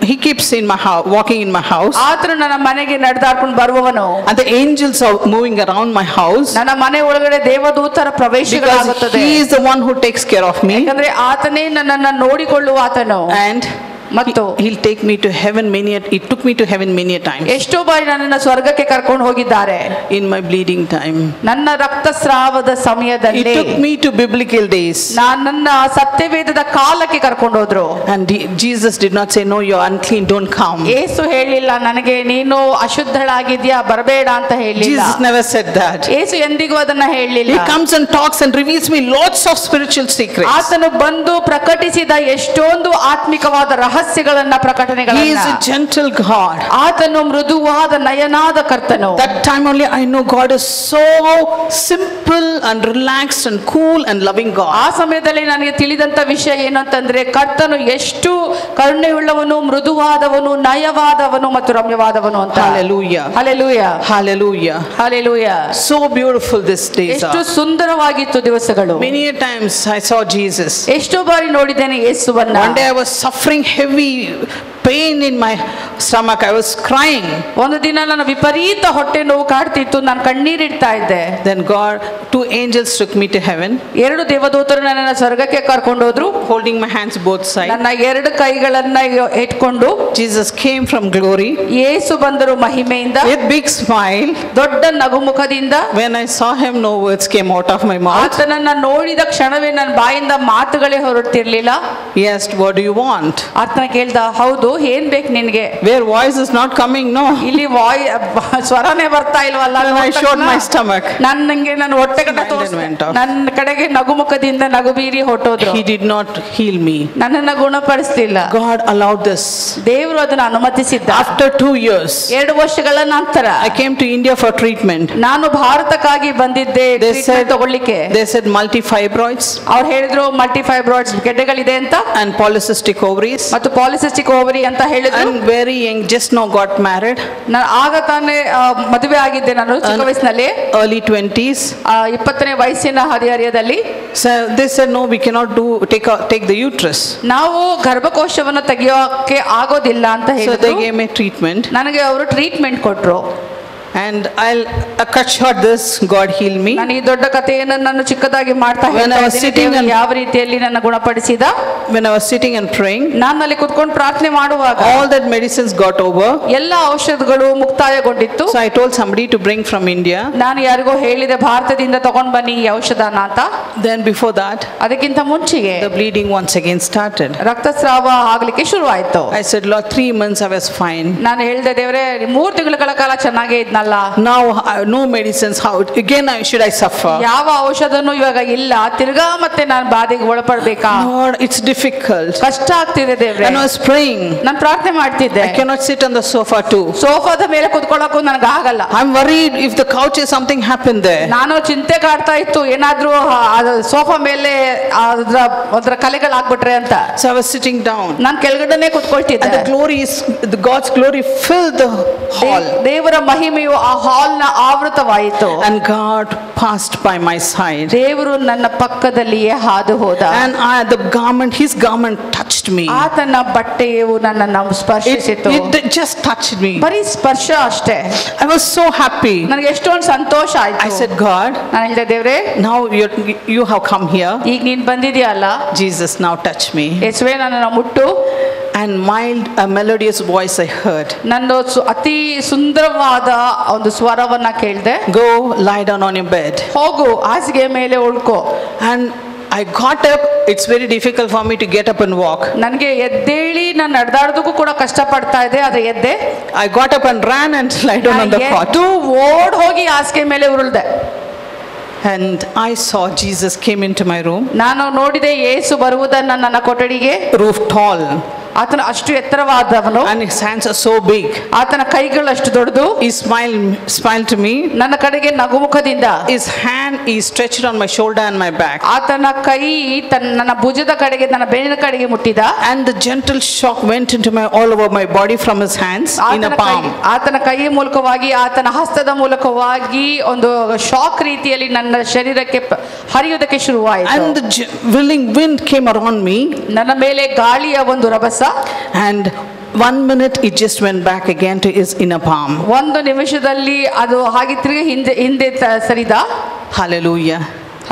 he keeps in my house, walking in my house. ಆತನು ನನ್ನ ಮನೆಗೆ ನಡೆದಾಡ್ಕೊಂಡು ಬರುವವನು. And the angels are moving around my house. ನನ್ನ ಮನೆ ಒಳಗಡೆ ದೇವದೂತರ ಪ್ರವೇಶಗಳಾಗುತ್ತದೆ. Because he is the one who takes care of me. ಯಾಕಂದ್ರೆ ಆತನೇ ನನ್ನನ್ನು ನೋಡಿಕೊಳ್ಳುವ ಆತನು. And ಮತ್ತು he'll take me to heaven he took me to heaven many a times. ಎಷ್ಟೋ ಬಾರಿ ನನ್ನನ್ನು ಸ್ವರ್ಗಕ್ಕೆ ಕರ್ಕೊಂಡು ಹೋಗಿದ್ದಾರೆ. In my bleeding time. ನನ್ನ ರಕ್ತಸ್ರಾವದ ಸಮಯದಲ್ಲಿ he took me to biblical days. ನನ್ನ ಸತ್ಯವೇದದ ಕಾಲಕ್ಕೆ ಕರ್ಕೊಂಡು ಹೋದ್ರು. And Jesus did not say, no, you're unclean, don't come. ಯೇಸು ಹೇಳಿಲ್ಲ ನನಗೆ ನೀನು ಅಶುದ್ಧಳಾಗಿದ್ಯಾ ಬರಬೇಡ ಅಂತ ಹೇಳಿಲ್ಲ. Jesus never said that. ಯೇಸು ಎಂದಿಗೂ ಅದನ್ನ ಹೇಳಿಲ್ಲ. He comes and talks and reveals me lots of spiritual secrets. ಆತನು ಬಂದು ಪ್ರಕಟಿಸಿದ ಎಷ್ಟೊಂದು ಆತ್ಮಿಕವಾದ ರಹಸ್ಯಗಳನ್ನ ಪ್ರಕಟಣೆಗಳನ್ನ. He is a gentle God. ಆತನು ಮೃದುವಾದ ನಯನಾದ ಕರ್ತನು. That time only I know God is so simple and relaxed and cool and loving God. ಆ ಸಮಯದಲ್ಲಿ ನನಗೆ ತಿಳಿದಂತ ವಿಷಯ ಏನಂತಂದ್ರೆ ಕರ್ತನು ಎಷ್ಟು ಕರುಣೆಯುಳ್ಳವನು, ಮೃದುವಾದವನು, ನಯವಾದವನು ಮತ್ತು ರಮ್ಯವಾದವನು ಅಂತ. Hallelujah. Hallelujah. Hallelujah. Hallelujah. So beautiful these days ಎಷ್ಟು are. ಸುಂದರವಾಗಿತ್ತು ದಿವಸಗಳು. Many a times I saw Jesus. ಎಷ್ಟೋ ಬಾರಿ ನೋಡಿದ್ದೇನೆ ಯೇಸುವನ್ನ. One day I was suffering heavy pain in my stomach. I was crying. ಒಂದು ದಿನ ನನ್ನ ವಿಪರೀತ ಹೊಟ್ಟೆ ನೋವು ಕಾಡ್ತಿತ್ತು, ನಾನು ಕಣ್ಣೀರಿಡ್ತಾ ಇದ್ದೆ. Then God, 2 angels took me to heaven. 2 ದೇವದೂತರು ನನ್ನನ್ನು ಸ್ವರ್ಗಕ್ಕೆ ಕರ್ಕೊಂಡು ಹೋದ್ರು. Holding my hands both sides. ನನ್ನ 2 ಕೈಗಳನ್ನ ಇಟ್ಕೊಂಡು Jesus came from glory. ಯೇಸು ಬಂದರು ಮಹಿಮೆಯಿಂದ. With big smile. ದೊಡ್ಡ ನಗುಮುಖದಿಂದ. When I saw him, no words came out of my mouth. ಆತನನ್ನ ನೋಡಿದ ಕ್ಷಣವೇ ನನ್ನ ಬಾಯಿಂದ ಮಾತುಗಳೇ ಹೊರಡ್ತಿರ್ಲಿಲ್ಲ. He asked, what do you want? ಆತನ ಕೇಳ್ದ, ಹೌದು ಏನ್ ಬೇಕು ನಿನ್ಗೆ? Where voice is not coming, no. ಇಲ್ಲಿ ಸ್ವರನೇ ಬರ್ತಾ ಇಲ್ವಲ್ಲ. Then I showed my stomach. ನಂಗೆ ನನ್ನ ಹೊಟ್ಟೆ ಕಡೆ ನನ್ನ ಕಡೆಗೆ ನಗುಮುಖದಿಂದ ನಗು ಬೀರಿ ಹೊಟ್ಟೋದ್ರು. He did not heal me. ನನ್ನನ್ನ ಗುಣಪಡಿಸಲಿಲ್ಲ. God allowed this. ದೇವರು ಅದನ್ನ ಅನುಮತಿಸಿದ್ದ. After 2 years, 2 ವರ್ಷಗಳ ನಂತರ I came to India for treatment. ನಾನು ಭಾರತಕ್ಕಾಗಿ ಬಂದಿದ್ದೆ ಟ್ರೀಟ್ಮೆಂಟ್ ತಗೊಳ್ಳಿಕ್ಕೆ. They said multifibroids. ಅವ್ರು ಹೇಳಿದ್ರು ಮಲ್ಟಿಫೈಬ್ರಾಯ್ಡ್ಸ್ ಗೆಡ್ಡೆಗಳಿದೆ ಅಂತ. And polycystic ovaries. ಮತ್ತು ಪಾಲಿಸಿಸ್ಟಿಕ್ ಓವರಿ ಅಂತ ಹೇಳಿದ್ರು. I'm very young, just now got married. ನಾನು ಆಗ ತಾನೇ ಮದುವೆ ಆಗಿದ್ದೆ, ನಾನು ಚಿಕ್ಕ ವಯಸ್ಸಿನಲ್ಲಿ, early 20s. 20ನೇ ವಯಸ್ಸಿನ ಹದಿಹರೆಯದಲ್ಲಿ. So they said no, we cannot take the uterus. ನಾವು ಗರ್ಭಕೋಶವನ್ನು ತೆಗೆಯೋಕೆ ಆಗೋದಿಲ್ಲ ಅಂತ ಹೇಳಿದ್ರು. So they gave me treatment. ನನಗೆ ಅವರು ಟ್ರೀಟ್ಮೆಂಟ್ ಕೊಟ್ರು. And I'll cut short this, God healed me. ನಾನು ಈ ದೊಡ್ಡ ಕಥೆಯನ್ನು ನಾನು ಚಿಕ್ಕದಾಗಿ ಮಾಡ್ತಾ ಇದ್ದೀನಿ. ಯಾವ ರೀತಿಯಲ್ಲಿ ನನ್ನ ಗುಣಪಡಿಸಿದ. When I was sitting and praying, ನಾನು ಅಲ್ಲಿ ಕೂತ್ಕೊಂಡು ಪ್ರಾರ್ಥನೆ ಮಾಡುವಾಗ all that medicines got over. ಎಲ್ಲ ಔಷಧಗಳು ಮುಕ್ತಾಯಗೊಂಡಿತ್ತು. So I told somebody to bring from India. ನಾನು ಯಾರಿಗೋ ಹೇಳಿದೆ ಭಾರತದಿಂದ ತಗೊಂಡು ಬನ್ನಿ ಈ ಔಷಧನ ಅಂತ. Then before that, ಅದಕ್ಕಿಂತ ಮುಂಚೆಗೆ the bleeding once again started. ರಕ್ತಸ್ರಾವ ಆಗಲಿಕ್ಕೆ ಶುರು ಆಯ್ತು. I said, Lord, 3 months I was fine. ನಾನು ಹೇಳಿದೆ, ದೇವರೇ 3 ತಿಂಗಳ ಕಾಲ ಚೆನ್ನಾಗೇ ಇದ್ನಲ್ಲ. Now no medicines, how again should I suffer? ಯಾವ ಔಷಧನೂ ಇವಾಗ ಇಲ್ಲ, ತಿರ್ಗಾ ಮತ್ತೆ ನಾನು ಬಾಧೆಗೆ ಒಳಪಡಬೇಕಾ? Lord, it's difficult. ಕಷ್ಟ ಆಗ್ತಿದೆ ದೇವ್ರೆ. And I was praying. ನಾನು ಪ್ರಾರ್ಥನೆ ಮಾಡ್ತಿದ್ದೆ. I cannot sit on the sofa too. ಸೋಫಾದ ಮೇಲೆ ಕೂತ್ಕೊಳ್ಳೋಕು ನನಗೆ ಆಗಲ್ಲ. I'm worried if the couch is something happened there. ನಾನು ಚಿಂತೆ ಕಾಡ್ತಾ ಇತ್ತು, ಏನಾದ್ರೂ ಸೋಫಾ ಮೇಲೆ ಅದರ ಕಲೆಗಳು ಆಗ್ಬಿಟ್ರೆ ಅಂತ. So I was sitting down. ನಾನು ಕೆಳಗಡೆನೆ ಕೂತ್ಕೊಳ್ತಿದ್ದೆ. The God's glory filled the hall. ದೇವರ ಮಹಿಮೆಯು ಆ ಹಾಲ್ ನ ಆವೃತವಾಯಿತು. And God passed by my side. ದೇವರು ನನ್ನ ಪಕ್ಕದಲ್ಲಿಯೇ ಹಾದು ಹೋದ. And his garment touched me. ಆತನ ಬಟ್ಟೆಯು ನನ್ನನ್ನು ಸ್ಪರ್ಶಿಸಿತು. It just touched me. ಬರೀ ಸ್ಪರ್ಶ ಅಷ್ಟೇ. I was so happy. ನನಗೆ ಎಷ್ಟೊಂದು ಸಂತೋಷ ಆಯ್ತು. I said, God, ನಾನು ಹೇಳಿದೆ, ದೇವರೇ, now you have come here. ಈಗ ನೀನು ಬಂದಿದೆಯಲ್ಲ, Jesus, now touch me. ಯೇಸುವೇ ನನ್ನನ್ನು ಮುಟ್ಟು. And mild, a melodious voice I heard. ನಾನು ಅತಿ ಸುಂದರವಾದ ಒಂದು ಸ್ವರವನ್ನ ಕೇಳಿದೆ. Go lie down on your bed. ಹೋಗು ಹಾಸಿಗೆ ಮೇಲೆ ಉಳ್ಕೋ. And I got up. It's very difficult for me to get up and walk. ನನಗೆ ಎದ್ದೇಳಿ ನಾನು ನಡೆದಾಡೋದಕ್ಕೂ ಕೂಡ ಕಷ್ಟ ಪಡ್ತಾ ಇದೆ, ಆದ್ರೆ ಎದ್ದೆ. I got up and ran and lied down on the cot. ಓಡ್ ಹೋಗಿ ಹಾಸಿಗೆ ಮೇಲೆ ಉರುಳ್ದೆ. And I saw Jesus came into my room. ನಾನು ನೋಡಿದೆ ಯೇಸು ಬರುವುದನ್ನ ನನ್ನ ಕೊಠಡಿಗೆ. Roof tall. ಆತನ ಅಷ್ಟು ಎತ್ತರವಾದವನು. And his hands are so big. ಆತನ ಕೈಗಳು ಅಷ್ಟು ದೊಡ್ಡದು. He smiled to me. ನನ್ನ ಕಡೆಗೆ ನಗುಮುಖದಿಂದ. His hand is stretched on my shoulder and my back. ಆತನ ಕೈ ನನ್ನ ಭುಜದ ಕಡೆಗೆ, ನನ್ನ ಬೆನ್ನಿನ ಕಡೆಗೆ ಮುಟ್ಟಿದ. And the gentle shock went into all over my body from his hands in a palm. ಆತನ ಕೈ ಮೂಲಕವಾಗಿ, ಆತನ ಹಸ್ತದ ಮೂಲಕವಾಗಿ ಒಂದು ಶಾಕ್ ರೀತಿಯಲ್ಲಿ ನನ್ನ ಶರೀರಕ್ಕೆ ಹರಿಯುವುದಕ್ಕೆ ಶುರುವಾಯಿತು. And the willing wind came around me. ನನ್ನ ಮೇಲೆ ಗಾಳಿಯ ಒಂದು ರಭಸ. And 1 minute it just went back again to his inner palm. 1 ನಿಮಿಷದಲ್ಲಿ ಅದು ಹಾಗೆ ತಿರುಗಿ ಹಿಂದೆ ಸರಿದ. Hallelujah.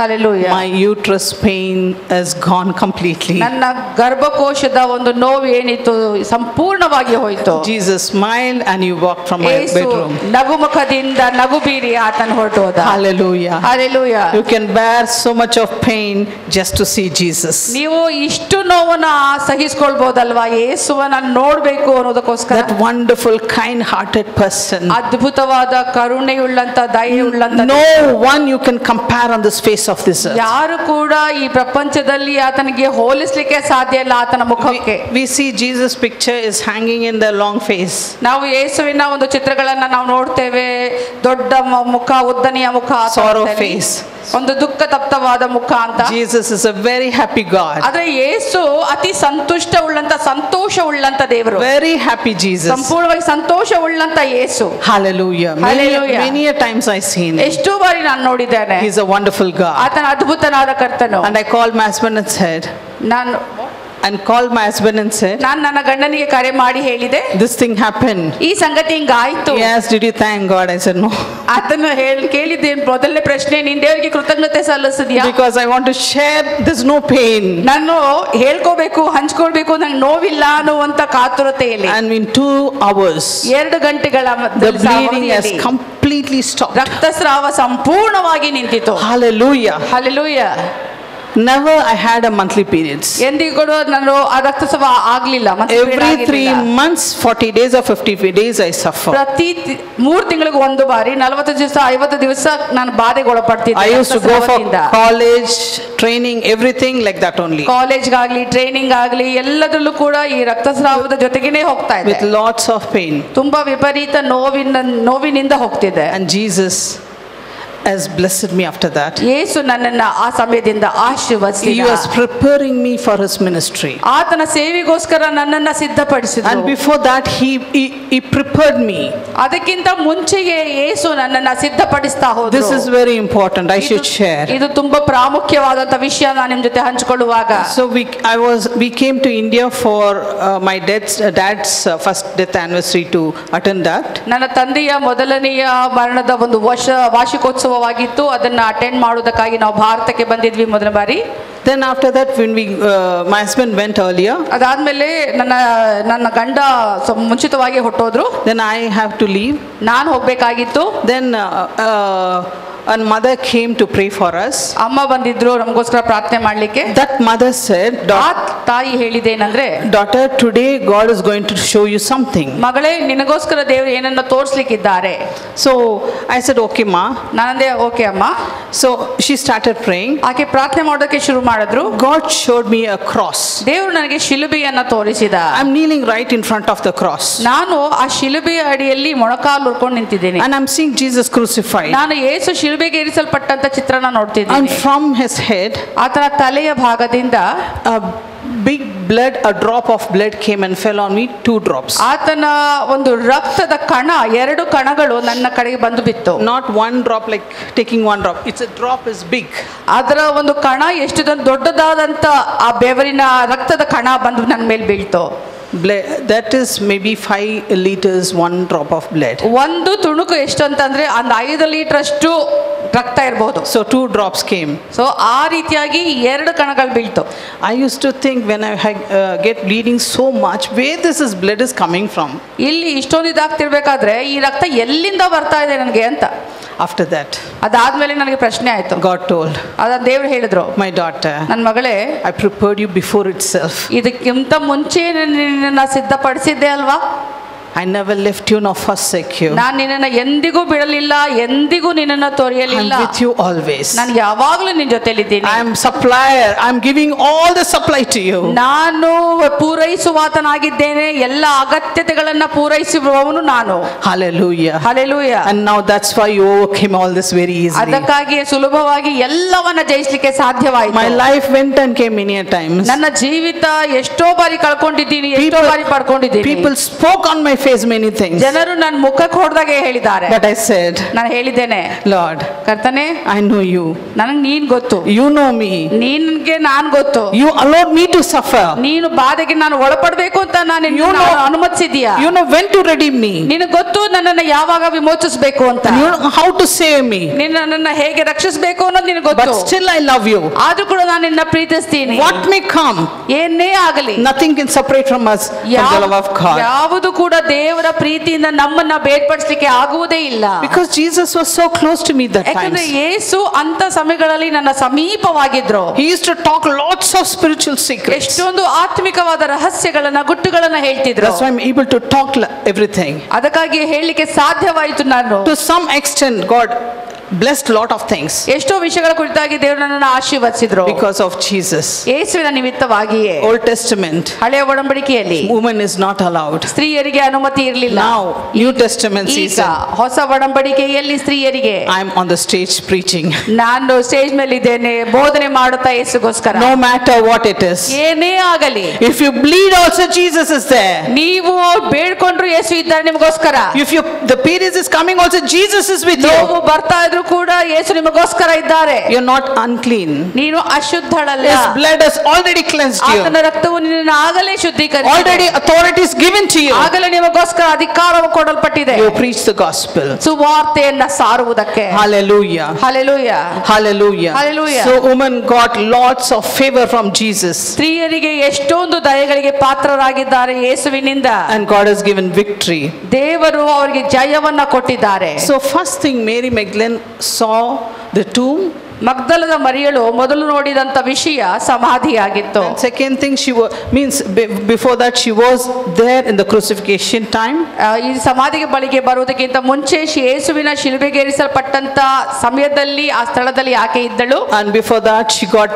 Hallelujah. My uterus pain is gone completely. ನನ್ನ ಗರ್ಭಕೋಶದ ಒಂದು ನೋವು ಏನಿತ್ತು ಸಂಪೂರ್ಣವಾಗಿ ಹೋಯಿತು. Jesus smiled and he walked from my bedroom. ನಗುಮುಖದಿಂದ ನಗು ಬೀರಿ ಆತನ ಹೊರಟು ಹೋದ. Hallelujah. Hallelujah. You can bear so much of pain just to see Jesus. ನೀವು ಇಷ್ಟು ನೋವನ್ನ ಸಹಿಸಿಕೊಳ್ಳಬಹುದಲ್ವಾ ಯೇಸುವನ್ನ ನೋಡಬೇಕು ಅನ್ನೋದಕ್ಕೋಸ್ಕರ. That wonderful kind hearted person. ಅದ್ಭುತವಾದ ಕರುಣೆಯುಳ್ಳಂತ ದಯೆಯುಳ್ಳಂತ. No one you can compare on this face of this earth. ಯಾರು ಕೂಡ ಈ ಪ್ರಪಂಚದಲ್ಲಿ ಆತನಿಗೆ ಹೋಲಿಸಲಿಕ್ಕೆ ಸಾಧ್ಯ ಇಲ್ಲ ಆತನ ಮುಖಕ್ಕೆ. We see Jesus picture is hanging in the long face. ನಾವು ಯೇಸುವಿನ ಒಂದು ಚಿತ್ರಗಳನ್ನ ನಾವು ನೋಡ್ತೇವೆ. ದೊಡ್ಡ ಮುಖ, ಉದ್ದನೆಯ ಮುಖ, sorrow face. ಒಂದು ದುಃಖ ತಪ್ತವಾದ ಮುಖ ಅಂತ. Jesus is a very happy God. ಆದ್ರೆ ಯೇಸು ಅತಿ ಸಂತೋಷ ಉಳ್ಳಂತ ದೇವರು. Very happy Jesus. ಸಂಪೂರ್ಣವಾಗಿ ಸಂತೋಷ ಉಳ್ಳಂತ ಯೇಸು. Hallelujah. Many a times I seen. ಎಷ್ಟು ಬಾರಿ ನಾನು ನೋಡಿದ್ದೇನೆ. He is a wonderful God. ಆತನ ಅದ್ಭುತನಾದ ಕರ್ತನು. And I called my husband and said, ನಾನು ನನ್ನ ಗಂಡನಿಗೆ ಕರೆ ಮಾಡಿ ಹೇಳಿದೆ, this thing happened. ಈ ಸಂಗತಿ ಹಿಂಗಾಯ್ತು. Yes, did you thank God? I said no. ಆತನು ಕೇಳಿದ್ದೆ ಮೊದಲನೇ ಪ್ರಶ್ನೆ, ನೀನ್ ದೇವರಿಗೆ ಕೃತಜ್ಞತೆ ಸಲ್ಲಿಸಿದ್ಯಾ? Because I want to share, there's no pain. ನಾನು ಹೇಳ್ಕೋಬೇಕು, ಹಂಚ್ಕೊಳ್ಬೇಕು, ನಂಗೆ ನೋವಿಲ್ಲ ಅನ್ನುವಂತ ಕಾತುರತೆಯಲ್ಲಿ. And in 2 hours 2 ಗಂಟೆಗಳ the bleeding has completely stopped. ರಕ್ತಸ್ರಾವ ಸಂಪೂರ್ಣವಾಗಿ ನಿಂತಿತು. Hallelujah. Hallelujah. Never I had a monthly periods. ಎಂದಿಗೂ ನಾನು ಆ ರಕ್ತಸ್ರಾವ ಆಗ್ಲಿಲ್ಲ. Every 3 months, 40 days or 50 days I suffer. ಪ್ರತಿ 3 ತಿಂಗಳಿಗೆ ಒಂದು ಬಾರಿ 40 ದಿವಸ 50 ದಿವಸ ನಾನು ಬಾಧೆಗೆ ಒಳಪಡ್ತಿದ್ದೆ. I used to go for college, training, everything like that only. ಕಾಲೇಜ್ಗಾಗ್ಲಿ ಟ್ರೈನಿಂಗ್ ಆಗ್ಲಿ ಎಲ್ಲದರಲ್ಲೂ ಕೂಡ ಈ ರಕ್ತಸ್ರಾವದ ಜೊತೆಗೇನೆ ಹೋಗ್ತಾ ಇದ್ದೆ. With lots of pain. ತುಂಬಾ ವಿಪರೀತ ನೋವಿನಿಂದ ಹೋಗ್ತಿದ್ದೆ. And Jesus has blessed me after that. ಯೇಸು ನನ್ನನ್ನು ಆ ಸಮಯದಿಂದ ಆಶೀರ್ವದಿಸಿದ. He was preparing me for his ministry. ಆತನ ಸೇವೆಗೋಸ್ಕರ ನನ್ನನ್ನು ಸಿದ್ಧಪಡಿಸಿದ. And before that he prepared me. ಅದಕ್ಕಿಂತ ಮುಂಚೆಯೇ ಯೇಸು ನನ್ನನ್ನು ಸಿದ್ಧಪಡಿಸ್ತಾ ಹೋದರು. This is very important. I should share. ಇದು ತುಂಬಾ ಪ್ರಾಮುಖ್ಯವಾದಂತ ವಿಷಯ ನಾನು ನಿಮ್ಮ ಜೊತೆ ಹಂಚಿಕೊಳ್ಳುವಾಗ. So we came to India for my dad's first death anniversary to attend that. ನನ್ನ ತಂದೆಯ ಮೊದಲನೆಯ ಮರಣದ ಒಂದು ವಾರ್ಷಿಕೋತ್ಸವವಾಗಿತ್ತು. ಅದನ್ನ ಅಟೆಂಡ್ ಮಾಡುವುದಕ್ಕಾಗಿ ನಾವು ಭಾರತಕ್ಕೆ ಬಂದಿದ್ವಿ ಮೊದಲ ಬಾರಿ. Then after that when my husband went earlier. ಅದಾದ್ಮೇಲೆ ನನ್ನ ಗಂಡ ಮುಂಚಿತವಾಗಿ ಹೊರಟೋದ್ರು. Then I have to leave. ನಾನು ಹೋಗ್ಬೇಕಾಗಿತ್ತು. Then and mother came to pray for us. ಅಮ್ಮ ಬಂದಿದ್ರು ನಮಗೋಸ್ಕರ ಪ್ರಾರ್ಥನೆ ಮಾಡ್ಲಿಕ್ಕೆ. That mother said, ತಾಯಿ ಹೇಳಿದೇನಂದ್ರೆ, daughter, today God is going to show you something. ಮಗಳೇ ನಿನಗೋಸ್ಕರ ದೇವರು ಏನನ್ನ ತೋರಿಸಲಿಕ್ಕಿದ್ದಾರೆ. So I said, okay ma. ನಾನಂದೆ ಓಕೆ ಅಮ್ಮ. So she started praying. ಆಕೆ ಪ್ರಾರ್ಥನೆ ಮಾಡೋದಕ್ಕೆ ಶುರು ಮಾಡಿದ್ರು. God showed me a cross. ದೇವರು ನನಗೆ ಶಿಲುಬೆಯನ್ನ ತೋರಿಸಿದ. I'm kneeling right in front of the cross. ನಾನು ಆ ಶಿಲುಬೆಯ ಅಡಿಯಲ್ಲಿ ಮೊಣಕಾಲು ಉರ್ಕೊಂಡು ನಿಂತಿದ್ದೇನೆ. And I'm seeing Jesus crucified. ನಾನು ಯೇಸು ಶಿಲುಬೆಗೆ ಇರಿಸಲ್ಪಟ್ಟಂತ ಚಿತ್ರನ ನೋಡ್ತಿದ್ದೇನೆ. And from his head, ಆತನ ತಲೆಯ ಭಾಗದಿಂದ big blood, a drop of blood came and fell on me, 2 drops. ಆತನ ಒಂದು ರಕ್ತದ ಕಣ 2 ಕಣಗಳು ನನ್ನ ಕಡೆಗೆ ಬಂದು ಬಿತ್ತು. Not 1 drop like taking 1 drop. It's a drop is big. ಅದರ ಒಂದು ಕಣ ಎಷ್ಟು ದೊಡ್ಡದಾದಂತ ಆ ಬೆವರಿನ ರಕ್ತದ ಕಣ ಬಂದು ನನ್ನ ಮೇಲೆ ಬೀಳ್ತು. That is maybe 5 liters, 1 drop of blood. ಒಂದು ತುಣುಕು ಎಷ್ಟು ಅಂತಂದ್ರೆ ಒಂದು 5 ಲೀಟರ್ ಅಷ್ಟು ರಕ್ತ ಇರಬಹುದು. So 2 drops came. ಸೊ ಆ ರೀತಿಯಾಗಿ 2 ಕಣಗಳು ಬೀಳ್ತು. I used to think when I get bleeding so much, where this blood is coming from? ಇಲ್ಲಿ ಇಷ್ಟೊಂದು ಇದಾಗ್ತಿರ್ಬೇಕಾದ್ರೆ ಈ ರಕ್ತ ಎಲ್ಲಿಂದ ಬರ್ತಾ ಇದೆ ನನಗೆ ಅಂತ. After that, ಅದಾದ್ಮೇಲೆ ನನಗೆ ಪ್ರಶ್ನೆ ಆಯ್ತು. God told, ಅದನ್ನ ದೇವರು ಹೇಳಿದ್ರು, my daughter, ನನ್ನ ಮಗಳೇ, I prepared you before itself. ಇದಕ್ಕಿಂತ ಮುಂಚೆ ನಿನ್ನನ್ನು ಸಿದ್ಧಪಡಿಸಿದ್ದೆ ಅಲ್ವಾ. I never left you nor forsake you. ನಾನು ನಿನ್ನನ್ನು ಎಂದಿಗೂ ಬಿಡಲಿಲ್ಲ, ಎಂದಿಗೂ ನಿನ್ನನ್ನು ತೊರೆಯಲಿಲ್ಲ. I am with you always. ನಾನು ಯಾವಾಗಲೂ ನಿನ್ನ ಜೊತೆಲಿದ್ದೀನಿ. I am supplier. I am giving all the supply to you. ನಾನು ಪೂರೈಸುವಾತನಾಗಿದ್ದೇನೆ, ಎಲ್ಲ ಅಗತ್ಯತೆಗಳನ್ನು ಪೂರೈಸುವವನು ನಾನು. Hallelujah. Hallelujah. And now that's why you overcame all this very easily. ಅದಕ್ಕಾಗಿ ಸುಲಭವಾಗಿ ಎಲ್ಲವನ್ನ ಜಯಿಸಲಿಕ್ಕೆ ಸಾಧ್ಯವಾಯಿತು. My life went and came many a times. ನನ್ನ ಜೀವಿತ ಎಷ್ಟೋ ಬಾರಿ ಕಳ್ಕೊಂಡಿದ್ದೀನಿ, ಎಷ್ಟೋ ಬಾರಿ ಪಡ್ಕೊಂಡಿದ್ದೀನಿ. People spoke on my face many things. ಜನರು ನನ್ನ ಮುಖಕ್ಕೆ ಹೊಡೆದಾಗೆ ಹೇಳಿದ್ದಾರೆ. But I said, ನಾನು ಹೇಳಿದ್ದೇನೆ, Lord, ಕರ್ತನೇ, I know you. ನನಗೆ ನೀನು ಗೊತ್ತು. You know me. ನಿನಗೆ ನಾನು ಗೊತ್ತು. You allowed me to suffer. ನೀನು ಬಾಧೆಗೆ ನಾನು ಒಳಪಡಬೇಕು ಅಂತ ನಾನು ಅನುಮತಿಸಿದೀಯಾ. You know when to redeem me. ನಿನಗೆ ಗೊತ್ತು ನನ್ನನ್ನು ಯಾವಾಗ ವಿಮೋಚಿಸಬೇಕು ಅಂತ. You know how to save me. ನೀನು ನನ್ನನ್ನು ಹೇಗೆ ರಕ್ಷಿಸಬೇಕು ಅನ್ನೋದು ನಿನಗೆ ಗೊತ್ತು. But still I love you. ಆದ್ರೂ ಕೂಡ ನಾನು ನಿನ್ನ ಪ್ರೀತಿಸ್ತೀನಿ. What may come, ಏನೇ ಆಗಲಿ, nothing can separate from us from the love of God. ಯಾವುದು ಕೂಡ ದೇವರ ಪ್ರೀತಿಯಿಂದ ನಮ್ಮನ್ನ ಬೇರ್ಪಡಿಸಲಿಕ್ಕೆ ಆಗುವುದೇ ಇಲ್ಲ. Because Jesus was so close to me that time. ಯಾಕಂದ್ರೆ ಯೇಸು ಅಂತ ಸಮಯಗಳಲ್ಲಿ ನನ್ನ ಸಮೀಪವಾಗಿದ್ರು. He used to talk lots of spiritual secrets. ಎಷ್ಟೊಂದು ಆತ್ಮಿಕವಾದ ರಹಸ್ಯಗಳನ್ನ ಗುಟ್ಟುಗಳನ್ನ ಹೇಳ್ತಿದ್ರು. That's why I'm able to talk everything. ಅದಕ್ಕಾಗಿ ಹೇಳಲಿಕ್ಕೆ ಸಾಧ್ಯವಾಯಿತು ನಾನು. To some extent God blessed lot of things. ಎಷ್ಟೋ ವಿಷಯಗಳ ಕುರಿತಾಗಿ ದೇವರು ನನ್ನನ್ನು ಆಶೀರ್ವದಿಸಿದ್ರು. Because of Jesus. ಯೇಸುವಿನ ನಿಮಿತ್ತವಾಗಿಯೇ. Old Testament, ಹಳೆಯ ಒಡಂಬಡಿಕೆಯಲ್ಲಿ woman is not allowed. ಸ್ತ್ರೀಯರಿಗೆ ಅನುಮತಿ ಇರಲಿಲ್ಲ. Now New Testament season, ಹೊಸ ಒಡಂಬಡಿಕೆಯಲ್ಲಿ ಸ್ತ್ರೀಯರಿಗೆ I'm on the stage preaching. ನಾನು ಸ್ಟೇಜ್ ಮೇಲೆ ಇದ್ದೇನೆ, ಬೋಧನೆ ಮಾಡುತ್ತಾ ಯೇಸುಗೋಸ್ಕರ. No matter what it is. ಏನೇ ಆಗಲಿ. If you bleed also Jesus is there. ನೀವು ಬೇಡ್ಕೊಂಡ್ರು ಯೇಸು ಇದ್ದಾರೆ ನಿಮಗೋಸ್ಕರ. If the periods is coming also Jesus is with you. ನೋವು ಬರ್ತಾ ಇದ್ರು ಕೂಡ ಯೇಸು ನಿಮಗೋಸ್ಕರ ಇದ್ದಾರೆ. You're not unclean. ನೀನು ಅಶುದ್ಧಳಲ್ಲ. His blood has already cleansed you. ಆತನ ರಕ್ತವು ನಿನ್ನನ್ನು ಆಗಲೇ ಶುದ್ಧೀಕರಿಸಿದೆ. Already authority is given to you. ಆಗಲೇ ನಿಮಗೋಸ್ಕರ ಅಧಿಕಾರವು ಕೊಡಲ್ಪಟ್ಟಿದೆ. You preach the gospel. ಸುವಾರ್ತೆಯನ್ನ ಸಾರುವುದಕ್ಕೆ. Hallelujah. Hallelujah. Hallelujah. Hallelujah. So woman got lots of favor from Jesus. ಸ್ತ್ರೀಯರಿಗೆ ಎಷ್ಟೊಂದು ದಯೆಗಳಿಗೆ ಪಾತ್ರರಾಗಿದ್ದಾರೆ ಯೇಸುವಿನಿಂದ. And God has given victory. ದೇವರು ಅವರಿಗೆ ಜಯವನ್ನ ಕೊಟ್ಟಿದ್ದಾರೆ. So first thing Mary Magdalene saw the tomb. ಮಗ್ದಲದ ಮರಿಯಳು ಮೊದಲು ನೋಡಿದಂತ ವಿಷಯ ಸಮಾಧಿಯಾಗಿತ್ತು. And second thing, before that she was there in the crucifixion time. ಈ ಸಮಾಧಿಗೆ ಬಳಿಗೆ ಬರುವುದಕ್ಕಿಂತ ಮುಂಚೆ ಯೇಸುವಿನ ಶಿಲುಬೆಗೇರಿಸಲ್ಪಟ್ಟಂತ ಸಮಯದಲ್ಲಿ ಆ ಸ್ಥಳದಲ್ಲಿ ಆಕೆ ಇದ್ದಳು. And before that she got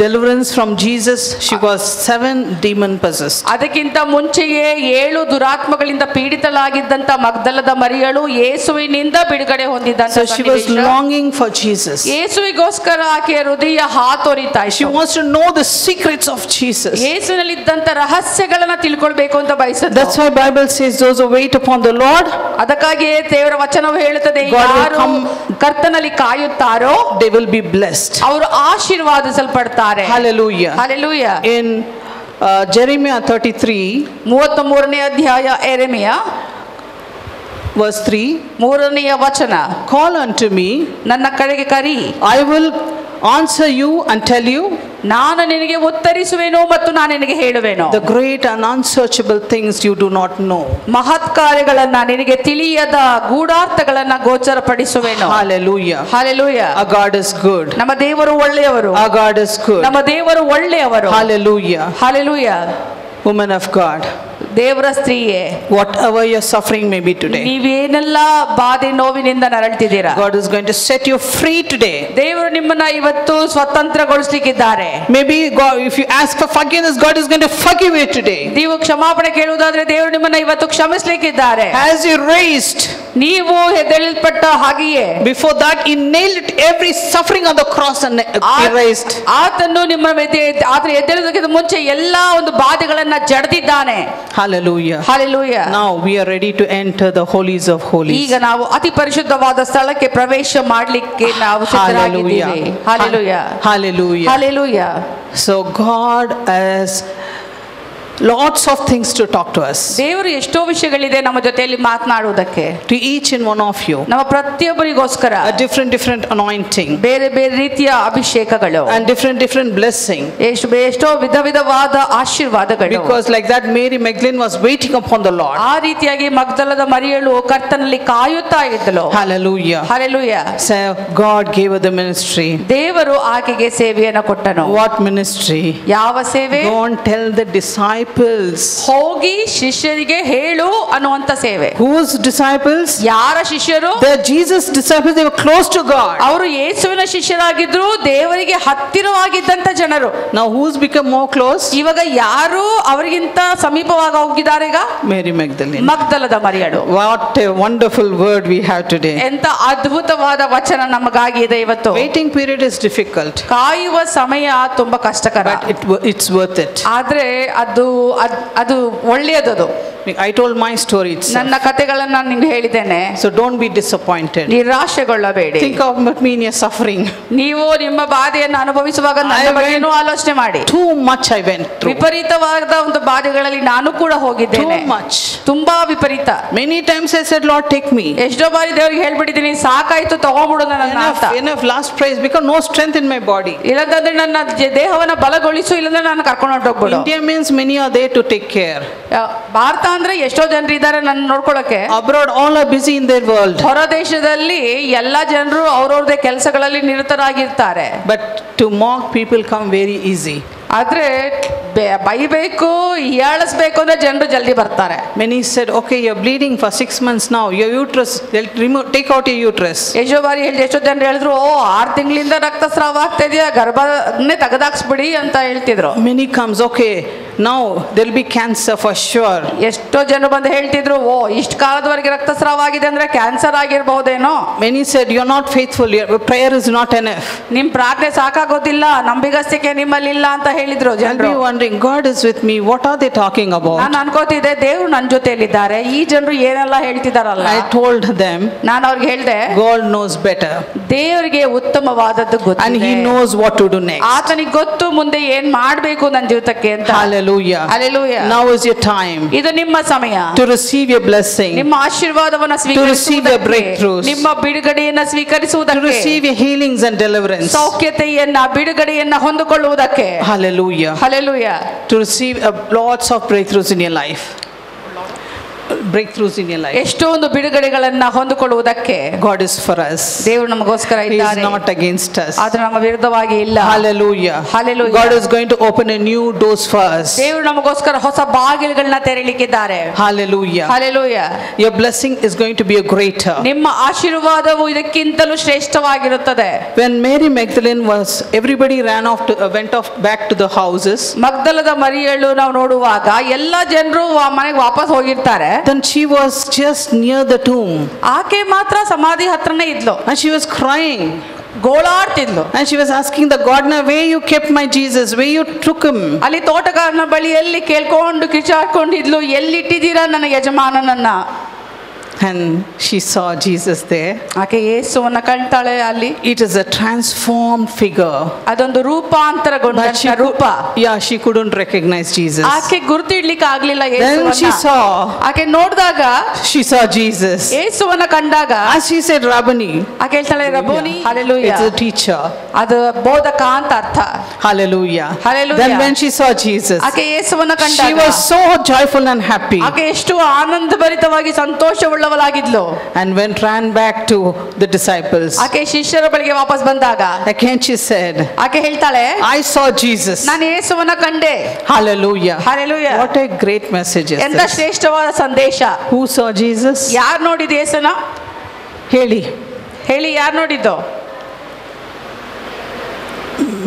deliverance from Jesus. She was 7 demon possessed. ಅದಕ್ಕಿಂತ ಮುಂಚೆಯೇ 7 ದುರಾತ್ಮಗಳಿಂದ ಪೀಡಿತಳಾಗಿದ್ದಂತ ಮಗ್ದಲದ ಮರಿಯಳು ಯೇಸುವಿನಿಂದ ಬಿಡುಗಡೆ ಹೊಂದಿದಂತ So she was longing for Jesus. ಯೇಸುವಿಗೋಸ್ಕರ ಆಕೆಯ ಹೃದಯ ಹಾತೊರಿತಾ ಇತ್ತು. She wants to know the secrets of Jesus. ಯೇಸುವಿನಲ್ಲಿದ್ದಂತ ರಹಸ್ಯಗಳನ್ನ ತಿಳ್ಕೊಳ್ಬೇಕು ಅಂತ ಬಯಸುತ್ತೆ. That's why Bible says those who wait upon the Lord, ಅದಕ್ಕಾಗಿ ದೇವರ ವಚನವು ಹೇಳುತ್ತದೆ, ಯಾರು ಕರ್ತನಲ್ಲಿ ಕಾಯುತ್ತಾರೋ they will be blessed. ಅವರು ಆಶೀರ್ವಾದಿಸಲ್ಪಡ್ತಾರೆ. Hallelujah. Hallelujah. In Jeremiah 33 33ನೇ ಅಧ್ಯಾಯ ಯೆರೆಮೀಯ verse 3, 3ನೇ ವಚನ, call unto me, ನನ್ನ ಕಡೆಗೆ ಕರಿ, I will answer you and tell you, ನಾನು ನಿನಗೆ ಉತ್ತರಿಸುವೆನು ಮತ್ತು ನಾನು ನಿನಗೆ ಹೇಳುವೆನು. the great and unsearchable things you do not know. ಮಹತ್ ಕಾರ್ಯಗಳನ್ನ ನಿನಗೆ ತಿಳಿಯದ ಗೂಢಾರ್ಥಗಳನ್ನ ಗೋಚರಪಡಿಸುವೆನು. Hallelujah. Hallelujah. Our God is good. ನಮ್ಮ ದೇವರು ಒಳ್ಳೆಯವರು. Our God is good. ನಮ್ಮ ದೇವರು ಒಳ್ಳೆಯವರು. Hallelujah. Hallelujah. Woman of God, ದೇವರ ಸ್ತ್ರೀಯೇ, whatever your suffering may be today, ನೀವೇನೆಲ್ಲ ಬಾಧೆ ನೋವಿನಿಂದ ನರಳ್ತಿದ್ದೀರಾ, God is going to set you free today. ದೇವರು ನಿಮ್ಮನ್ನ ಇವತ್ತು ಸ್ವತಂತ್ರಗೊಳಿಸಲಿಕ್ಕಿದ್ದಾರೆ. Maybe God, if you ask for forgiveness, God is going to forgive you today. ನೀವು ಕ್ಷಮಾಪಣೆ ಕೇಳುವುದಾದ್ರೆ ದೇವರು ನಿಮ್ಮನ್ನ ಇವತ್ತು ಕ್ಷಮಿಸಲಿಕ್ಕಿದ್ದಾರೆ. As you raised, ನೀವು ಎದ್ದೇಳಲ್ಪಟ್ಟ ಹಾಗೆಯೇ before that he nailed every suffering on the cross and erased. ಆತನು ನಿಮ್ಮ ಆತನ ಎದ್ದೇಳುವುದಕ್ಕಿಂತ ಮುಂಚೆ ಎಲ್ಲಾ ಒಂದು ಬಾಧೆಗಳನ್ನ ಜಡಿದಿದ್ದಾನೆ. Hallelujah. Hallelujah. Now we are ready to enter the holies of holies. ಈಗ ನಾವು ಅತಿ ಪರಿಶುದ್ಧವಾದ ಸ್ಥಳಕ್ಕೆ ಪ್ರವೇಶ ಮಾಡಲಿಕ್ಕೆ ನಾವು ಸಿದ್ಧರಾಗಿದ್ದೇವೆ. Hallelujah. Hallelujah. Hallelujah. So God has lots of things to talk to us. ದೇವರು ಎಷ್ಟೋ ವಿಷಯಗಳಿದೆ ನಮ್ಮ ಜೊತೆಯಲ್ಲಿ ಮಾತನಾಡುವುದಕ್ಕೆ. To each and one of you, ನಮ್ಮ ಪ್ರತಿಯೊಬ್ಬರಿಗೋಸ್ಕರ a different anointing ಬೇರೆ ಬೇರೆ ರೀತಿಯ ಅಭಿಷೇಕಗಳು and different blessing. ಎಷ್ಟೋ ವಿಧವಾದ ಆಶೀರ್ವಾದಗಳು. Because like that Mary Magdalene was waiting upon the Lord. ಆ ರೀತಿಯಾಗಿ ಮಗ್ದಲದ ಮರಿಯಳು ಕರ್ತನಲ್ಲಿ ಕಾಯುತ್ತಾ ಇದ್ದಳು. Hallelujah. Hallelujah. So God gave her the ministry. ದೇವರು ಆಕೆಗೆ ಸೇವೆಯನ್ನು ಕೊಟ್ಟನು. What ministry? ಯಾವ ಸೇವೆ? Go and tell the disciples. ಹೋಗಿ ಶಿಷ್ಯರಿಗೆ ಹೇಳು ಅನ್ನುವಂತ ಸೇವೆ. Whose disciples? ಯಾರ ಶಿಷ್ಯರು? The Jesus disciples. They were close to God. ಅವರು ಯೇಸುವಿನ ಶಿಷ್ಯರಾಗಿದ್ರು, ದೇವರಿಗೆ ಹತ್ತಿರವಾಗಿದ್ದಂತ ಜನರು. Now who's become more close? ಇವಾಗ ಯಾರು ಅವರಿಗಿಂತ ಸಮೀಪವಾಗಿ ಹೋಗಿದ್ದಾರೆ ಈಗ? Mary Magdalene. ಮಗ್ದಲದ ಮರಿಯಳು. What a wonderful word we have today. ಎಂತ ಅದ್ಭುತವಾದ ವಚನ ನಮಗಾಗಿ ಇದೆ ಇವತ್ತು. Waiting period is difficult. ಕಾಯುವ ಸಮಯ ತುಂಬಾ ಕಷ್ಟಕರ. But it's worth it. ಆದ್ರೆ ಅದು ಒಳ್ಳೆಯದು. I told my story itself. ನನ್ನ ಕಥೆಗಳನ್ನ ನಿಮ್ಗೆ ಹೇಳಿದ್ದೇನೆ. So don't be disappointed. ನಿರಾಶೆಗೊಳ್ಳಬೇಡಿ. Think about me in your suffering. ನೀವು ನಿಮ್ಮ ಬಾಧೆಯನ್ನು ಅನುಭವಿಸುವಾಗ ನನ್ನ ಬಗ್ಗೆನೂ ಆಲೋಚನೆ ಮಾಡಿ. Too much I went through. ವಿಪರೀತವಾದ ಒಂದು ಬಾಧೆಗಳಲ್ಲಿ ನಾನು ಕೂಡ ಹೋಗಿದ್ದೇನೆ. Too much. ತುಂಬಾ ವಿಪರೀತ. Many times I said, Lord, take me. ಎಷ್ಟೋ ಬಾರಿ ದೇವರಿಗೆ ಹೇಳ್ಬಿಟ್ಟಿದ್ದೀನಿ, ಸಾಕಾಯ್ತು ತಗೊಂಡ್ಬಿಡು ನನ್ನ ಅಂತ. Enough last praise, because no strength in my body. ಇಲ್ಲಂತಂದ್ರೆ ನನ್ನ ದೇಹವನ್ನ ಬಲಗೊಳಿಸು, ಇಲ್ಲಂದ್ರೆ ನಾನು ಕರ್ಕೊಂಡು ಹೊರಟೋಗ್ಬಿಡು. India means many are there to take care. Bharat ಅಂದ್ರೆ ಎಷ್ಟೋ ಜನರು ಇದ್ದಾರೆ ನನ್ನ ನೋಡ್ಕೊಳ್ಳೋಕೆ. Abroad all are busy in their world. ಹೊರ ದೇಶದಲ್ಲಿ ಎಲ್ಲಾ ಜನರು ಅವ್ರವ್ರದೇ ಕೆಲಸಗಳಲ್ಲಿ ನಿರತರಾಗಿರ್ತಾರೆ. But to mock people come very easy. ಆದ್ರೆ ಬೈಬೇಕು, ಹೀಯಾಳಿಸ್ಬೇಕು ಅಂದ್ರೆ ಜನರು ಜಲ್ದಿ ಬರ್ತಾರೆ. Many said, okay, you're bleeding for 6 months now. Your uterus, they'll take out your uterus. ಎಷ್ಟೋ ಬಾರಿ ಎಷ್ಟೋ ಜನರು ಹೇಳಿದ್ರು, 6 ತಿಂಗಳಿಂದ ರಕ್ತಸ್ರಾವ ಆಗ್ತಾ ಇದೆಯಾ, ಗರ್ಭನೇ ತೆಗೆದಾಕ್ಸ್ಬಿಡಿ ಅಂತ ಹೇಳ್ತಿದ್ರು. Many comes, okay, now there'll be cancer for sure. ಎಷ್ಟೋ ಜನ ಬಂದು ಹೇಳ್ತಿದ್ರು, ಇಷ್ಟು ಕಾಲದವರೆಗೆ ರಕ್ತಸ್ರಾವ ಆಗಿದೆ ಅಂದ್ರೆ cancer ಆಗಿರಬಹುದೇನೋ. Many said, you're not faithful, your prayer is not enough. ನಿಮ್ ಪ್ರಾರ್ಥನೆ ಸಾಕಾಗೋದಿಲ್ಲ, ನಂಬಿಗಸ್ತಿಕೆ ನಿಮ್ಮಲ್ಲಿ ಇಲ್ಲ ಅಂತ ಹೇಳಿದ್ರು ಜನರು. Wondering, God is with me, what are they talking about? ನಾನು ಅನ್ಕೋತಿದ್ದೆ, ದೇವ್ರು ನನ್ನ ಜೊತೆಯಲ್ಲಿದ್ದಾರೆ, ಈ ಜನರು ಏನೆಲ್ಲ ಹೇಳ್ತಿದಾರಲ್ಲ. I told them, ನಾನು ಅವ್ರಿಗೆ ಹೇಳ್ದೆ, God knows better. ದೇವರಿಗೆ ಉತ್ತಮವಾದದ್ದು ಗೊತ್ತಿದೆ. And he knows what to do next. ಆತನಿಗೆ ಗೊತ್ತು ಮುಂದೆ ಏನ್ ಮಾಡ್ಬೇಕು ನನ್ನ ಜೀವಿತಕ್ಕೆ ಅಂತ. Hallelujah. Hallelujah. Now is your time. ಇದು ನಿಮ್ಮ ಸಮಯ. To receive your blessing. ನಿಮ್ಮ ಆಶೀರ್ವಾದವನ್ನು To receive your breakthroughs. ನಿಮ್ಮ ಬಿಡುಗಡೆಯನ್ನ ಸ್ವೀಕರಿಸುವುದಕ್ಕೆ. To receive your healings and deliverance. ಸೌಖ್ಯತೆಯನ್ನ ಬಿಡುಗಡೆಯನ್ನ ಹೊಂದಿಕೊಳ್ಳುವುದಕ್ಕೆ. Hallelujah. Hallelujah. To receive lots of breakthroughs in your life. breakthroughs in your life. ಎಷ್ಟೊಂದು ಬಿಡುಗಡೆಗಳನ್ನ ಹೊಂದಿಕೊಳ್ಳುವುದಕ್ಕೆ God is for us. ದೇವರು ನಮಗೋಸ್ಕರ He is ಇದ್ದಾರೆ, not against us. ಆದ್ರೆ ನಮ್ಮ ವಿರುದ್ಧವಾಗಿ ಇಲ್ಲ. Hallelujah. Hallelujah. God is going to open a new doors for us. ದೇವರು ನಮಗೋಸ್ಕರ ಹೊಸ ಬಾಗಿಲುಗಳನ್ನ ತೆರೆಯಲಿಕ್ಕಿದ್ದಾರೆ. Hallelujah. Hallelujah. Your blessing is going to be a greater. ನಿಮ್ಮ ಆಶೀರ್ವಾದವು ಇದಕ್ಕಿಂತಲೂ ಶ್ರೇಷ್ಠವಾಗಿರುತ್ತದೆ. When Mary Magdalene everybody went off back to the houses. ಮಗ್ದಲದ ಮರಿಯಳು ನಾವು ನೋಡುವಾಗ ಎಲ್ಲ ಜನರು ಮನೆಗೆ ವಾಪಸ್ ಹೋಗಿರ್ತಾರೆ. Then she was just near the tomb. ಆಕೆ ಮಾತ್ರ ಸಮಾಧಿ ಹತ್ರನೇ ಇದ್ಲು. And she was crying. ಗೋಳಾಡ್ತಿದ್ಲು. And she was asking the gardener, where you kept my Jesus, where you took him. ಅಲ್ಲಿ ತೋಟಗಾರನ ಬಳಿಯಲ್ಲಿ ಕೇಳ್ಕೊಂಡು ಕಿಚಾಡ್ಕೊಂಡಿದ್ಲು, ಎಲ್ಲಿಟ್ಟಿದ್ದೀರಾ ನನ್ನ ಯಜಮಾನನನ್ನ. And she saw Jesus there. ಆಕೆ ಯೇಸುವನ್ನ ಕಾಣ್ತಾಳೆ ಅಲ್ಲಿ. It is a transformed figure. ಅದೊಂದು ರೂಪಾಂತರಗೊಂಡ ರೂಪ. Yeah, she couldn't recognize Jesus. ಆಕೆ ಗುರುತಿಡ್ಲಿಕ್ಕೆ ಆಗ್ಲಿಲ್ಲ Then she ಯೇಸುವನ್ನ. saw. ಆಕೆ ನೋಡಿದಾಗ She saw Jesus. ಯೇಸುವನ್ನ ಕಂಡಾಗ As she said, Rabboni. ಆಕೆ ಹೇಳ್ತಾಳೆ ರಬೋನಿ. Hallelujah. It's a teacher. ಅದು ಬೋಧಕ ಅಂತ ಅರ್ಥ. Hallelujah. Hallelujah. Then when she saw Jesus, ಆಕೆ ಯೇಸುವನ್ನ she ಕಂಡಾಗ was so joyful and happy. ಆಕೆ ಎಷ್ಟು ಆನಂದಭರಿತವಾಗಿ ಸಂತೋಷವುಳ್ಳವಳಾಗಿದ್ಲು. And ran back to the disciples. ಆಕೆ ಶಿಷ್ಯರ ಬಳಿಗೆ ವಾಪಸ್ ಬಂದಾಗ Again she said, ಆಕೆ ಹೇಳ್ತಾಳೆ, I saw Jesus. ನಾನು ಯೇಸುವನ್ನ ಕಂಡೆ. Hallelujah. Hallelujah. What a great message is ಎಂತ this. ಶ್ರೇಷ್ಠವಾದ ಸಂದೇಶ. Who saw Jesus? ಯಾರು ನೋಡಿದ ಯೇಸುನ? ಹೇಳಿ ಯಾರು ನೋಡಿದ್ದು?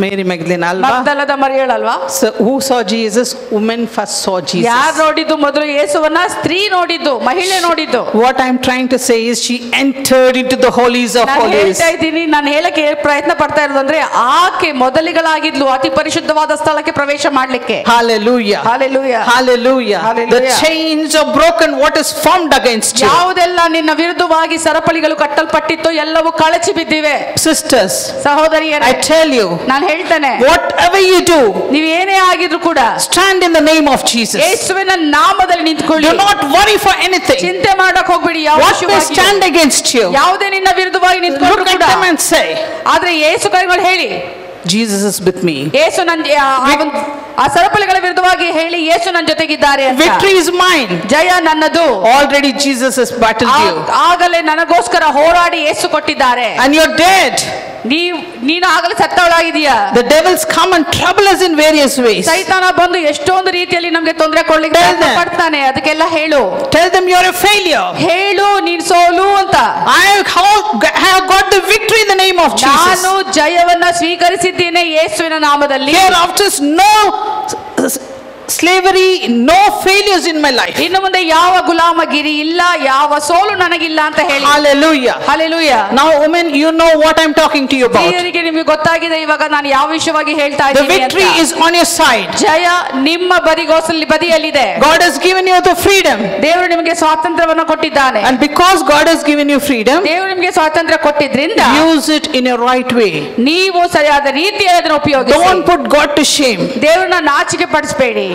Mary Magdalene alva. ಮಗ್ದಲದ ಮರಿಯಳಲ್ವಾ? So who saw Jesus? Women first saw Jesus. ಯಾರು ನೋಡಿದ್ದು ಮೊದಲು ಯೇಸುವನ್ನ? ಸ್ತ್ರೀ ನೋಡಿದ್ದು, ಮಹಿಳೆ ನೋಡಿದ್ದು. What I'm trying to say is she entered into the holies of ನಾನು holies. ಹೇಳ್ತಾ ಇದ್ದೀನಿ, ನಾನು ಹೇಳಕ್ಕೆ ಪ್ರಯತ್ನ ಪಡ್ತಾ ಇರೋದು ಅಂದ್ರೆ ಆಕೆ ಮೊದಲಿಗಳಾಗಿದ್ಲು ಅತಿ ಪರಿಶುದ್ಧವಾದ ಸ್ಥಳಕ್ಕೆ ಪ್ರವೇಶ ಮಾಡ್ಲಿಕ್ಕೆ. Hallelujah. Hallelujah. Hallelujah. Hallelujah. The chains are broken. What is formed against you? ಯಾವುದೆಲ್ಲ ನಿನ್ನ ವಿರುದ್ಧವಾಗಿ ಸರಪಳಿಗಳು ಕಟ್ಟಲ್ಪಟ್ಟಿತ್ತು ಎಲ್ಲವೂ ಕಳಚಿ ಬಿದ್ದಿವೆ. Sisters, ಸಹೋದರಿಯರೇ, I tell you, ನಾನು ಹೇಳ್ತೇನೆ, whatever you do, ನೀವು ಏನೇ ಆಗಿದ್ರು ಕೂಡ stand in the name of Jesus. ಯೇಸುವಿನ ನಾಮದಲ್ಲಿ ನಿಂತ್ಕೊಳ್ಳಿ. Do not worry for anything. ಚಿಂತೆ ಮಾಡಕ್ ಹೋಗ್ಬಿಡಿ. ಯಾವ What may stand against you? ಯಾವುದೇ ನಿನ್ನ ವಿರುದ್ಧವಾಗಿ ನಿಂತ್ಕೊಂಡ್ರು Look at ಕೂಡ them and say, ಆದ್ರೆ ಯೇಸು ಕೈಗಳು ಹೇಳಿ, Jesus is with me. ಯೇಸು ಆ ಸರಪಳಿಗಳ ವಿರುದ್ಧವಾಗಿ ಹೇಳಿ, ಯೇಸು ನನ್ನ ಜೊತೆಗಿದ್ದಾರೆ ಅಂತ. Victory is mine. ಜಯ ನನ್ನದು. Already Jesus has battled you. ಆಗಲೇ ನನಗೋಸ್ಕರ ಹೋರಾಡಿ ಯೇಸು ಕೊಟ್ಟಿದ್ದಾರೆ. And you're dead. ನೀನು ಆಗಲೇ ಸತ್ತವಳಾಗಿದೀಯಾ. The devils come and trouble us in various ways. ಸೈತಾನ ಬಂದು ಎಷ್ಟೊಂದು ರೀತಿಯಲ್ಲಿ ನಮಗೆ ತೊಂದರೆ ಕೊಡ್ಲಿಕ್ಕೆ ಪ್ರಯತ್ನ ಪಡ್ತಾನೆ. ಅದಕ್ಕೆಲ್ಲ ಹೇಳು. Tell them you're a failure. ಹೇಳು ನೀನು ಸೋಲು ಅಂತ. I have got the victory in the name of Jesus. ನಾನು ಜಯವನ್ನ ಸ್ವೀಕರಿಸಿದ್ದೇನೆ ಯೇಸುವಿನ ನಾಮದಲ್ಲಿ. Hereafter no slavery, no failures in my life. ಇನ್ನು ಮುಂದೆ ಯಾವ ಗುಲಾಮಗಿರಿ ಇಲ್ಲ, ಯಾವ ಸೋಲು ನನಗಿಲ್ಲ ಅಂತ ಹೇಳಿ. Hallelujah. Hallelujah. Now women, you know what I'm talking to you about. ಸ್ತ್ರೀಯರಿಗೆ ನಿಮಗೆ ಗೊತ್ತಾಗಿದೆ ಇವಾಗ ನಾನು ಯಾವ ವಿಷಯವಾಗಿ ಹೇಳ್ತಾ The ಇದ್ದೀನಿ ಅಂತ. victory is on your side. ಜಯ ನಿಮ್ಮ ಬದಿಯಲ್ಲಿದೆ. God has given you the freedom. ದೇವರು ನಿಮಗೆ ಸ್ವಾತಂತ್ರ್ಯವನ್ನು ಕೊಟ್ಟಿದ್ದಾನೆ. And because God has given you freedom, ದೇವರು ನಿಮಗೆ ಸ್ವಾತಂತ್ರ್ಯ ಕೊಟ್ಟಿದ್ರಿಂದ use it in a right way. ನೀವು ಸರಿಯಾದ ರೀತಿಯಲ್ಲಿ ಅದನ್ನು ಉಪಯೋಗಿಸಿ. Don't put God to shame. ದೇವರನ್ನ ನಾಚಿಕೆ ಪಡಿಸಬೇಡಿ.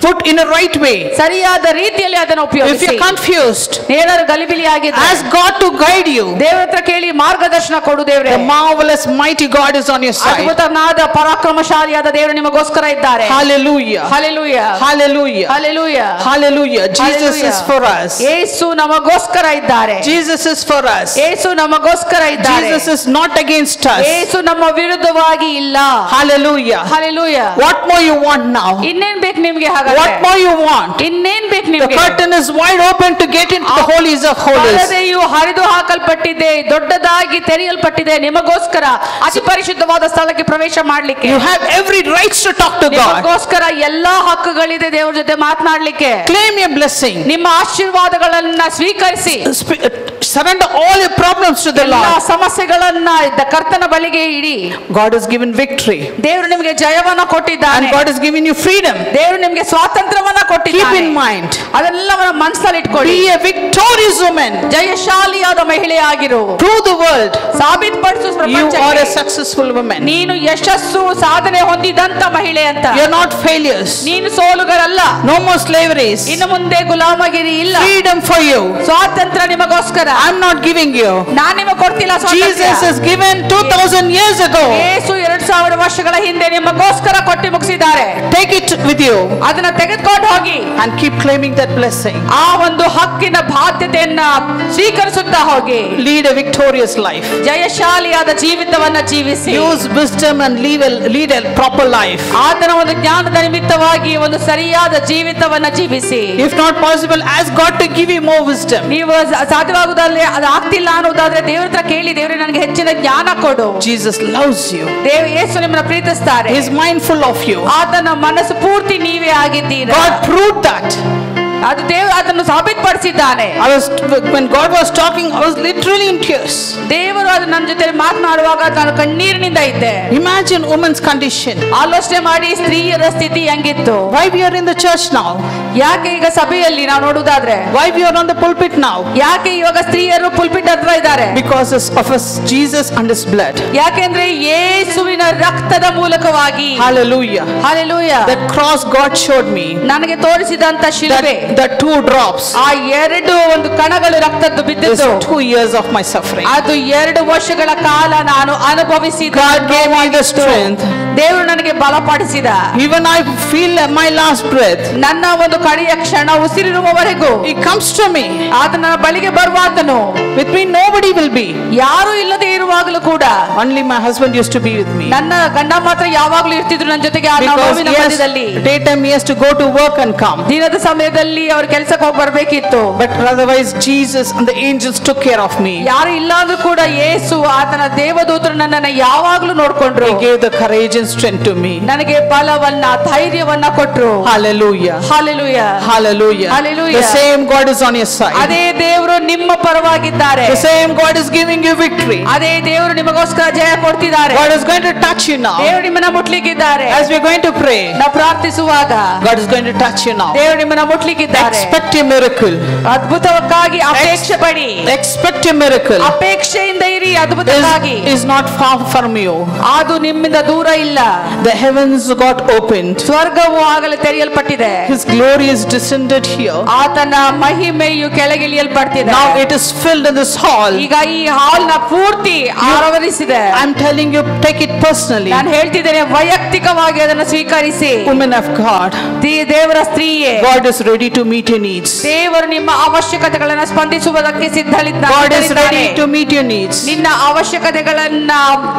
Put in a right way. ಸರಿಯಾದ ರೀತಿಯಲ್ಲಿ ಅದನ್ನು If ಉಪಯೋಗಿಸಿ. you're confused, ಏನಾದರೂ ಗಲಿಬಿಲಿ ಆಗಿದ್ರೆ ask God to guide you. ದೇವರ ಹತ್ರ ಕೇಳಿ ಮಾರ್ಗದರ್ಶನ ಕೊಡು. ದೇವರೇ, The marvelous mighty God is on your side. ಅದ್ಭುತನಾದ ಪರಾಕ್ರಮಶಾಲಿಯಾದ ದೇವರು ನಿಮಗೋಸ್ಕರ ಇದ್ದಾರೆ. Hallelujah. Hallelujah. Hallelujah. Hallelujah. Hallelujah. Jesus is for us. ಯೇಸು ನಮಗೋಸ್ಕರ ಇದ್ದಾರೆ. Jesus is for us. ಯೇಸು ನಮಗೋಸ್ಕರ ಇದ್ದಾರೆ. Jesus is not against us. ಯೇಸು ನಮ್ಮ ವಿರುದ್ಧವಾಗಿ ಇಲ್ಲ. Hallelujah. Hallelujah. What more you want now? ಇನ್ನೇನ್ ಬೇಕು ನಿಮಗೆ? ಹಾಗಾದ್ರೆ What more you want? ಇನ್ನೇನ್ ಬೇಕು The ನಿಮಗೆ? curtain is wide open to get into the holies of holies. ಪರದೆಯು ಹರಿದು ಹಾಕಲ್ಪಟ್ಟಿದೆ, ದೊಡ್ಡದಾಗಿ ತೆರೆಯಲ್ಪಟ್ಟಿದೆ ನಿಮಗೋಸ್ಕರ ಅತಿ ಪರಿಶುದ್ಧವಾದ ಸ್ಥಳಕ್ಕೆ ಪ್ರವೇಶ ಮಾಡಲಿಕ್ಕೆ. You have every right to talk to God. ನಿಮಗೋಸ್ಕರ ಎಲ್ಲಾ ಹಕ್ಕುಗಳಿದೆ ದೇವರ ಜೊತೆ ಮಾತನಾಡಲಿಕ್ಕೆ. Claim your blessing. ನಿಮ್ಮ ಆಶೀರ್ವಾದಗಳನ್ನ ಸ್ವೀಕರಿಸಿ. Surrender all your problems to the ಎಲ್ಲಾ Lord. ಸಮಸ್ಯೆಗಳನ್ನ ಕರ್ತನ ಬಳಿಗೆ ಇಡಿ. God has given victory. ದೇವರು ನಿಮಗೆ ಜಯವನ್ನ ಕೊಟ್ಟಿದ್ದಾನೆ. And God has given you freedom. ದೇವರು ನಿಮಗೆ ಸ್ವಾತಂತ್ರ್ಯವನ್ನ ಕೊಟ್ಟಿದ್ದಾನೆ. Keep in mind. ಅದೆಲ್ಲವನ್ನ ಮನಸ್ಸಲ್ಲಿ ಇಟ್ಕೊಳ್ಳಿ. Be a victorious woman. ಜಯಶಾಲಿಯಾದ ಮಹಿಳೆಯಾಗಿರು. Prove the world. ಸಾಬೀತುಪಡಿಸು You ಪ್ರಪಂಚಕ್ಕೆ. are a successful woman. ನೀನು ಯಶಸ್ಸು ಸಾಧನೆ ಹೊಂದಿದಂತ ಮಹಿಳೆ ಅಂತ. You are not failures. ನೀನು ಸೋಲುಗರಲ್ಲ. No more slaveries. ಇನ್ನು ಮುಂದೆ ಗುಲಾಮಗಿರಿ ಇಲ್ಲ. Freedom for you. ಸ್ವಾತಂತ್ರ್ಯ ನಿಮಗೋಸ್ಕರ. I'm not giving you. ನಾನು ನಿಮಗೆ ಕೊಡ್ತಿಲ್ಲ ಸ್ವಾತಂತ್ರ್ಯ. Jesus has given 2000 years ago. ಯೇಸು 2000 ವರ್ಷಗಳ ಹಿಂದೆ ನಿಮಗೋಸ್ಕರ ಕೊಟ್ಟು ಮುಗಿಸಿದ್ದಾರೆ. Take it with you. ಅದನ್ನ ಅದನ್ನ ತೆಗೆದುಕೊಂಡು ಹೋಗಿ and keep claiming that blessing. ಆ ಒಂದು ಹಕ್ಕಿನ ಬಾಧ್ಯತೆಯನ್ನ ಸ್ವೀಕರಿಸುತ್ತಾ ಹೋಗಿ Lead a victorious life. ಜಯಶಾಲಿಯಾದ ಜೀವಿತವನ್ನ ಜೀವಿಸಿ Use wisdom and lead a proper life. ಆತನ ಒಂದು ಜ್ಞಾನದ ನಿಮಿತ್ತವಾಗಿ ಒಂದು ಸರಿಯಾದ ಜೀವಿತವನ್ನ ಜೀವಿಸಿ. If not possible, ask God to give you more wisdom. ನೀವು ಸಾಧ್ಯವಾಗುವುದಾದ್ರೆ ಅದು ಆಗ್ತಿಲ್ಲ ಅನ್ನೋದಾದ್ರೆ ದೇವರ ಹತ್ರ ಕೇಳಿ, ದೇವರೇ ನನಗೆ ಹೆಚ್ಚಿನ ಜ್ಞಾನ ಕೊಡು. Jesus loves you. ಯೇಸು ನಿಮ್ಮನ್ನ ಪ್ರೀತಿಸ್ತಾರೆ. He is mindful of you. ಆತನ ಮನಸ್ಸು ಪೂರ್ತಿ ನೀವೇ ಆಗಿದ್ದೀರಾ. God proved that. ಅದು ದೇವರು ಅದನ್ನು ಸಾಬೀತುಪಡಿಸಿದ್ದಾನೆ. When God was talking, I was literally in tears. ದೇವರು ಅದು ನನ್ನ ಜೊತೆ ಮಾತನಾಡುವಾಗ ನಾನು ಕಣ್ಣೀರಿನಿಂದ ಇದ್ದೆ. Imagine woman's condition. ಆಲೋಚನೆ ಮಾಡಿ ಸ್ತ್ರೀಯರ ಸ್ಥಿತಿ ಹೆಂಗಿತ್ತು. Why we are in the church now? ಯಾಕೆ ಈಗ ಸಭೆಯಲ್ಲಿ ನಾವು ನೋಡುವುದಾದ್ರೆ Why we are on the pulpit now? ಯಾಕೆ ಇವಾಗ ಸ್ತ್ರೀಯರು ಪುಲ್ಪಿಟ್ ಹತ್ರ ಇದ್ದಾರೆ? Because of Jesus and his blood. ಯಾಕೆಂದ್ರೆ ಯೇಸುವಿನ ರಕ್ತದ ಮೂಲಕವಾಗಿ. Hallelujah. Hallelujah. That cross God showed me. ನನಗೆ ತೋರಿಸಿದಂತ ಶಿಲುಬೆ, the 2 drops, ಆ 2 ಒಂದು ಕಣಗಳು ರಕ್ತದ್ದು ಬಿದ್ದಿದ್ದು, 2 years of my suffering. ಅದು 2 ವರ್ಷಗಳ ಕಾಲ ನಾನು ಅನುಭವಿಸಿದ. God gave me the strength. ದೇವರು ನನಗೆ ಬಲಪಡಿಸಿದ. Even I feel my last breath. ನನ್ನ ಒಂದು ಕಡೆಯ ಕ್ಷಣ ಉಸಿರಿರುವವರೆಗೂ He comes to me. ಆತನ ಬಳಿಗೆ ಬರುವಾತನು. With me nobody will be. ಯಾರು ಇಲ್ಲದೆ ಇರುವಾಗಲೂ ಕೂಡ Only my husband used to be with me. ನನ್ನ ಗಂಡ ಮಾತ್ರ ಯಾವಾಗಲೂ ಇರ್ತಿದ್ರು ನನ್ನ ಜೊತೆಗೆ. ಆ ನೋವಿನ ಮಧ್ಯದಲ್ಲಿ daytime he has to go to work and come. ದಿನದ ಸಮಯದಲ್ಲಿ ಅವರು ಕೆಲಸಕ್ಕೆ ಹೋಗಿ ಬರಬೇಕಿತ್ತು. But otherwise Jesus and the angels took care of me. ಯಾರು ಇಲ್ಲ ಅಂದ್ರೂ ಕೂಡ ಯೇಸು ಆತನ ದೇವದೂತರು ನನ್ನನ್ನು ಯಾವಾಗಲೂ ನೋಡಿಕೊಂಡ್ರು. He gave the courage and strength to me. ನನಗೆ ಬಲವನ್ನ ಧೈರ್ಯವನ್ನ ಕೊಟ್ರು. Hallelujah. Hallelujah. Hallelujah. Hallelujah. The same God is on your side. ಅದೇ ದೇವರು ನಿಮ್ಮ ಪರವಾಗಿದ್ದಾರೆ. The same God is giving you victory. ಅದೇ ದೇವರು ನಿಮಗೋಸ್ಕರ ಜಯ ಕೊಡ್ತಿದ್ದಾರೆ. God is going to touch you now. ದೇವರು ನಿಮ್ಮನ್ನ ಮುಟ್ಲಿಕ್ಕಿದ್ದಾರೆ. As we are going to pray, ನಾವು ಪ್ರಾರ್ಥಿಸುವಾಗ God is going to touch you now. ದೇವರು ನಿಮ್ಮನ್ನ ಮುಟ್ಲಿಕ್ಕಿದ್ದಾರೆ. Expect a miracle. ಅದ್ಭುತಕ್ಕಾಗಿ ಅಪೇಕ್ಷೆ ಪಡಿ. Expect a miracle. ಅಪೇಕ್ಷೆಯಿಂದ ಇರಿ. ಅದ್ಭುತಕ್ಕಾಗಿ is not far from you. ಅದು ನಿಮ್ಮಿಂದ ದೂರ ಇಲ್ಲ. The heavens got opened. ಸ್ವರ್ಗವು ಆಗಲೇ ತೆರೆಯಲ್ಪಟ್ಟಿದೆ. His glory is descended here. ಆತನ ಮಹಿಮೆಯು ಕೆಳಗಿಳಿಯಲ್ಪಟ್ಟಿದೆ. Now it is filled in this hall. ಈಗ ಈ ಹಾಲ್ ನ ಪೂರ್ತಿ ಆವರಿಸಿದೆ. I'm telling you, take it personally. ನಾನು ಹೇಳ್ತಿದ್ದೇನೆ, ವೈಯಕ್ತಿಕವಾಗಿ ಅದನ್ನು ಸ್ವೀಕರಿಸಿ. Women of God, ದೇವರ ಸ್ತ್ರೀಯೇ, God is ready to meet your needs. ದೇವರು ನಿಮ್ಮ ಅವಶ್ಯಕತೆಗಳನ್ನು ಸ್ಪಂದಿಸುವುದಕ್ಕೆ ಸಿದ್ಧನಿದ್ದಾನೆ. God is ready to meet your needs. ನಿನ್ನ ಅವಶ್ಯಕತೆಗಳನ್ನ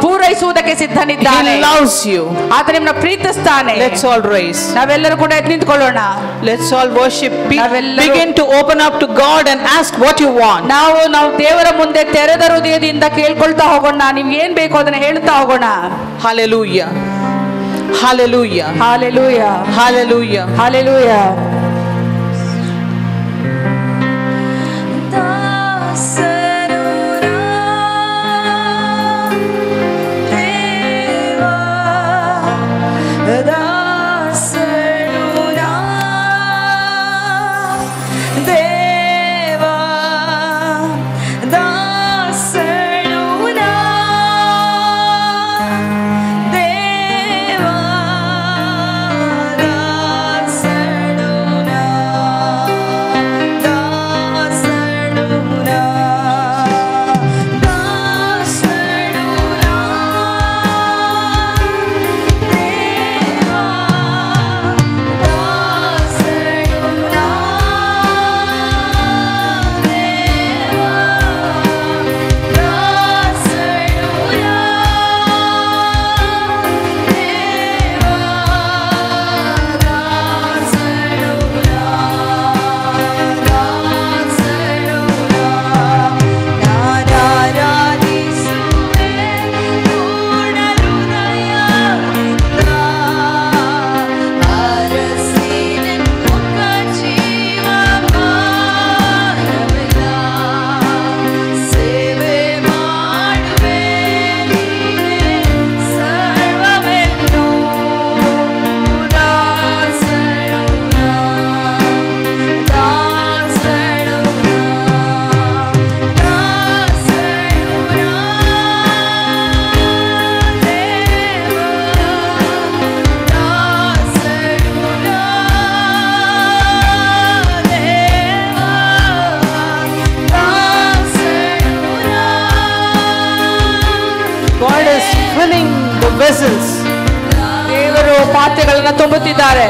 ಪೂರೈಸುವುದಕ್ಕೆ ಸಿದ್ಧನಿದ್ದಾನೆ. He loves you. ಆತ ನಿಮ್ಮನ್ನ ಪ್ರೀತಿಸ್ತಾನೆ. Let's all raise. ನಾವೆಲ್ಲರೂ ಕೂಡ ಎದ್ದು ನಿಂತ್ಕೊಳ್ಳೋಣ. Let's all worship. ನಾವೆಲ್ಲರೂ Begin to open up to God and ask what you want. ನಾವು ದೇವರ ಮುಂದೆ ತೆರೆದ ಹೃದಯದಿಂದ ಕೇಳ್ಕೊಳ್ತಾ ಹೋಗೋಣ. ನೀವು ಏನ್ ಬೇಕು ಅದನ್ನ ಹೇಳ್ತಾ ಹೋಗೋಣ. Hallelujah. Hallelujah. Hallelujah. Hallelujah. Hallelujah. Vessels. ದೇವರು ಪಾತ್ರೆಗಳನ್ನು ತುಂಬುತ್ತಿದ್ದಾರೆ.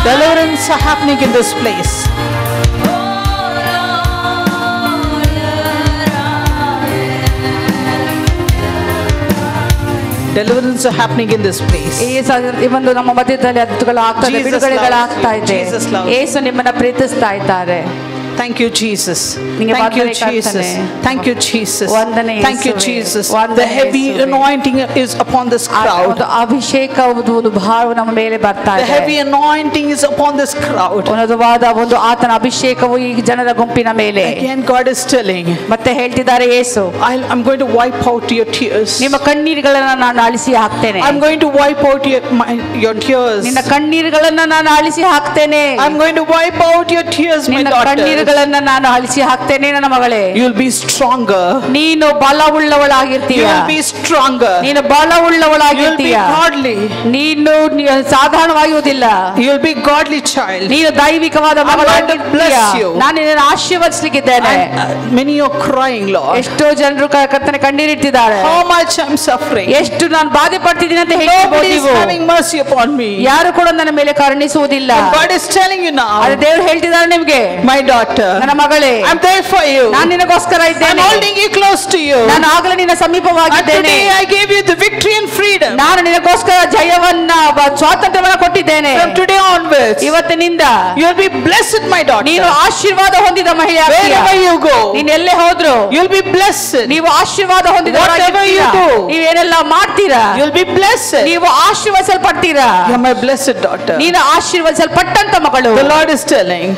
Deliverance are happening in this place. Deliverance are happening in this place. ಈ ಒಂದು ನಮ್ಮ ಮಧ್ಯದಲ್ಲಿ ಅದ್ಭುತಗಳು ಆಗ್ತದೆ, ಬಿಡುಗಡೆಗಳಾಗ್ತಾ ಇದೆ. ಯೇಸು ನಿಮ್ಮನ್ನ ಪ್ರೀತಿಸ್ತಾ ಇದ್ದಾರೆ. Thank you, Jesus. Thank you, Jesus. Thank you, Jesus. Thank you, Jesus. The heavy anointing is upon this crowd. ಅಭಿಷೇಕದ ಭಾರವು ನಮ್ಮ ಮೇಲೆ ಬರ್ತಾ ಇದೆ. The heavy anointing is upon this crowd. ಉನ್ನತವಾದ ಒಂದು ಆತನ ಅಭಿಷೇಕವು ಈ ಜನರ ಗುಂಪಿನ ಮೇಲೆ. Again, God is telling. ಮತ್ತೆ ಹೇಳ್ತಿದ್ದಾರೆ ಯೇಸು, I'm going to wipe out your tears. ನಿಮ್ಮ ಕಣ್ಣೀರುಗಳನ್ನು ನಾನು ಅಳಿಸಿ ಹಾಕ್ತೇನೆ. I'm going to wipe out your tears. ನಿನ್ನ ಕಣ್ಣೀರುಗಳನ್ನು ನಾನು ಅಳಿಸಿ ಹಾಕ್ತೇನೆ. I'm going to wipe out your tears, my daughter. ನಾನು ಅಳಿಸಿ ಹಾಕ್ತೇನೆ ನನ್ನ ಮಗಳೇ. You'll be stronger. ನೀನು ಬಲವುಳ್ಳವಳಾಗಿರ್ತೀಯ. You'll be stronger. ನೀನು ಬಲವುಳ್ಳವಳಾಗಿರ್ತೀಯ. You'll be godly. ನೀನು ಸಾಧಾರಣವಾಗಿರುವುದಿಲ್ಲ. You'll be godly child. ನೀನು ದೈವಿಕವಾದ ಮಗಳಾಗಿರ್ತೀಯ. ನಾನು ನಿನ್ನನ್ನು ಆಶೀರ್ವದಿಸಲಿಕ್ಕಿದ್ದೇನೆ. Many are crying, Lord. ಎಷ್ಟೋ ಜನರು ಕರ್ತನ ಕಣ್ಣೀರಿಟ್ಟಿದ್ದಾರೆ. How much I'm suffering. ಎಷ್ಟು ನಾನು ಬಾಧೆ ಪಡ್ತಿದ್ದೀನಿ ಅಂತ ಹೇಳ್ಬೋದು. Nobody is having mercy upon me. ಯಾರು ಕೂಡ ನನ್ನ ಮೇಲೆ ಕರುಣಿಸುವುದಿಲ್ಲ. God is telling you now. ಆದರೆ ದೇವರು ಹೇಳ್ತಿದ್ದಾರೆ ನಿಮಗೆ, my daughter, ನನ್ನ ಮಗಳೇ, I'm there for you. ನಾನು ನಿನಗೋಸ್ಕರ ಇದ್ದೇನೆ. I'm holding you close to you. ನಾನು ಆಗಲೇ ನಿನ್ನ ಸಮೀಪವಾಗಿದ್ದೇನೆ. Today I gave you the victory and freedom. ನಾನು ನಿನಗೋಸ್ಕರ ಜಯವನ್ನ ಸ್ವಾತಂತ್ರ್ಯವನ್ನ ಕೊಟ್ಟಿದ್ದೇನೆ. From today onwards, ಇವತ್ತಿನಿಂದ you'll be blessed, my daughter. ನೀನು ಆಶೀರ್ವಾದ ಹೊಂದಿದ ಮಹಿಳೆಯಾಗ್ತೀಯ. Wherever you go, ನೀನು ಎಲ್ಲೇ ಹೋದ್ರು you'll be blessed. ನೀವು ಆಶೀರ್ವಾದ ಹೊಂದಿದವರಾಗಿರ್ತೀರ. Whatever you do, ನೀವೇನೆಲ್ಲ ಮಾಡ್ತೀರಾ, you'll be blessed. ನೀವು ಆಶೀರ್ವದಿಸಲ್ಪಡ್ತೀರಾ. You're my blessed daughter. ನೀನು ಆಶೀರ್ವದಿಸಲ್ಪಟ್ಟಂತ ಮಗಳು. The Lord is telling.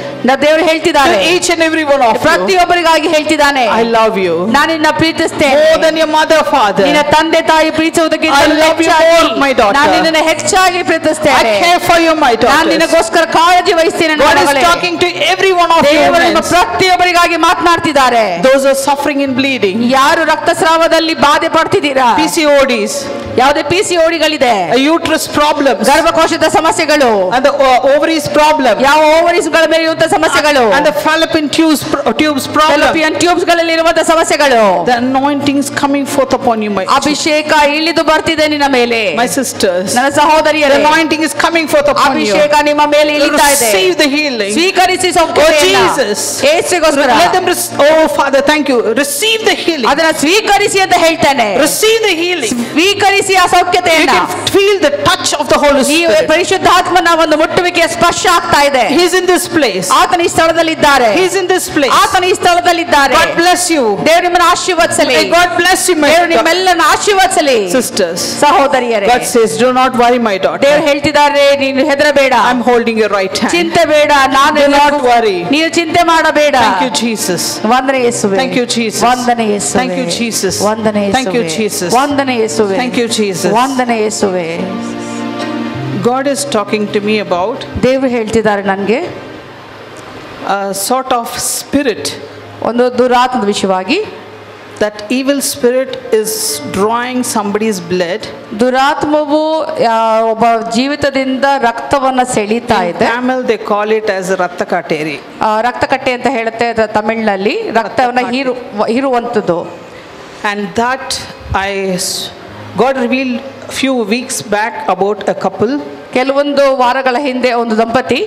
ದೇವರು ಹೇಳ್ತಿದ್ದಾರೆ, each and every one of you, ಪ್ರತಿಯೊಬ್ಬರಿಗಾಗಿ ಹೇಳ್ತಿದ್ದಾನೆ, I love you. ನಾನು ನಿನ್ನ ಪ್ರೀತಿಸ್ತೇನೆ. More than your mother, father. ನಿನ್ನ ತಂದೆ ತಾಯಿ ಪ್ರೀತಿಸುವುದಕ್ಕಿಂತ I love you more, my daughter. ನಾನು ನಿನ್ನನ್ನು ಹೆಚ್ಚಾಗಿ ಪ್ರೀತಿಸ್ತೇನೆ. I care for you, my daughter. ನಾನು ನಿನಗೋಸ್ಕರ ಕಾಳಜಿ ವಹಿಸ್ತೇನೆ. God is talking to every one of you. ದೇವರು ನಿಮ್ಮ ಪ್ರತಿಯೊಬ್ಬರಿಗಾಗಿ ಮಾತನಾಡ್ತಿದ್ದಾರೆ. Those who are suffering in bleeding, ಯಾರು ರಕ್ತಸ್ರಾವದಲ್ಲಿ ಬಾಧೆ ಪಡ್ತಿದ್ದೀರಾ, PCODs, ಯಾವುದೇ PCODಗಳಿದೆ, uterus problems, ಗರ್ಭಕೋಶದ ಸಮಸ್ಯೆಗಳು, and the ovaries problem, ಯಾವ ಓವರೀಸ್ಗಳ ಮೇಲೆ ಇರುವಂತಹ ಸಮಸ್ಯೆಗಳು, and the fallopian tubes problem, fallopian tubes ಗಳಲ್ಲಿ ಇರುವಂತಹ ಸಮಸ್ಯೆಗಳು. The anointing is coming forth upon you, my ಅಭಿಷೇಕ ಇಳಿದು ಬರ್ತಿದೆ ನಿನ್ನ ಮೇಲೆ. my sisters, ನನ್ನ ಸಹೋದರಿಯರೇ, the anointing is coming forth upon you. ಅಭಿಷೇಕ ನಿಮ್ಮ ಮೇಲೆ ಇಳಿತಾ ಇದೆ. Receive the healing. ಸ್ವೀಕರಿಸಿ Oh ಸೌಖ್ಯತೆಯನ್ನು. Jesus, ಯೇಸುಗೋಸ್ಕರ let them oh Father, thank you. Receive the healing. ಅದನ್ನ ಸ್ವೀಕರಿಸಿ ಅಂತ ಹೇಳ್ತಾನೆ. Receive the healing. ಸ್ವೀಕರಿಸಿ ಆ You ಸೌಖ್ಯತೆಯನ್ನು. can feel the touch of the Holy ನೀವು Spirit. ಪರಿಶುದ್ಧಾತ್ಮನ ಒಂದು ಮುಟ್ಟುವಿಕೆಯ ಸ್ಪರ್ಶ ಆಗ್ತಾ ಇದೆ. He is in this place. ಆತನ ಈ ಸ್ಥಳದಲ್ಲಿ ಇದ್ದಾರೆ. He is in this place. ಆತನ ಈ ಸ್ಥಳದಲ್ಲಿ ಇದ್ದಾರೆ. God bless you. ದೇವರು ನಿಮ್ಮನ್ನು ಆಶೀರ್ವದಿಸಲಿ. May God bless you, my ದೇವರು ನಿಮ್ಮೆಲ್ಲರನ್ನು ಆಶೀರ್ವದಿಸಲಿ. sisters. ಸಹೋದರಿಯರೇ, God says, do not worry, my daughter. ದೇವರು ಹೇಳ್ತಿದ್ದಾರೆ, ನೀನು ಹೆದರಬೇಡ. I'm holding your right hand. ಚಿಂತೆ ಬೇಡ, ನಾನು Do not worry. ನೀನು ಚಿಂತೆ ಮಾಡಬೇಡ. Thank you, Jesus. ವಂದನೆ ಯೇಸುವೆ. Thank you, Jesus. ವಂದನೆ ಯೇಸುವೆ. Thank you, Jesus. ವಂದನೆ ಯೇಸುವೆ. Thank you, Jesus. ವಂದನೆ ಯೇಸುವೆ. Thank you, Jesus. ವಂದನೆ ಯೇಸುವೆ. God is talking to me about ದೇವರು ಹೇಳ್ತಿದ್ದಾರೆ ನನಗೆ a sort of spirit. ಒಂದು ದುರಾತ್ಮದ ವಿಷಯವಾಗಿ. That evil spirit is drawing somebody's blood. ದುರಾತ್ಮವು ಒಬ್ಬ ಜೀವಿತದಿಂದ ರಕ್ತವನ್ನ ಸೆಳೀತಾ ಇದೆ. Tamil they call it as rattakateri. ರಕ್ತಕಟ್ಟೆ ಅಂತ ಹೇಳುತ್ತೆ ತಮಿಳಿನಲ್ಲಿ. ರಕ್ತವನ್ನ ಹೀರುವಂಥದ್ದು. And that God revealed few weeks back about a couple. ಕೆಲವೊಂದು ವಾರಗಳ ಹಿಂದೆ ಒಂದು ದಂಪತಿ.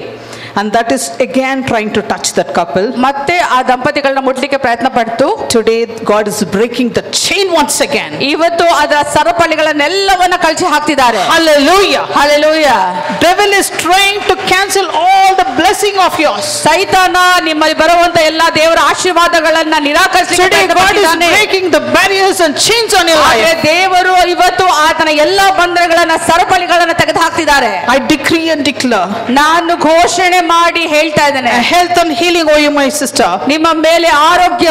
And that is again trying to touch that couple. ಮತ್ತೆ ಆ ದಂಪತಿಗಳನ್ನ ಮುಟ್ಲಿಕ್ಕೆ ಪ್ರಯತ್ನ ಪಡ್ತು. Today God is breaking the chain once again. ಇವತ್ತು ಅದರ ಸರಪಳಿಗಳನ್ನೆಲ್ಲವನ್ನ ಕಳಚಿ ಹಾಕ್ತಿದ್ದಾರೆ. Hallelujah. Hallelujah. Devil is trying to cancel all the blessing of yours. ಸೈತಾನ ನಿಮ್ಮಲ್ಲಿ ಬರುವಂತ ಎಲ್ಲಾ ದೇವರ ಆಶೀರ್ವಾದಗಳನ್ನ ನಿರಾಕರಿಸಲಿಕ್ಕೆ Today ಪ್ರಯತ್ನ God is ಪಡ್ತಿದ್ದಾನೆ. breaking the barriers and chains on your ಆದರೆ life. ದೇವರು ಇವತ್ತು ಆತನ ಎಲ್ಲಾ ಬಂಧನಗಳನ್ನ ಸರಪಳಿಗಳನ್ನ ತೆಗೆದು ಹಾಕ್ತಿದ್ದಾರೆ. I decree and declare. ನಾನು ಘೋಷಣೆ ಮಾಡಿ ಹೇಳ್ತಾ ಇದ್ದೇನೆ. Health and healing over you, my sister. ನಿಮ್ಮ ಮೇಲೆ ಆರೋಗ್ಯ,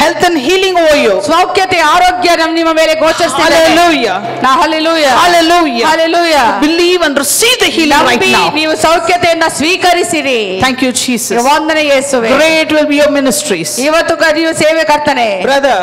health and healing over you. ಸೌಖ್ಯತೆ ಆರೋಗ್ಯ ನಿಮ್ಮ ಮೇಲೆ ಗೋಚರಿಸ್ತಿದೆ. Hallelujah. Hallelujah. Hallelujah. Hallelujah. Believe and receive the healing right now. ನೀವು ಸೌಖ್ಯತೆಯನ್ನು ಸ್ವೀಕರಿಸಿರಿ. Thank you, Jesus. ವಂದನೆ ಯೇಸುವೆ. Great will be your ministries. ಇವತ್ತು ನೀವು ಸೇವೆ ಕರ್ತನೆ. Brother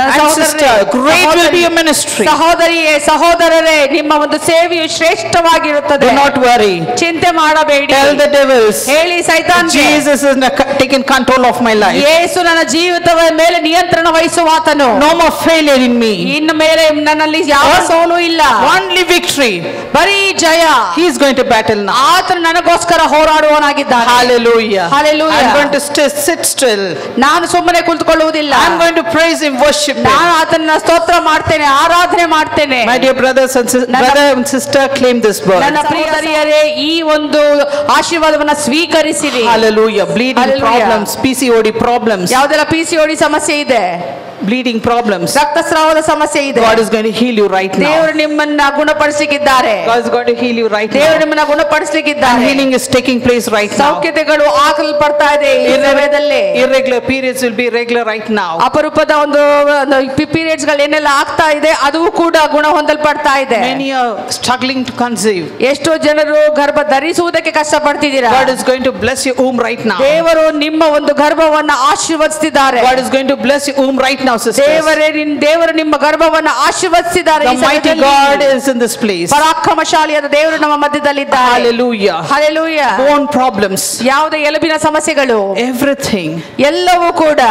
and sister, great will be your ministry. ಸಹೋದರಿಯೇ ಸಹೋದರರೇ, ನಿಮ್ಮ ಒಂದು ಸೇವೆಯು ಶ್ರೇಷ್ಠವಾಗಿರುತ್ತದೆ. Do not worry. ಚಿಂತೆ ಮಾಡಬೇಡಿ. Tell the devils, ಹೇಳಿ ಸೈತಾನ್ಗೆ, Jesus is taking control of my life. ಯೇಸು ನನ್ನ ಜೀವಿತದ ಮೇಲೆ ಮೇಲೆ ನಿಯಂತ್ರಣ ವಹಿಸುವ ಆತನು. No more failure in me. ಇನ್ನು ಮೇಲೆ ನನ್ನಲ್ಲಿ ಯಾವ ಸೋಲು ಇಲ್ಲ, Only victory. ಬರೀ ಜಯ. He is going to battle now. ಆತನು ನನಗೋಸ್ಕರ ಹೋರಾಡುವವನಾಗಿದ್ದಾನೆ. Hallelujah. Hallelujah. I'm going to sit still. ನಾನು ಸುಮ್ಮನೆ ಕುಳಿತುಕೊಳ್ಳುವುದಿಲ್ಲ. I'm going to praise him, worship him. ನಾನು ಆತನ ಸ್ತೋತ್ರ ಮಾಡ್ತೇನೆ, ಆರಾಧನೆ ಮಾಡ್ತೇನೆ. My dear brothers and brother and sister, claim this word. ನನ್ನ ಪ್ರಿಯರೇ, ಈ ಒಂದು ಆಶೀರ್ವಾದವನ್ನ ಸ್ವೀಕರಿಸಿರಿ. Hallelujah. Bleeding Hallelujah. problems, PCOD problems. ಯಾವುದೆಲ್ಲ PCOD ಸಮಸ್ಯೆ ಇದೆ, bleeding problems. ರಕ್ತಸ್ರಾವದ ಸಮಸ್ಯೆ ಇದೆ, God is going to heal you right now. ದೇವರು ನಿಮ್ಮನ್ನ ಗುಣಪಡಿಸಲಿಕ್ಕಿದ್ದಾರೆ. God is going to heal you right ದೇವರು now. ನಿಮ್ಮನ್ನ ಗುಣಪಡಿಸಲಿಕ್ಕಿದ್ದಾರೆ. And healing is taking place right now. ಸೌಖ್ಯತೆಗಳು ಆಗಲ್ಪಡ್ತಾ ಇದೆ ಈ ಸಮಯದಲ್ಲಿ. Irregular periods will be regular right now. ಅಪರೂಪದ ಒಂದು ಪೀರಿಯಡ್ಸ್ ಗಳು ಏನೆಲ್ಲ ಆಗ್ತಾ ಇದೆ ಅದು ಕೂಡ ಗುಣ ಹೊಂದಲ್ಪಡ್ತಾ ಇದೆ. Many are struggling to conceive. ಎಷ್ಟೋ ಜನರು ಗರ್ಭ ಧರಿಸುವುದಕ್ಕೆ ಕಷ್ಟಪಡ್ತಿದ್ದೀರಾ. God is going to bless your womb right now. ದೇವರು ನಿಮ್ಮ ಒಂದು ಗರ್ಭವನ್ನ ಆಶೀರ್ವದಿಸಿದ್ದಾರೆ. God is going to bless your womb right now, sisters. ದೇವರು ನಿಮ್ಮ ಗರ್ಭವನ್ನ ಆಶೀರ್ವದಿಸಿದ್ದಾರೆ. The mighty God is in this place. ಪರಾಕ್ರಮಶಾಲಿಯಾದ ದೇವರು ನಮ್ಮ ಮಧ್ಯದಲ್ಲಿದ್ದಾರೆ. Hallelujah. Hallelujah. Bone problems. ಯಾವುದೇ ಎಲುಬಿನ ಸಮಸ್ಯೆಗಳು, Everything. ಎಲ್ಲವೂ ಕೂಡ,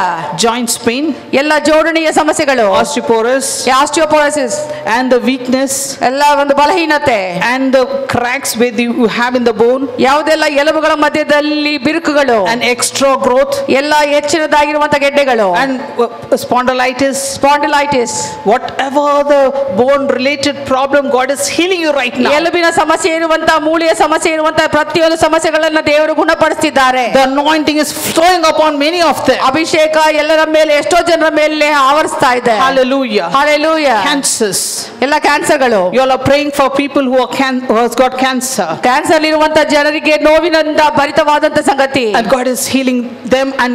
Joints pain. ಎಲ್ಲ ಜೋಡಣೆಯ ಸಮಸ್ಯೆಗಳು, ಆಸ್ಟಿಯೋಪೋರೋಸಿಸ್, and the weakness, ಎಲ್ಲ ಒಂದು ಬಲಹೀನತೆ, and the cracks where you have in the bone, ಯಾವುದೆಲ್ಲ ಎಲುಬುಗಳ ಮಧ್ಯದಲ್ಲಿ ಬಿರುಕುಗಳು, and extra growth, ಎಲ್ಲ ಹೆಚ್ಚಿನದಾಗಿರುವಂತಹ ಗೆಡ್ಡೆಗಳು, and spondylitis. Spondylitis, Whatever the bone related problem, God is healing you right now. ಎಲುಬಿನ ಸಮಸ್ಯೆ ಇರುವಂತಹ, ಮೂಳೆಯ ಸಮಸ್ಯೆ ಇರುವಂತಹ ಪ್ರತಿಯೊಂದು ಸಮಸ್ಯೆಗಳನ್ನ ದೇವರು ಗುಣಪಡಿಸಿದ್ದಾರೆ. The anointing is flowing upon many of them. ಅಭಿಷೇಕ ಎಲ್ಲರ ಮೇಲೆ, ಎಷ್ಟೋ ಜನರ ಮೇಲೆ ಆವರಿಸ್ತಾ ಇದೆ. Hallelujah. Hallelujah. Cancers. ಎಲ್ಲ ಕ್ಯಾನ್ಸರ್ಗಳು, You all are praying for people who has got cancer. Cancer ಇರುವಂತಹ ಜನರಿಗೆ ನೋವಿನಿಂದ ಭರಿತವಾದಂತ ಸಂಗತಿ. And God is healing them, and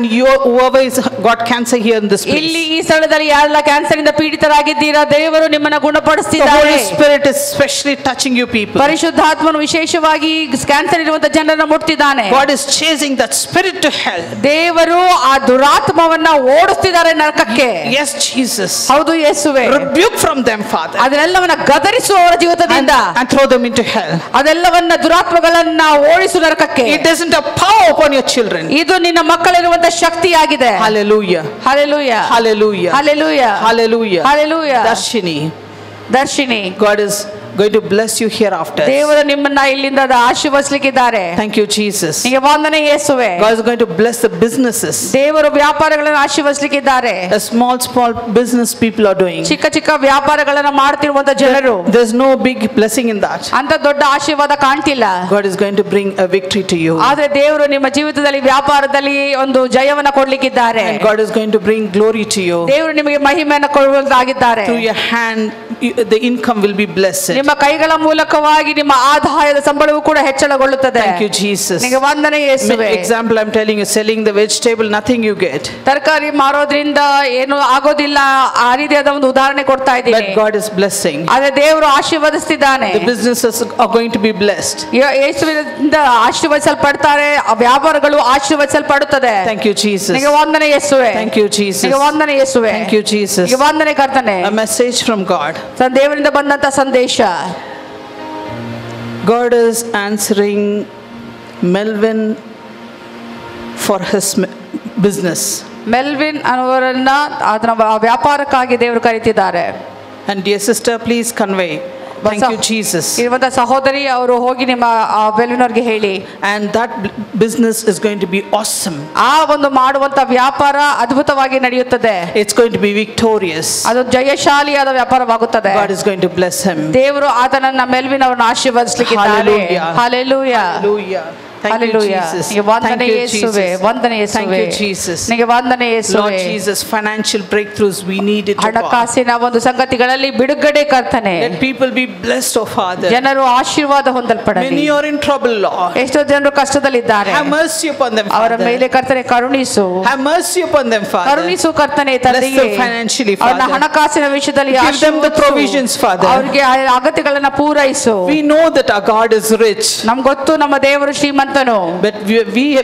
whoever is got cancer here in this ಇಲ್ಲಿ place. ಈ ಸ್ಥಳದಲ್ಲಿ ಯಾರೆಲ್ಲ ಕ್ಯಾನ್ಸರ್ ಇಂದ ಪೀಡಿತರಾಗಿದ್ದೀರಾ, ದೇವರು ನಿಮ್ಮನ್ನ The ಗುಣಪಡಿಸುತ್ತಿದ್ದಾರೆ. Holy Spirit is especially touching you people. ಪರಿಶುದ್ಧಾತ್ಮನು ವಿಶೇಷವಾಗಿ ಕ್ಯಾನ್ಸರ್ ಇರುವಂತಹ ಜನರನ್ನ ಮುಟ್ತಿದ್ದಾನೆ. God is chasing that spirit to hell. ದೇವರು ಆ ದುರಾತ್ಮವನ್ನ ಓಡಿಸ್ತಿದ್ದಾರೆ ನರಕಕ್ಕೆ. Yes, Jesus. ಹೌದು ಯೇಸುವೆ. Rebuke from them, Father, ಅದೆಲ್ಲವನ್ನ ಗದರಿಸುವ ಅವರ ಜೀವಿತದಿಂದ, and throw them into hell. ಅದೆಲ್ಲವನ್ನ ದುರಾತ್ಮಗಳನ್ನ ಓಡಿಸು ನರಕಕ್ಕೆ. It doesn't have power upon your children. ಇದು ನಿನ್ನ ಮಕ್ಕಳಿರುವಂತಹ ಶಕ್ತಿಯಾಗಿದೆ. Hallelujah. Hallelujah. Hallelujah. Hallelujah. Hallelujah. Hallelujah. Darshini. God is going to bless you hereafter. ದೇವರು ನಿಮ್ಮನ್ನ ಇಲ್ಲಿಂದ ಆಶೀರ್ವದಿಸಲಿಕ್ಕಿದ್ದಾರೆ. Thank you, Jesus. ನಿಮಗೆ ವಂದನೆ ಯೇಸುವೆ. God is going to bless the businesses. ದೇವರು ವ್ಯಾಪಾರಗಳನ್ನು ಆಶೀರ್ವದಿಸಲಿಕ್ಕಿದ್ದಾರೆ. The small business people are doing. ಚಿಕ್ಕ ಚಿಕ್ಕ ವ್ಯಾಪಾರಗಳನ್ನು ಮಾಡ್ತಿರುವಂತ ಜನರು, There's no big blessing in that. ಅಂತ ದೊಡ್ಡ ಆಶೀರ್ವಾದ ಕಾಣ್ತಿಲ್ಲ. God is going to bring a victory to you. ಆದ್ರೆ ದೇವರು ನಿಮ್ಮ ಜೀವಿತದಲ್ಲಿ ವ್ಯಾಪಾರದಲ್ಲಿ ಒಂದು ಜಯವನ್ನ ಕೊಡ್ಲಿಕ್ಕಿದ್ದಾರೆ. And God is going to bring glory to you. ದೇವರು ನಿಮಗೆ ಮಹಿಮೆಯನ್ನು ಕೊಡುವುದಾಗಿದ್ದಾರೆ. Through your hand, the income will be blessed. ನಿಮ್ಮ ಕೈಗಳ ಮೂಲಕವಾಗಿ ನಿಮ್ಮ ಆದಾಯದ ಸಂಬಳವೂ ಕೂಡ ಹೆಚ್ಚಳಗೊಳ್ಳುತ್ತದೆ. Thank you, Jesus. ನಿಮಗೆ ವಂದನೆ ಯೇಸುವೆ. Example, I'm telling you, selling the vegetable, nothing you get. ತರಕಾರಿ ಮಾರೋದ್ರಿಂದ ಏನು ಆಗೋದಿಲ್ಲ, ಆ ರೀತಿಯಾದ ಒಂದು ಉದಾಹರಣೆ ಕೊಡ್ತಾ ಇದ್ದೀನಿ. But God is blessing. ಆದ್ರೆ ದೇವರು ಆಶೀರ್ವದಿಸ್ತಿದ್ದಾನೆ. The businesses are going to be blessed. ಯೇಸುವಿನಿಂದ ಆಶೀರ್ವದಿಸಲ್ಪಡ್ತಾರೆ, ವ್ಯಾಪಾರಗಳು ಆಶೀರ್ವದಿಸಲ್ಪಡುತ್ತದೆ. Thank you, Jesus. ನಿಮಗೆ ವಂದನೆ ಯೇಸುವೆ. Thank you, Jesus. ನಿಮಗೆ ವಂದನೆ ಯೇಸುವೆ. Thank you, Jesus. ನಿಮಗೆ ವಂದನೆ ಕರ್ತನೆ. A message from God. ದೇವರಿಂದ ಬಂದಂತ ಸಂದೇಶ. God is answering Melvin for his business. Melvin ಅವರನ್ನ ಅದರ ವ್ಯಾಪಾರಕ್ಕಾಗಿ ದೇವರು ಕರೀತಿದ್ದಾರೆ. And dear sister, please convey. Thank you, Jesus. ಇರುವಂತ ಸಹೋದರಿ ಅವರು ಹೋಗಿ ನಿಮ್ಮ ಮೆಲ್ವಿನ್ ಅವರಿಗೆ ಹೇಳಿ. And that business is going to be awesome. ಆ ಒಂದು ಮಾಡುವಂತ ವ್ಯಾಪಾರ ಅದ್ಭುತವಾಗಿ ನಡೆಯುತ್ತದೆ. It's going to be victorious. ಅದು ಜಯಶಾಲಿಯಾದ ವ್ಯಾಪಾರವಾಗುತ್ತದೆ. God is going to bless him. ದೇವರು ಆತನನ್ನ ಮೆಲ್ವಿನ್ ಅವರನ್ನು ಆಶೀರ್ವದಿಸಲಿಕ್ಕಿದ್ದಾರೆ. Hallelujah. Hallelujah. Thank you, Jesus. ನಿಮಗೆ ವಂದನೆ ಯೇಸುವೆ. ವಂದನೆ Thank ಯೇಸುವೆ. you, Jesus. ನಿಮಗೆ ವಂದನೆ ಯೇಸುವೆ. Lord Jesus, financial breakthroughs we need it. ಹಣಕಾಸಿನ ಒಂದು ಸಂಗತಿಗಳಲ್ಲಿ ಬಿಡುಗಡೆ ಕರ್ತನೆ. Let people be blessed, oh Father. ಜನರು ಆಶೀರ್ವಾದ ಹೊಂದಲ್ಪಡಲಿ. Many are in trouble, Lord. ಎಷ್ಟೋ ಜನರು ಕಷ್ಟದಲ್ಲಿದ್ದಾರೆ. Have mercy upon them, ಅವರ Father. ಮೇಲೆ ಕರ್ತನೆ ಕರುಣಿಸು. Have mercy upon them, Father. ಕರುಣಿಸು ಕರ್ತನೆ Bless ತಂದೆಯೇ. them financially, ಅವರ Father. ಹಣಕಾಸಿನ ವಿಷಯದಲ್ಲಿ Give them the provisions, Father. ಅವರಿಗೆ ಅಗತ್ಯಗಳನ್ನ ಪೂರೈಸು. We know that our God is rich. ನಮ್ಗೆ ಗೊತ್ತು ನಮ್ಮ ದೇವರು ಶ್ರೀಮಂತ ನೀತಿವಂತನು. But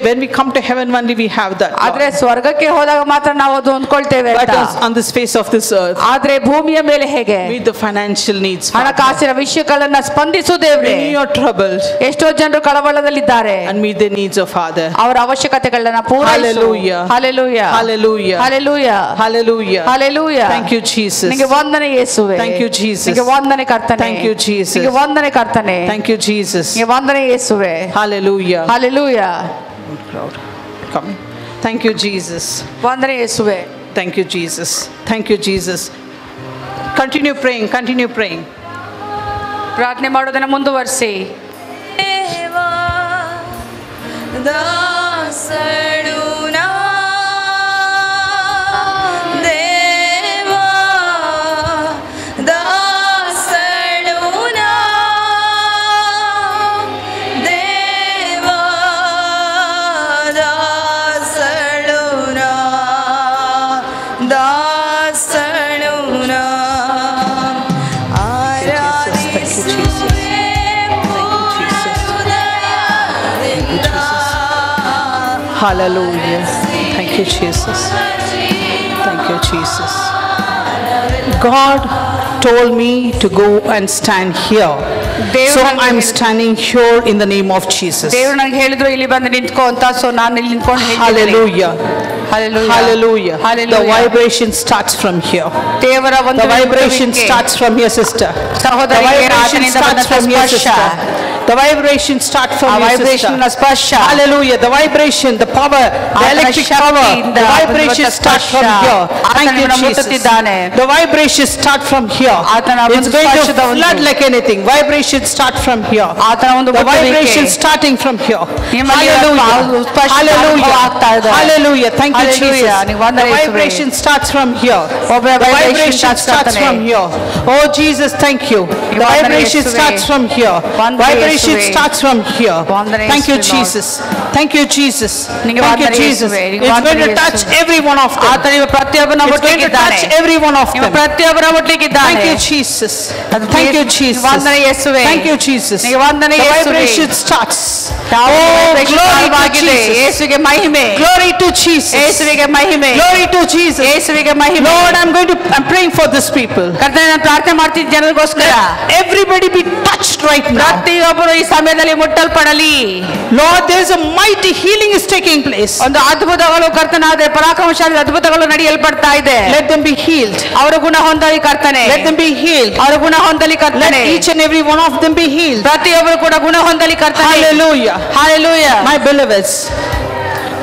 when we come to heaven only we have that. ಆದ್ರೆ ಸ್ವರ್ಗಕ್ಕೆ ಹೋದಾಗ ಮಾತ್ರ ನಾವು ಅದು ಹೊಂದ್ಕೊಳ್ತೇವೆ But ಅಂತ. on this face of this earth, ಆದ್ರೆ ಭೂಮಿಯ ಮೇಲೆ ಹೇಗೆ meet the financial needs. ಹಣಕಾಸಿನ ವಿಷಯಗಳನ್ನ ಸ್ಪಂದಿಸು ದೇವ್ರೆ. When you are troubled, ಎಷ್ಟೋ ಜನರು ಕಳವಳದಲ್ಲಿದ್ದಾರೆ, and meet the needs of Father. ಅವರ ಅವಶ್ಯಕತೆಗಳನ್ನ ಪೂರೈಸು. Hallelujah. Hallelujah. Hallelujah. Hallelujah. Hallelujah. Hallelujah. Thank you, Jesus. ನಿಮಗೆ ವಂದನೆ ಯೇಸುವೆ. Thank you, Jesus. ನಿಮಗೆ ವಂದನೆ ಕರ್ತನೆ. Thank you, Jesus. ನಿಮಗೆ ವಂದನೆ ಕರ್ತನೆ. Thank you, Jesus. ನಿಮಗೆ ವಂದನೆ ಯೇಸುವೆ. Hallelujah. Hallelujah. Crowd coming. Thank you, Jesus. ವಂದನೆ ಯೇಸುವೆ. Thank you, Jesus. Thank you, Jesus. Continue praying. Continue praying. ಪ್ರಾರ್ಥನೆ ಮಾಡೋದನ್ನ ಮುಂದುವರಿಸಿ. Hallelujah. Thank you, Jesus. Thank you, Jesus. God told me to go and stand here. So I'm standing here in the name of Jesus. ದೇವರು ನನಗೆ ಹೇಳಿದ್ರು ಇಲ್ಲಿ ಬಂದು ನಿಂತ್ಕೋ ಅಂತ, ಸೊ ನಾನು ಇಲ್ಲಿ ನಿಂತ್ಕೊಂಡು Hallelujah. Hallelujah. Hallelujah. Hallelujah. The vibration starts from here. ದೇವರ ಒಂದು The vibration starts from here, sister. The vibration starts from here, sister. The vibration starts from here, sister. Hallelujah. The vibration, the power, the electric power, the vibration starts from here. Thank you, Jesus. The vibration starts from here. It's going to flood like anything. Vibration starts from here. The vibration starting from here. Hallelujah. Hallelujah. Hallelujah. Thank you, Jesus. The vibration starts from here. The vibration starts from here. Oh, Jesus, thank you. The vibration starts from here. Vibration starts from here. Thank you, Jesus. Thank you, Jesus. Thank you, Jesus. It's going to touch every one of them. It's going to touch every one of them. Thank you, Jesus. Thank you, Jesus. Thank you, Jesus. The vibration starts. Oh, glory to Jesus. Glory to Jesus. Glory to Jesus. Lord, I'm praying for this people. Everybody be touched right now. Lord, there's a mighty healing is taking place. ಒಂದು ಅದ್ಭುತಗಳು ಕರ್ತನಾದ ಪರಾಕ್ರಮಶಾಲಿ ಅದ್ಭುತಗಳು ನಡೆಯಲ್ಪಡ್ತಾ ಇದೆ. Let them be healed. ಅವರ ಗುಣ ಹೊಂದಲಿ ಕರ್ತನೆ. Let them be healed. ಅವರ ಗುಣ ಹೊಂದಲಿ ಕರ್ತನೆ. Let each and every one of them be healed. ಪ್ರತಿಯೊಬ್ಬರು ಕೂಡ ಗುಣ ಹೊಂದಲಿ ಕರ್ತನೆ. Hallelujah. Hallelujah. My beloveds,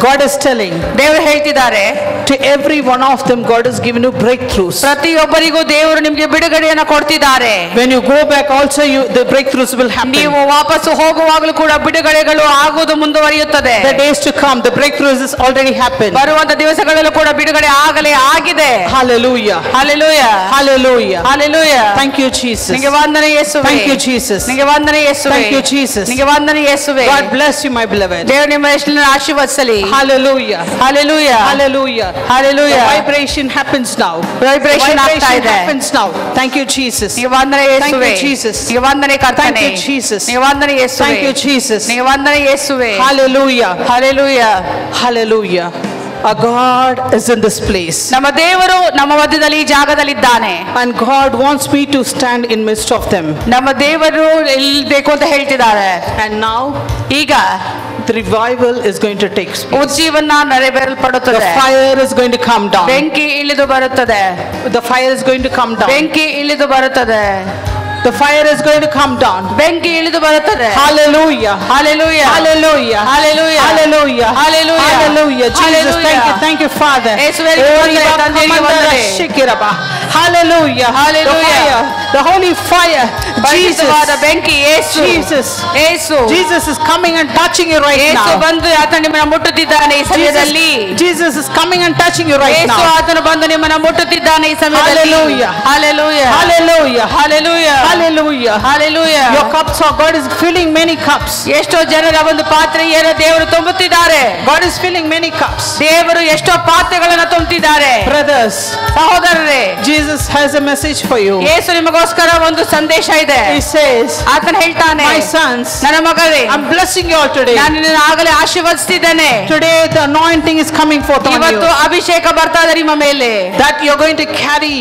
God is telling ದೇವರು ಹೇಳ್ತಿದ್ದಾರೆ, to every one of them God has given you breakthroughs. ಪ್ರತಿಯೊಬ್ಬರಿಗೂ ದೇವರು ನಿಮಗೆ ಬಿಡುಗಡೆಯನ್ನು ಕೊಡ್ತಿದ್ದಾರೆ. When you go back also the breakthroughs will happen. ನೀವು ವಾಪಸ್ ಹೋಗುವಾಗಲೂ ಕೂಡ ಬಿಡುಗಡೆಗಳು ಆಗುವುದು ಮುಂದುವರಿಯುತ್ತದೆ. The days to come the breakthroughs has already happened. ಬರುವಂತ ದಿವಸಗಳಲ್ಲೂ ಕೂಡ ಬಿಡುಗಡೆ ಆಗಲೇ ಆಗಿದೆ. Hallelujah. Hallelujah. Hallelujah. Hallelujah. Thank you, Jesus. ನಿಮಗೆ ವಂದನೆ ಯೇಸುವೆ. Thank you, Jesus. ನಿಮಗೆ ವಂದನೆ ಯೇಸುವೆ. Thank you, Jesus. ನಿಮಗೆ ವಂದನೆ ಯೇಸುವೆ. God bless you, my beloved. ದೇವರು ನಿಮ್ಮ ಹೆಸರನ್ನು ಆಶೀರ್ವದಿಸಲಿ. Hallelujah. Hallelujah. Hallelujah. Hallelujah. The vibration happens now. Vibration ಆಗ್ತಾ ಇದೆ. Happens now. Thank you, Jesus. ನಿಮಗೆ ವಂದನೆ ಯೇಸುವೆ. Thank you, Jesus. ನಿಮಗೆ ವಂದನೆ ಕರ್ತನೆ. Thank you, Jesus. ನಿಮಗೆ ವಂದನೆ ಯೇಸುವೆ. Thank you, Jesus. ನಿಮಗೆ ವಂದನೆ ಯೇಸುವೆ. Hallelujah. Hallelujah. Hallelujah. Our God is in this place. ನಮ್ಮ ದೇವರು ನಮ್ಮ ಮಧ್ಯದಲ್ಲಿ ಈ ಜಾಗದಲ್ಲಿದ್ದಾನೆ. And God wants me to stand in midst of them. ನಮ್ಮ ದೇವರು ಇಲ್ಬೇಕು ಅಂತ ಹೇಳ್ತಿದ್ದಾರೆ. And now ಈಗ the revival is going to take place. ಉಜ್ಜೀವನ ನೆರವೇರಲ್ಪಡುತ್ತದೆ. The fire is going to come down. ಬೆಂಕಿ ಇಳಿದು ಬರುತ್ತದೆ. The fire is going to come down. ಬೆಂಕಿ ಇಳಿದು ಬರುತ್ತದೆ. The fire is going to come down. ಬೆಂಕಿ ಇಳಿದು ಬರುತ್ತದೆ. Hallelujah. Hallelujah. Hallelujah. Hallelujah. Hallelujah. Hallelujah. Hallelujah. Jesus, thank you, Father. Hallelujah. Hallelujah. The holy fire. Jesus. ಬೆಂಕಿ ಯೇಸು. Jesus. Yesu. Jesus is coming and touching you right now. ಯೇಸು ಬಂದು ಆತನು ನಿಮ್ಮನ್ನು ಮುಟ್ಟುತ್ತಿದ್ದಾನೆ ಈ ಸಮಯದಲ್ಲಿ. Jesus is coming and touching you right now. ಯೇಸು ಆತನು ಬಂದು ನಿಮ್ಮನ್ನು ಮುಟ್ಟುತ್ತಿದ್ದಾನೆ ಈ ಸಮಯದಲ್ಲಿ. Hallelujah. Hallelujah. Hallelujah. Hallelujah. Hallelujah. Hallelujah. Your cups are, God is filling many cups. ಎಷ್ಟೋ ಜನರ ಒಂದು ಪಾತ್ರೆಯನ್ನು ದೇವರು ತುಂಬುತ್ತಿದ್ದಾರೆ. God is filling many cups. ದೇವರು ಎಷ್ಟೋ ಪಾತ್ರೆಗಳನ್ನು ತುಂಬುತ್ತಿದ್ದಾರೆ. Brothers, ಸಹೋದರರೇ, Jesus has a message for you. ಯೇಸು ನಿಮಗೆ ನಿಮಗೋಸ್ಕರ ಒಂದು ಸಂದೇಶ ಇದೆ. He says, ಆತನು ಹೇಳ್ತಾನೆ, my sons, ನನ್ನ ಮಗಳೇ, I'm blessing you all today. ನಾನು ನಿನ್ನನ್ನು ಆಗಲೇ ಆಶೀರ್ವದಿಸಿದ್ದೇನೆ. Today the anointing is coming forth on ಇವತ್ತು you. ಅಭಿಷೇಕ ಬರ್ತಾ ಇದೆ ನಿಮ್ಮ ಮೇಲೆ. That you're going to carry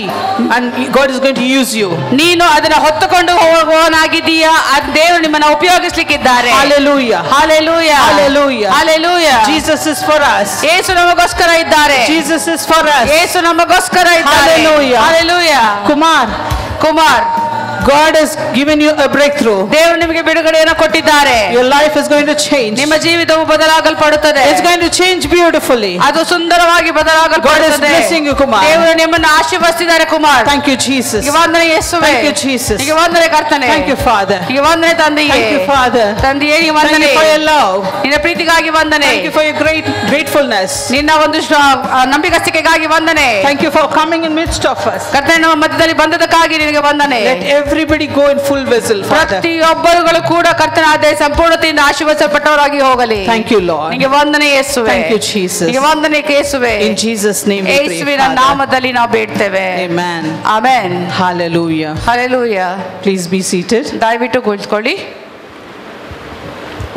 and God is going to use you. ನೀನು ಅದನ್ನ ಹೊತ್ತುಕೊಂಡು ಹೋಗುವವನಾಗಿದ್ದೀಯಾ, ದೇವರು ನಿಮ್ಮನ್ನ ಉಪಯೋಗಿಸಲಿಕ್ಕಿದ್ದಾರೆ. Hallelujah. Hallelujah. Hallelujah. Hallelujah. Jesus is for us. ಯೇಸು ನಮಗೋಸ್ಕರ ಇದ್ದಾರೆ. Jesus is for us. ಯೇಸು ನಮಗೋಸ್ಕರ ಇದ್ದಾರೆ. Hallelujah. Hallelujah. Kumar, God has given you a breakthrough. ದೇವರು ನಿಮಗೆ ಬಿಡುಗಡೆಯನ್ನು ಕೊಟ್ಟಿದ್ದಾರೆ. Your life is going to change. ನಿಮ್ಮ ಜೀವಿತವು ಬದಲಾಗಲ್ಪಡುತ್ತದೆ. It's going to change beautifully. ಅದು ಸುಂದರವಾಗಿ ಬದಲಾಗಲ್ಪಡುತ್ತದೆ. God is blessing you, Kumar. ದೇವರು ನಿಮ್ಮನ್ನು ಆಶೀರ್ವದಿಸಿದ್ದಾರೆ ಕುಮಾರ್. Thank you, Jesus. ನಿಮಗೆ ವಂದನೆ ಯೇಸುವೇ. Thank you, Jesus. ನಿಮಗೆ ವಂದನೆ ಕರ್ತನೇ. Thank you, Father. ನಿಮಗೆ ವಂದನೆ ತಂದೆಯೇ. Thank you, Father. ತಂದೆಯೇ ನಿಮಗೆ Thank ವಂದನೆ. you for your love. ನಿನ್ನ ಪ್ರೀತಿಗಾಗಿ ವಂದನೆ. Thank you for your gratefulness. ನಿನ್ನ ಒಂದು ನಂಬಿಕಸ್ತಿಕೆಗಾಗಿ ವಂದನೆ. Thank you for coming in midst of us. ಕರ್ತನೇ, ನಮ್ಮ ಮಧ್ಯದಲ್ಲಿ ಬಂದದಕ್ಕಾಗಿ ನಿನಗೆ ವಂದನೆ. Let everybody go in full vessel, Father. ಪ್ರತಿಯೊಬ್ಬರುಗಳು ಕೂಡ ಕರ್ತನಾದ ಸಂಪೂರ್ಣತೆಯಿಂದ ಆಶೀರ್ವದಿಸಲ್ಪಟ್ಟವರಾಗಿ ಹೋಗಲಿ. Thank you, Lord. ನಿಮಗೆ ವಂದನೆ ಯೇಸುವೇ. Thank you, Jesus. ನಿಮಗೆ ವಂದನೆ ಯೇಸುವೇ. In Jesus' name we pray, ಯೇಸುವಿನ Father. ನಾಮದಲ್ಲಿ ನಾವು ಬೇಡ್ತೇವೆ. Amen. Amen. Hallelujah. Hallelujah. Please be seated. ದಯವಿಟ್ಟು ಕುಳಿತುಕೊಳ್ಳಿ.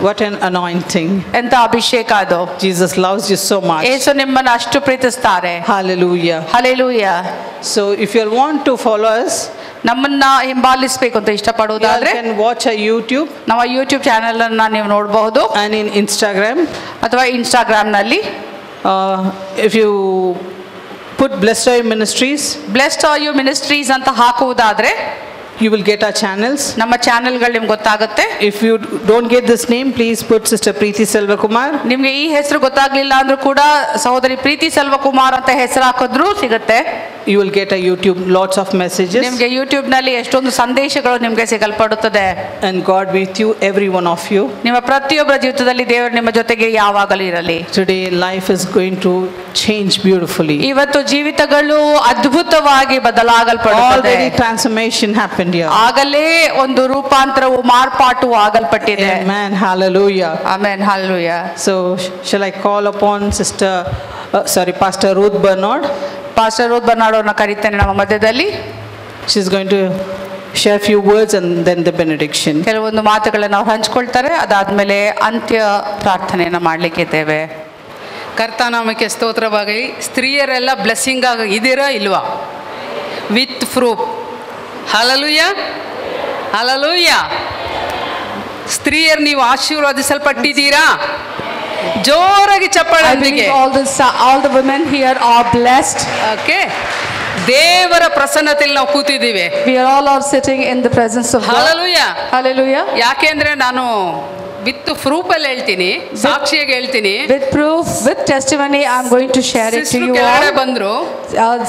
What an anointing. ಎಂತ ಅಭಿಷೇಕ ಅದು. Jesus loves you so much. ಯೇಸು ನಿಮ್ಮನ್ನು ಅಷ್ಟು ಪ್ರೀತಿಸ್ತಾರೆ. Hallelujah. Hallelujah. So if you want to follow us, ನಮ್ಮನ್ನ ಹಿಂಬಾಲಿಸಬೇಕು ಅಂತ you ಇಷ್ಟಪಡುವುದಾದ್ರೆ can watch our YouTube ನಮ್ಮ ಯೂಟ್ಯೂಬ್ ಚಾನೆಲ್ ಅನ್ನ ನೀವು ನೋಡಬಹುದು, and in Instagram. ಅಥವಾ ಇನ್ಸ್ಟಾಗ್ರಾಮ್ ನಲ್ಲಿ If you put Blessed Are You Ministries, blessed are you ministries ಅಂತ ಹಾಕುವುದಾದ್ರೆ you will get our channels. ನಮ್ಮ ಚಾನೆಲ್ಗಳು ನಿಮ್ಗೆ ಗೊತ್ತಾಗುತ್ತೆ. If you don't get this name, please put Sister Preeti Selvakumar. ನಿಮ್ಗೆ ಈ ಹೆಸರು ಗೊತ್ತಾಗ್ಲಿಲ್ಲ ಅಂದ್ರೂ ಕೂಡ ಸಹೋದರಿ ಪ್ರೀತಿ ಸೆಲ್ವಕುಮಾರ್ ಅಂತ ಹೆಸರು ಹಾಕಿದ್ರು ಸಿಗುತ್ತೆ. You will get a YouTube lots of messages. ನಿಮ್ಗೆ ಯೂಟ್ಯೂಬ್ ನಲ್ಲಿ ಎಷ್ಟೊಂದು ಸಂದೇಶಗಳು ನಿಮ್ಗೆ ಸಿಗಲ್ಪಡುತ್ತದೆ. And God be with you, every one of you. ನಿಮ್ಮ ಪ್ರತಿಯೊಬ್ಬರ ಜೀವಿತದಲ್ಲಿ ದೇವರು ನಿಮ್ಮ ಜೊತೆಗೆ ಯಾವಾಗಲೂ ಇರಲಿ. Today life is going to change beautifully. ಇವತ್ತು ಜೀವಿತಗಳು ಅದ್ಭುತವಾಗಿ ಬದಲಾಗಲ್ಪಡುತ್ತದೆ. Already transformation happened here. ಆಗಲೇ ಒಂದು ರೂಪಾಂತರವು ಮಾರ್ಪಾಟು ಆಗಲ್ಪಟ್ಟಿದೆ. Amen. Hallelujah. Amen. Hallelujah. So shall I call upon Pastor Ruth Bernard? Pastor Routh Bernard ಅವ್ರನ್ನ ಕರೀತೇನೆ ನಮ್ಮ ಮಧ್ಯದಲ್ಲಿ. She's going to share a few words and then the benediction. ಕೆಲವೊಂದು ಮಾತುಗಳನ್ನು ಅವ್ರು ಹಂಚ್ಕೊಳ್ತಾರೆ. ಅದಾದ್ಮೇಲೆ ಅಂತ್ಯ ಪ್ರಾರ್ಥನೆಯನ್ನು ಮಾಡಲಿಕ್ಕಿದ್ದೇವೆ. ಕರ್ತನಾಮಕ್ಕೆ ಸ್ತೋತ್ರವಾಗಲಿ. ಸ್ತ್ರೀಯರೆಲ್ಲ ಬ್ಲೆಸ್ಸಿಂಗ್ ಆಗಿ ಇದ್ದೀರಾ ಇಲ್ವಾ? With proof. ಹಲ್ಲೆಲೂಯಾ. ಹಲ್ಲೆಲೂಯಾ. ಸ್ತ್ರೀಯರು ನೀವು ಆಶೀರ್ವಾದಿಸಲ್ಪಟ್ಟಿದ್ದೀರಾ? ಜೋರಾಗಿ ಚಪ್ಪಾಳೆ. all the women here are blessed. Okay. ದೇವರ ಪ್ರಸನ್ನತೆಯಲ್ಲಿ ನಾವು ಕೂತಿದ್ದೀವಿ. We all are sitting in the presence of God. Hallelujah. Hallelujah. ಯಾಕೆಂದ್ರೆ ನಾನು ವಿತ್ ಪ್ರೂಫ್ ಅಲ್ಲಿ ಹೇಳ್ತೀನಿ, ಸಾಕ್ಷಿಯಾಗಿ ಹೇಳ್ತೀನಿ. With proof, with testimony, I am going to share it to you ಕೆಳಗಡೆ all. ಬಂದ್ರು.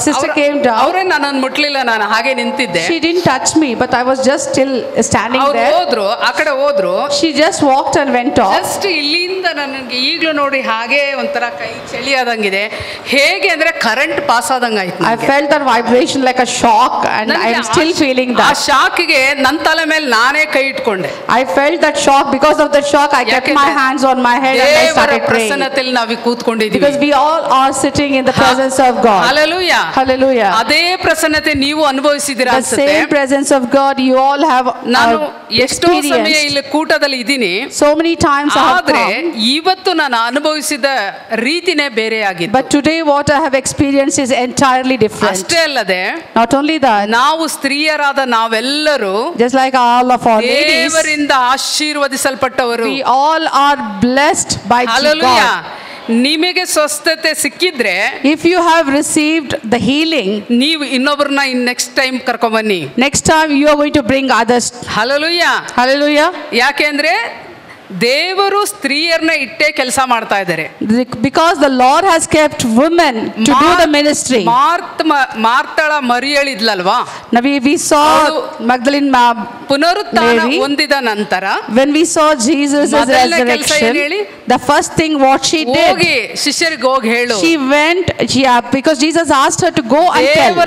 Sister came down. ಅವರೇ ನನ್ನನ್ನು ಮುಟ್ಲಿಲ್ಲ, ನಾನು ಹಾಗೆ ನಿಂತಿದ್ದೆ. She didn't touch me, but I was just still standing ಅವ್ರು there. ಹೋದ್ರು, ಆ ಕಡೆ ಹೋದ್ರು. She just walked and went off. Just ಇಲ್ಲಿಂದ ನನಗೆ ಈಗಲೂ ನೋಡಿ ಹಾಗೆ ಒಂಥರ ಕೈ ಚಳಿ ಆದಂಗಿದೆ. ಹೇಗೆ ಅಂದ್ರೆ ಕರೆಂಟ್ ಪಾಸ್ ಆದಂಗ ಆಯ್ತು. I felt that vibration like a shock, and I am still feeling ಆ that. ಶಾಕ್ಗೆ ನನ್ನ ತಲೆ ಮೇಲೆ ನಾನೇ ಕೈ ಇಟ್ಕೊಂಡೆ. I felt that shock. Because of the shock, I kept my hands on my head and I ದೇವರ started praying. ಪ್ರಸನ್ನತೆಯಲ್ಲಿ ನಾವು ಕೂತ್ಕೊಂಡಿದ್ದೀವಿ. Because we all are sitting in the presence of God. Hallelujah. Hallelujah. ಅದೇ ಪ್ರಸನ್ನತೆ ನೀವು ಅನುಭವಿಸಿದಿರಾ The ಅನ್ಸುತ್ತೆ. same presence of God you all have ನಾನು ಎಷ್ಟೋ ಸಮಯ experienced. ಇಲ್ಲಿ ಕೂಟದಲ್ಲಿ ಇದ್ದೀನಿ. So many times I have ಆದ್ರೆ come. ಇವತ್ತು ನಾನು ಅನುಭವಿಸಿದ ರೀತಿನೇ ಬೇರೆ ಆಗಿತ್ತು. But today what I have experienced is entirely different. ಅಷ್ಟೇ ಅಲ್ಲದೆ Not only that, ನಾವು ಸ್ತ್ರೀಯರಾದ ನಾವೆಲ್ಲರೂ just like all of our ladies, ದೇವರಿಂದ ಆಶೀರ್ವದಿಸಲ್ಪಟ್ಟವರು. we all are blessed by hallelujah. God. ನಿಮಗೆ ಸ್ವಸ್ಥತೆ ಸಿಕ್ಕಿದ್ರೆ, If you have received the healing, ನೀವು ಇನ್ನೊಬ್ಬರನ್ನ ನೆಕ್ಸ್ಟ್ ಟೈಮ್ ಕರ್ಕೊಂಡ್ ಬನ್ನಿ. next time you are going to bring others. Hallelujah. Hallelujah. ಯಾಕೆಂದ್ರೆ ದೇವರು ಸ್ತ್ರೀಯರನ್ನ ಇಟ್ಟೇ ಕೆಲಸ ಮಾಡ್ತಾ ಇದ್ದಾರೆ. Because the Lord has kept women to do the ministry. ಮಾರ್ತಳ ಮರಿಯಳಿದ್ಲಲ್ವಾ? Now we saw Magdalene ಪುನರುತ್ಥಾನ ಹೊಂದಿದ ನಂತರ when we saw Jesus' resurrection, the first thing what she did, ಹೋಗಿ ಶಿಷ್ಯರಿಗೆ ಹೋಗಿ ಹೇಳು. she went, because Jesus asked her to go and tell.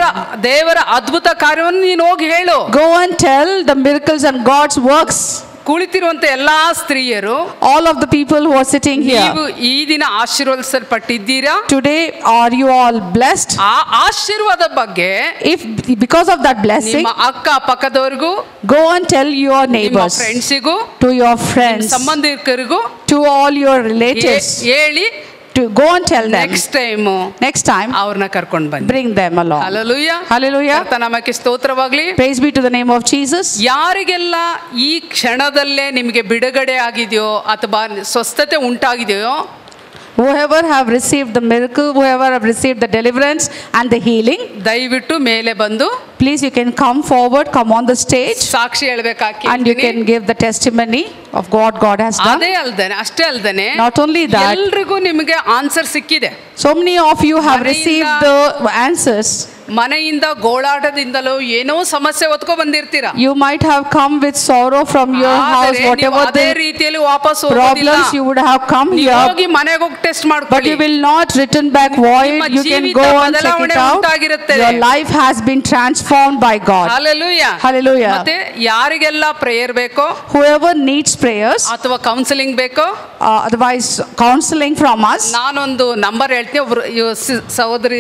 ದೇವರ ಅದ್ಭುತ ಕಾರ್ಯವನ್ನು ನೀನು ಹೋಗಿ ಹೇಳು. Go and tell the miracles and God's works. ಕುಳಿತಿರುವಂತ ಎಲ್ಲಾ ಸ್ತ್ರೀಯರು, all of the people who are sitting ನೀವು here, ಈ ದಿನ ಆಶೀರ್ವದಿಸಲ್ಪಟ್ಟಿದ್ದೀರಾ. today are you all blessed? ಆ ಆಶೀರ್ವಾದ ಬಗ್ಗೆ If because of that blessing, ನಿಮ್ಮ ಅಕ್ಕ ಪಕ್ಕದವರಿಗೂ, go and tell your ನಿಮ್ಮ neighbors, ಫ್ರೆಂಡ್ಸಿಗೂ, to your friends, ಸಂಬಂಧಿಕರಿಗೂ to all your relatives, ಹೇಳಿ to go and tell them next time ಅವ್ರನ್ನ ಕರ್ಕೊಂಡು ಬನ್ನಿ. bring them along. Hallelujah, Hallelujah. ಕರ್ತನಾಮಕ್ಕೆ ಸ್ತೋತ್ರವಾಗಲಿ. Praise be to the name of Jesus. ಯಾರಿಗೆಲ್ಲ ಈ ಕ್ಷಣದಲ್ಲೇ ನಿಮಗೆ ಬಿಡುಗಡೆ ಆಗಿದೆಯೋ ಅಥವಾ ಸ್ವಸ್ಥತೆ ಉಂಟಾಗಿದೆಯೋ, Whoever have received the miracle, whoever have received the deliverance and the healing, ದಯವಿಟ್ಟು ಮೇಲೆ ಬಂದು please you can come forward, come on the stage, Sakshi ಹೇಳ್ಬೇಕಾಗಿ and you can give the testimony of what God has done. ಅಷ್ಟೇ ಅಲ್ದೇನೆ Not only that, ಎಲ್ರಿಗೂ ನಿಮಗೆ ಆನ್ಸರ್ ಸಿಕ್ಕಿದೆ. so many of you have received the answers. ಮನೆಯಿಂದ ಗೋಳಾಟದಿಂದಲೂ ಏನೋ ಸಮಸ್ಯೆ ಹೊತ್ಕೊ ಬಂದಿರ್ತೀರಾ. You might have come with sorrow from your house, whatever ಅದೇ the ರೀತಿಯಲ್ಲಿ ವಾಪಸ್ problems you would have come ನೀವು here, ಹೋಗಿ ಮನೆಗೆ ಹೋಗಿ ಟೆಸ್ಟ್ but ಮಾಡ್ಕೊಳ್ಳಿ. you will not return back void. ನಿಮ್ಮ You can ಜೀವಿತ go and check it ಬದಲಾವಣೆ out. ಉಂಟಾಗಿರುತ್ತದೆ. Your life has been transformed by God. Hallelujah. Hallelujah. ಮತ್ತೆ ಯಾರಿಗೆಲ್ಲ ಪ್ರೇಯರ್ ಬೇಕೋ Whoever needs prayers, ಅಥವಾ ಕೌನ್ಸಿಲಿಂಗ್ ಬೇಕೋ, otherwise counseling from us, ನಾನೊಂದು ನಂಬರ್ ಹೇಳ್ತೀನಿ. ಒಬ್ರು ಸಹೋದರಿ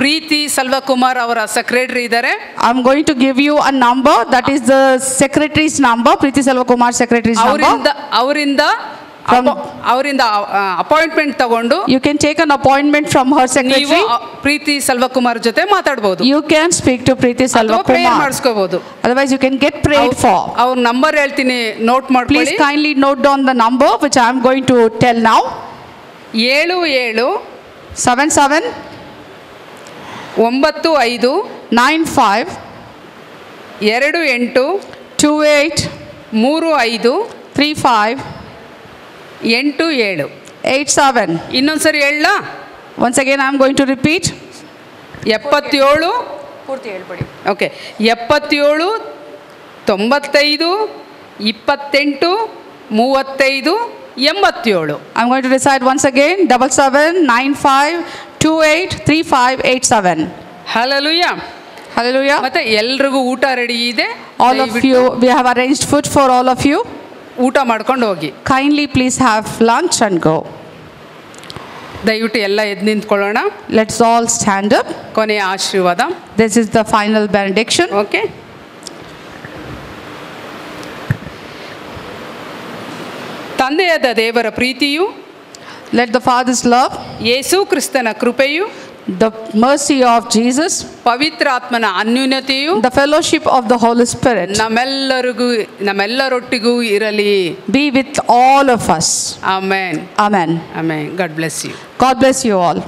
ಪ್ರೀತಿ ಸೆಲ್ವಕುಮಾರ್ ಅವರ ಸೆಕ್ರೆಟರಿ ಇದ್ದಾರೆ. I'm going to give you a number, that is the secretary's number, Preeti Selvakumar secretary's number. ಅವರಿಂದ ಅಪಾಯಿಂಟ್ಮೆಂಟ್ ತಗೊಂಡು You can take an appointment from her ನೀವು secretary. ಪ್ರೀತಿ ಸೆಲ್ವಕುಮಾರ್ ಜೊತೆ ಮಾತಾಡಬಹುದು, You can speak to Preeti prayer Selvakumar. ಮಾಡಿಸ್ಕೋಬಹುದು. Otherwise you can get prayed for. ಅವ್ರ ನಂಬರ್ ಹೇಳ್ತೀನಿ, ನೋಟ್ Please ಮಾಡ್ಕೊಳ್ಳಿ. kindly note down the number which I am going to tell now. 77 77 95 95 28 28 35 35 87. 87. ಇನ್ನೊಂದ್ಸರಿ ಹೇಳ. Once again I am going to repeat. 77 okay 77 95 28 35 87. I'm going to recite once again. 77 95 28 35 87. Hallelujah. Hallelujah. ಮತ್ತೆ ಎಲ್ರಿಗೂ ಊಟ ರೆಡಿ ಇದೆ. All of you, we have arranged food for all of you. ಊಟ ಮಾಡ್ಕೊಂಡು ಹೋಗಿ. Kindly please have lunch and go. ದಯವಿಟ್ಟು ಎಲ್ಲ ಎದ್ದು ನಿಂತ್ಕೊಳ್ಳೋಣ. Let's all stand up. ಕೊನೆಯ ಆಶೀರ್ವಾದ. This is the final benediction. Okay. ತಂದೆಯಾದ ದೇವರ ಪ್ರೀತಿಯು, Let the Father's love, ಯೇಸು ಕ್ರಿಸ್ತನ ಕೃಪೆಯು, the mercy of Jesus, ಪವಿತ್ರಾತ್ಮನ ಅನ್ಯೂನ್ಯತೆಯು the fellowship of the Holy Spirit ನಮ್ಮೆಲ್ಲರೊಟ್ಟಿಗೂ ಇರಲಿ. be with all of us. Amen. Amen. Amen. God bless you. God bless you all.